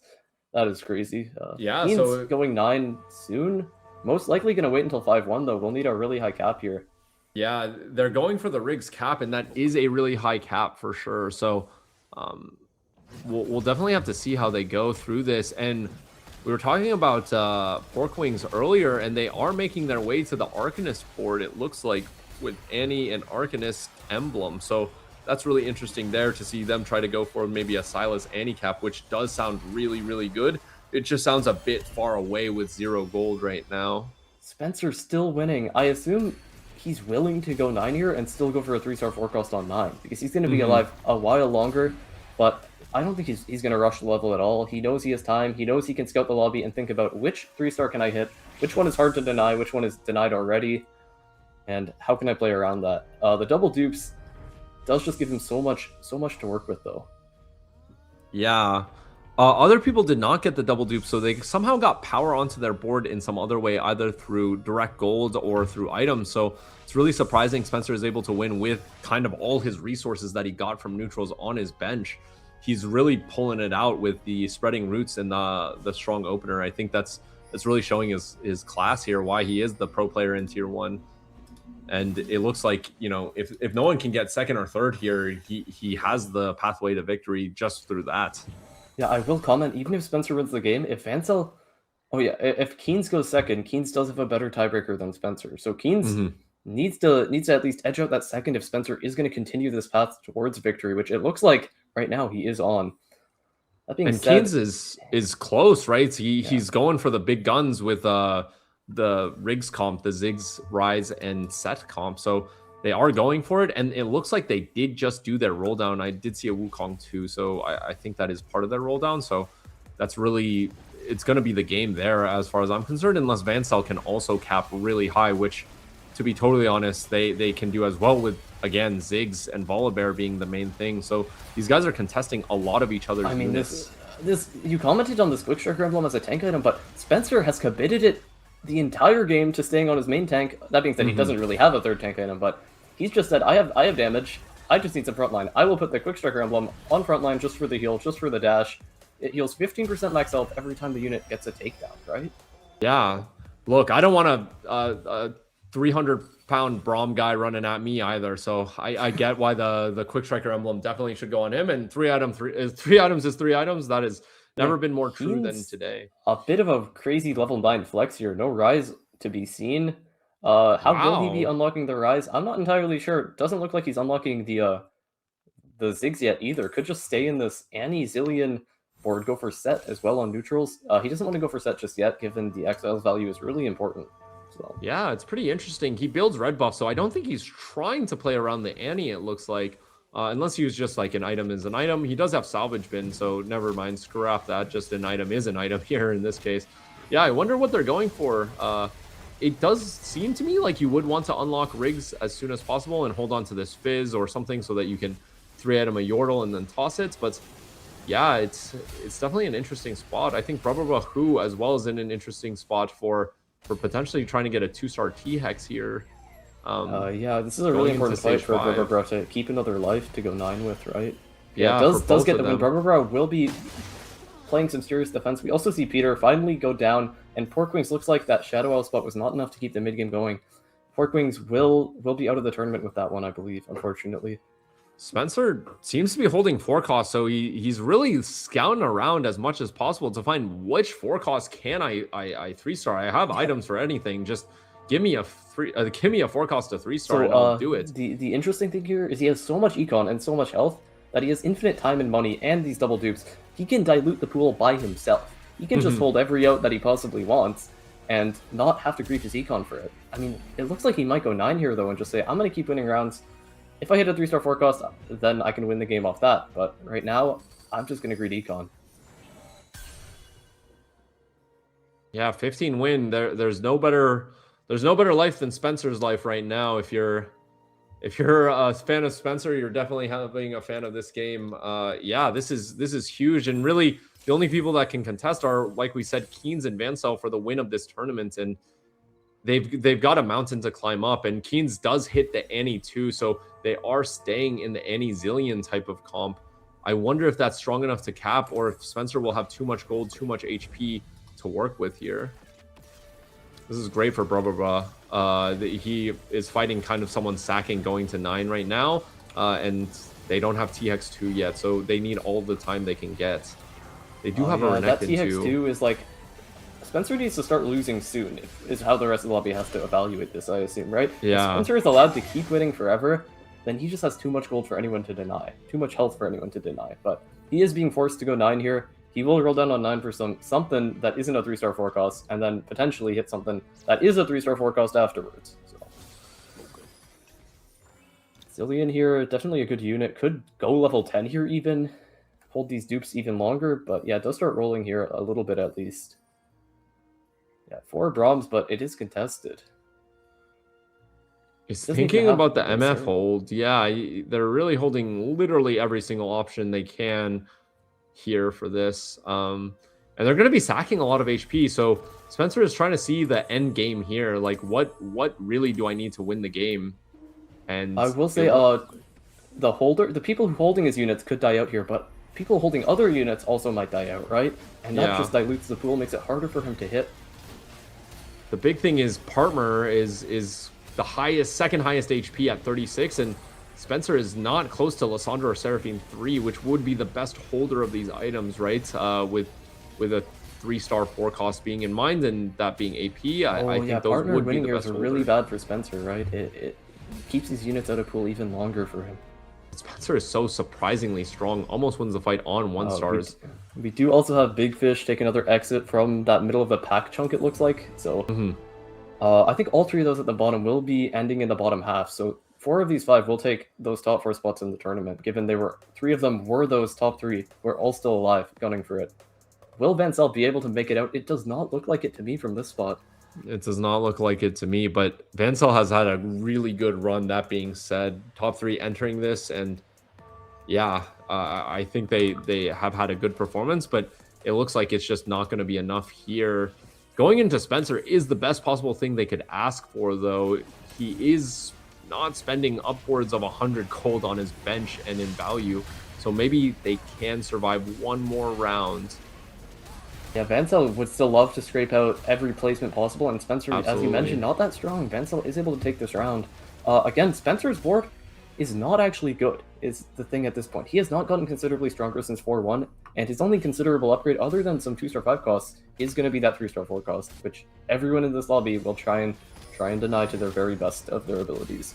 crazy. Yeah, Keenz so going 9 soon. Most likely going to wait until 5-1 though. We'll need a really high cap here. Yeah, they're going for the Riggs cap, and that is a really high cap for sure. So we'll definitely have to see how they go through this. And we were talking about Pork Wings earlier, and they are making their way to the Arcanist board, it looks like, with Annie and Arcanist emblem. So that's really interesting there to see them try to go for maybe a Silas Annie cap, which does sound really, really good. It just sounds a bit far away with 0 gold right now. Spencer's still winning. I assume he's willing to go 9 here and still go for a 3-star 4 cost on 9, because he's going to be alive a while longer. But I don't think he's going to rush the level at all. He knows he has time. He knows he can scout the lobby and think about which 3-star can I hit, which one is hard to deny, which one is denied already, and how can I play around that. The double dupes does just give him so much to work with, though. Yeah. Other people did not get the double dupe, so they somehow got power onto their board in some other way, either through direct gold or through items. So it's really surprising Spencer is able to win with kind of all his resources that he got from neutrals on his bench. He's really pulling it out with the spreading roots and the strong opener. I think that's really showing his class here, why he is the pro player in tier 1. And it looks like, you know, if no one can get second or third here, he has the pathway to victory just through that. Yeah, I will comment, even if Spencer wins the game, if Vancel... Oh yeah, if Keynes goes second, Keynes does have a better tiebreaker than Spencer. So Keynes needs to at least edge out that second if Spencer is going to continue this path towards victory, which it looks like right now he is on. That being said... Keynes is close, right? He's going for the big guns with the Riggs comp, the Ziggs, Rise, and Set comp. So they are going for it, and it looks like they did just do their roll down. I did see a Wukong too, so I think that is part of their roll down. So that's really, it's going to be the game there as far as I'm concerned, unless Vancel can also cap really high, which, to be totally honest, they can do as well with, again, Ziggs and Volibear being the main thing. So these guys are contesting a lot of each other's units. This you commented on this Quickstriker emblem as a tank item, but Spencer has committed it the entire game to staying on his main tank. That being said, he doesn't really have a third tank item, but he's just said, I have damage, I just need some frontline. I will put the Quickstriker emblem on frontline just for the heal, just for the dash. It heals 15% max health every time the unit gets a takedown, right? Yeah. Look, I don't want a 300-pound Braum guy running at me either, so I get why the Quickstriker emblem definitely should go on him, and three items is three items. That has never been more true than today. A bit of a crazy level 9 flex here. No Rise to be seen. How will he be unlocking the Rise? I'm not entirely sure. Doesn't look like he's unlocking the Ziggs yet either. Could just stay in this Annie Zillion board, go for Set as well on neutrals. He doesn't want to go for Set just yet, given the Exile's value is really important. So. Yeah, it's pretty interesting. He builds red buff, so I don't think he's trying to play around the Annie, it looks like. Unless he was just like an item is an item. He does have salvage bin, so never mind. Scrap that. Just an item is an item here in this case. Yeah, I wonder what they're going for. It does seem to me like you would want to unlock Riggs as soon as possible and hold on to this Fizz or something so that you can 3-item a Yordle and then toss it. But yeah, it's definitely an interesting spot. I think Brababa as well is in an interesting spot for potentially trying to get a 2-star T-Hex here. Yeah, this is a really important fight for Brababa to keep another life to go 9 with, right? Yeah, it does get the win. Brababa will be playing some serious defense. We also see Peter finally go down, and Porkwings looks like that Shadow Owl spot was not enough to keep the mid game going. Porkwings will be out of the tournament with that one, I believe, unfortunately. Spencer seems to be holding forecast, so he's really scouting around as much as possible to find which forecast can I 3-star. I have items for anything. Just give me a forecast to 3-star and I'll do it. The interesting thing here is he has so much econ and so much health that he has infinite time and money and these double dupes. He can dilute the pool by himself. He can just hold every out that he possibly wants and not have to grief his econ for it. I mean, it looks like he might go 9 here though and just say, I'm going to keep winning rounds. If I hit a 3-star forecast, then I can win the game off that. But right now, I'm just going to greed econ. Yeah, 15 win. There's no better life than Spencer's life right now. If you're a fan of Spencer, you're definitely having a fan of this game. Yeah, this is huge, and really the only people that can contest are, like we said, Keynes and Vancel for the win of this tournament, and they've got a mountain to climb up. And Keynes does hit the Annie too, so they are staying in the Annie Zillion type of comp. I wonder if that's strong enough to cap, or if Spencer will have too much gold, too much HP to work with here. This is great for Brababa. He is fighting kind of someone sacking going to 9 right now, and they don't have TX2 yet, so they need all the time they can get. They do have a Renekton that TX2 is like, Spencer needs to start losing soon, is how the rest of the lobby has to evaluate this, I assume, right? Yeah. If Spencer is allowed to keep winning forever, then he just has too much gold for anyone to deny. Too much health for anyone to deny. But he is being forced to go 9 here. He will roll down on 9 for something that isn't a 3-star forecast, and then potentially hit something that is a 3-star forecast afterwards. So. Zillion here, definitely a good unit. Could go level 10 here even. hold these dupes even longer, but yeah, it does start rolling here a little bit at least. Yeah, 4 Brahms, but it is contested. He's Doesn't even thinking have about the to MF concern. hold. Yeah, they're really holding literally every single option they can here for this. And they're going to be sacking a lot of HP. So Spencer is trying to see the end game here. Like, what really do I need to win the game? And I will say, the people who holding his units could die out here, but people holding other units also might die out, right? And that Yeah. just dilutes the pool, makes it harder for him to hit. The big thing is Partner is the second highest HP at 36, and Spencer is not close to Lissandra or Seraphine 3, which would be the best holder of these items, right? With a 3-star 4 cost being in mind, and that being AP, I think those Partner would be winning the here best is holders. really bad for Spencer, right? It keeps his units out of pool even longer for him. Spencer is so surprisingly strong, almost wins the fight on 1-stars. We do also have Big Fish take another exit from that middle of the pack chunk, it looks like. So I think all 3 of those at the bottom will be ending in the bottom half. So 4 of these 5 will take those top 4 spots in the tournament, given 3 of them were those top 3, who are all still alive, gunning for it. Will Vancel be able to make it out? It does not look like it to me from this spot. It does not look like it to me, but Vancel has had a really good run. That being said, top 3 entering this, and yeah, I think they have had a good performance, but it looks like it's just not going to be enough here. Going into Spencer is the best possible thing they could ask for, though. He is not spending upwards of 100 gold on his bench and in value, so maybe they can survive one more round. Yeah, Vancel would still love to scrape out every placement possible, and Spencer, as you mentioned, not that strong. Vancel is able to take this round. Again, Spencer's board is not actually good, is the thing at this point. He has not gotten considerably stronger since 4-1, and his only considerable upgrade, other than some 2-star 5 costs, is going to be that 3-star 4 cost, which everyone in this lobby will try and deny to their very best of their abilities.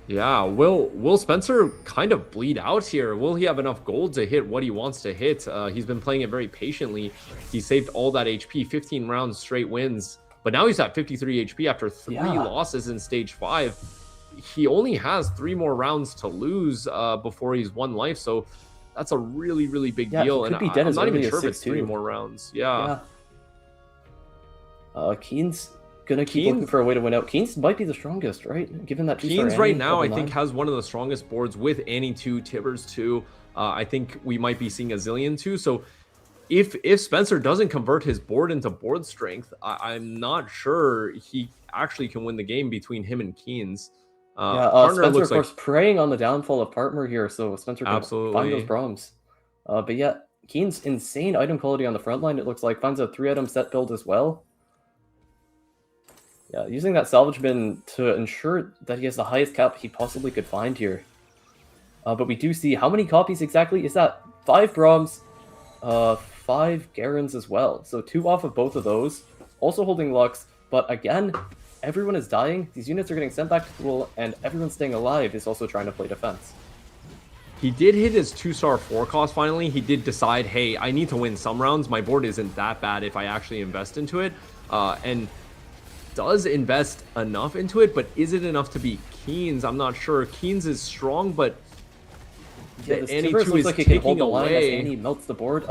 Yeah, will Spencer kind of bleed out here? Will he have enough gold to hit what he wants to hit? He's been playing it very patiently. He saved all that HP, 15 rounds straight wins, but now he's at 53 HP after 3 losses in stage 5. He only has 3 more rounds to lose before he's 1 life, so that's a really, really big deal. And I'm not even sure if it's 3 more rounds. Yeah. Keen's gonna keep looking for a way to win out. Keen's might be the strongest, right? Given that Keen's right now, I think, has one of the strongest boards with Annie 2, Tibbers 2. I think we might be seeing a Zillion 2. So if Spencer doesn't convert his board into board strength, I'm not sure he actually can win the game between him and Keen's. Spencer, of course, preying on the downfall of Partner here, so Spencer can find those Brahms. But yeah, Keen's insane item quality on the front line, it looks like, finds a 3-item set build as well. Yeah, using that salvage bin to ensure that he has the highest cap he possibly could find here. But we do see how many copies exactly? Is that 5 Brahms, 5 Garens as well. So 2 off of both of those. Also holding Lux, but again, everyone is dying. These units are getting sent back to pool, and everyone staying alive is also trying to play defense. He did hit his 2-star 4 cost finally. He did decide, hey, I need to win some rounds. My board isn't that bad if I actually invest into it. And does invest enough into it, but is it enough to beat Keen's? I'm not sure. Keen's is strong, but Annie 2 is like taking hold the line as Annie melts the board.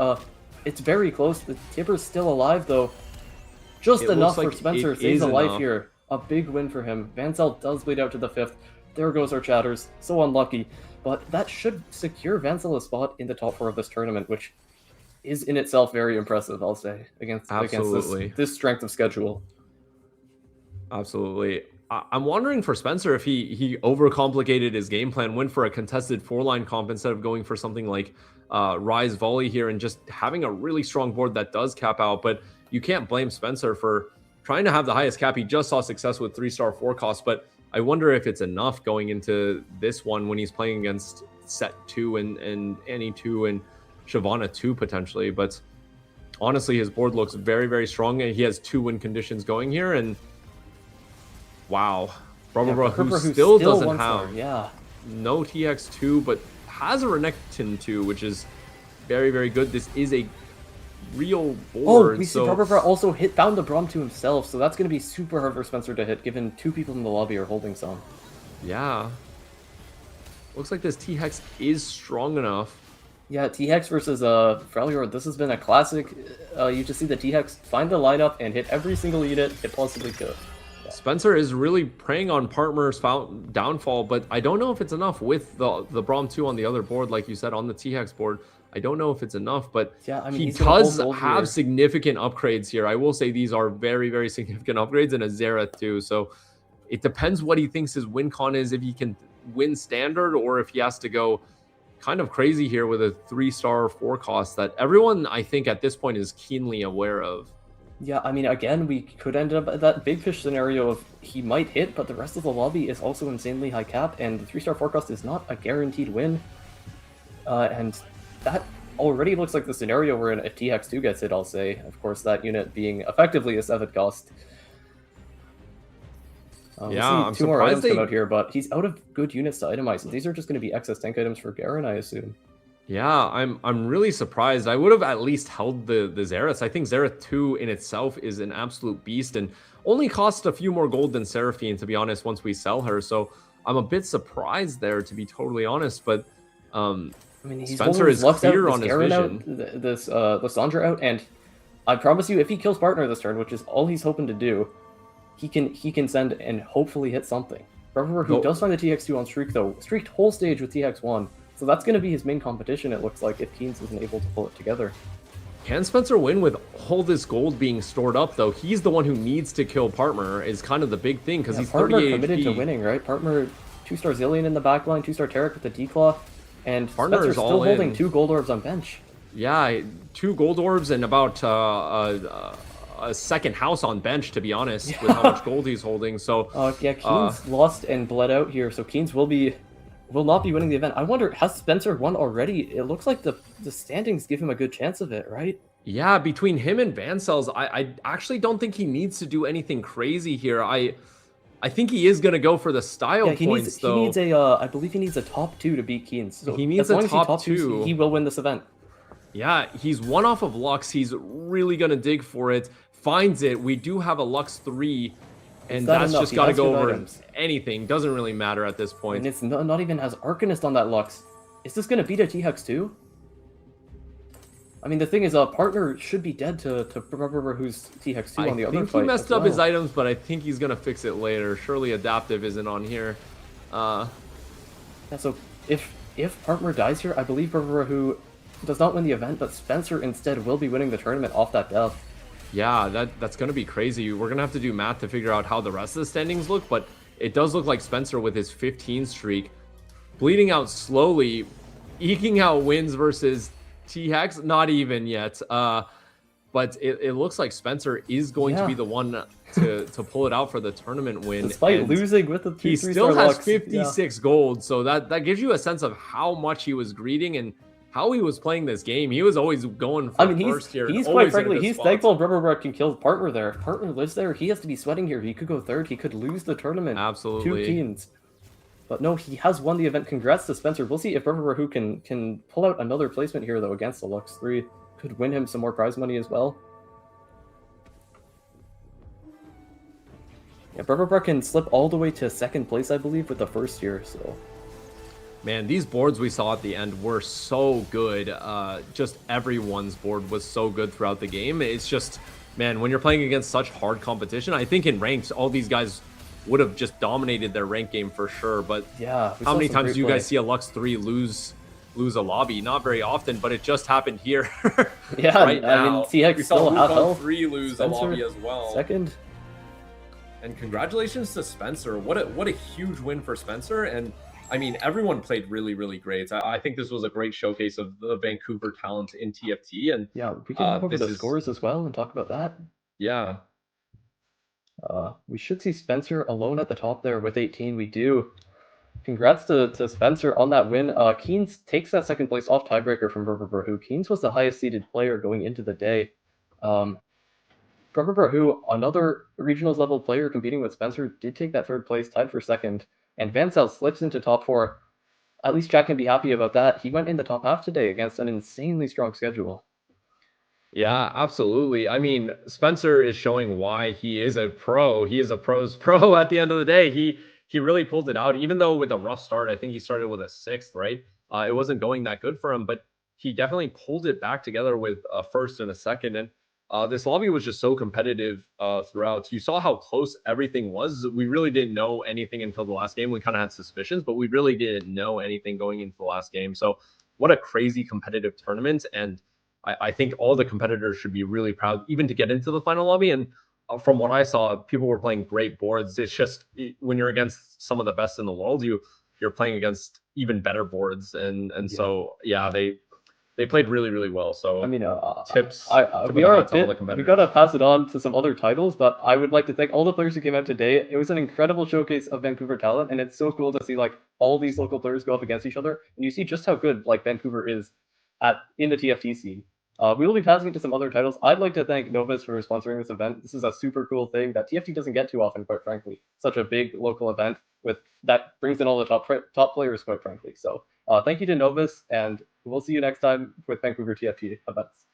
It's very close. The Tibber's still alive, though. Just enough for Spencer. Saves a life here. A big win for him. Vancel does bleed out to the 5th. There goes our chatters. So unlucky. But that should secure Vancel a spot in the top 4 of this tournament, which is in itself very impressive, I'll say, against this strength of schedule. Absolutely. I'm wondering for Spencer if he overcomplicated his game plan, went for a contested 4-line comp instead of going for something like Rise Volley here and just having a really strong board that does cap out. But you can't blame Spencer for trying to have the highest cap. He just saw success with 3-star 4 costs, but I wonder if it's enough going into this one when he's playing against Set 2 and Annie 2 and Shyvana 2 potentially. But honestly, his board looks very, very strong, and he has 2 win conditions going here. And wow, Barbara, who still doesn't have no TX2, but has a Renekton 2, which is very, very good. This is a real board. Oh, we see Barbara also found the Braum to himself, so that's going to be super hard for Spencer to hit, given 2 people in the lobby are holding some. Yeah. Looks like this T-Hex is strong enough. Yeah, T-Hex versus Freljord. This has been a classic. You just see the T-Hex find the lineup and hit every single unit it possibly could. Spencer is really preying on Partner's downfall, but I don't know if it's enough with the Braum 2 on the other board, like you said, on the T-Hex board. I don't know if it's enough, but yeah, I mean, he he's gonna hold does gold have here. significant upgrades here. I will say these are very, very significant upgrades and a Xerath too. So it depends what he thinks his win con is, if he can win standard or if he has to go kind of crazy here with a 3-star 4 cost that everyone, I think, at this point is keenly aware of. Yeah, I mean, again, we could end up at that big fish scenario of he might hit, but the rest of the lobby is also insanely high cap, and the 3-star forecast is not a guaranteed win. And that already looks like the scenario wherein if TX2 gets it, I'll say. Of course, that unit being effectively a 7 cost. Yeah, we'll see 2 more items come out here, but he's out of good units to itemize, and these are just going to be excess tank items for Garen, I assume. Yeah, I'm really surprised. I would have at least held the Xerath. I think Xerath 2 in itself is an absolute beast and only costs a few more gold than Seraphine, to be honest, once we sell her. So I'm a bit surprised there, to be totally honest. But I mean, he's Spencer is clear on his Garen vision. Out, this Lysandra out, and I promise you, if he kills partner this turn, which is all he's hoping to do, he can send and hopefully hit something. Remember, who does find the TX2 on streak though, streaked whole stage with TX1. So that's going to be his main competition, it looks like, if Keynes isn't able to pull it together. Can Spencer win with all this gold being stored up, though? He's the one who needs to kill Partner, is kind of the big thing, because he's 38 committed HP. to winning, right? Partner, 2-star Zillion in the backline, 2-star Tarek with the D-Claw, and Partner Spencer's is still all holding in. 2 gold orbs on bench. Yeah, 2 gold orbs and about a second house on bench, to be honest, with how much gold he's holding. So yeah, Keynes lost and bled out here, so Keynes will not be winning the event. I wonder, has Spencer won already? It looks like the standings give him a good chance of it, right? Yeah, between him and Vancels, I actually don't think he needs to do anything crazy here. I think he is going to go for the style points, though. He needs I believe he needs a top 2 to beat Keynes. So he needs a top 2. He will win this event. Yeah, he's 1 off of Lux. He's really going to dig for it. Finds it. We do have a Lux 3. And that's just got to go over anything. Doesn't really matter at this point. And it's not even has Arcanist on that Lux. Is this going to beat a T-Hex too? I mean, the thing is, partner should be dead to remember who's T-Hex 2 on the other fight. I think he messed up his items, but I think he's going to fix it later. Surely Adaptive isn't on here. Yeah, so if partner dies here, I believe who does not win the event, but Spencer instead will be winning the tournament off that death. Yeah, that's going to be crazy. We're going to have to do math to figure out how the rest of the standings look, but it does look like Spencer with his 15 streak, bleeding out slowly, eking out wins versus T-Hex, not even yet. But it looks like Spencer is going to be the one to pull it out for the tournament win. Despite losing with the he still has 56 gold, so that gives you a sense of how much he was greeting and how he was playing this game. He was always going for first here. He's quite frankly, he's thankful Rubberbuck can kill partner there. If partner lives there, he has to be sweating here. He could go third. He could lose the tournament. Absolutely. 2 Keynes. But no, he has won the event. Congrats to Spencer. We'll see if Rubberbuck can pull out another placement here, though, against the Lux 3. Could win him some more prize money as well. Yeah, Rubberbuck can slip all the way to 2nd place, I believe, with the first here, so... Man, these boards we saw at the end were so good. Just everyone's board was so good throughout the game. It's just, man, when you're playing against such hard competition, I think in ranks, all these guys would have just dominated their rank game for sure. But yeah, how many times do you guys see a Lux 3 lose a lobby? Not very often, but it just happened here. Yeah, right now. I mean, TX we saw still Willump 3 lose a lobby as well. 2nd. And congratulations to Spencer. What a huge win for Spencer. And I mean, everyone played really, really great. I think this was a great showcase of the Vancouver talent in TFT. And yeah, we can go over the scores as well and talk about that. Yeah. We should see Spencer alone at the top there with 18. We do. Congrats to Spencer on that win. Keynes takes that 2nd place off tiebreaker from who Keynes was the highest seeded player going into the day. Who, another regionals level player competing with Spencer, did take that 3rd place, tied for 2nd. And Vancel slips into top 4. At least Jack can be happy about that. He went in the top half today against an insanely strong schedule. Yeah, absolutely. I mean, Spencer is showing why he is a pro. He is a pro's pro at the end of the day. He really pulled it out, even though with a rough start. I think he started with a 6th, right? It wasn't going that good for him, but he definitely pulled it back together with a first and a second. And this lobby was just so competitive throughout. You saw how close everything was. We really didn't know anything until the last game. We kind of had suspicions, but we really didn't know anything going into the last game. So what a crazy competitive tournament. And I think all the competitors should be really proud, even to get into the final lobby. And from what I saw, people were playing great boards. It's just when you're against some of the best in the world, you're playing against even better boards. And so yeah, they played really, really well. So I mean, tips. we gotta pass it on to some other titles, but I would like to thank all the players who came out today. It was an incredible showcase of Vancouver talent, and it's so cool to see like all these local players go up against each other, and you see just how good like Vancouver is in the TFT scene. We will be passing it to some other titles. I'd like to thank Novus for sponsoring this event. This is a super cool thing that TFT doesn't get too often, quite frankly. Such a big local event with that brings in all the top players, quite frankly. So thank you to Novus, and we'll see you next time with Vancouver TFT events.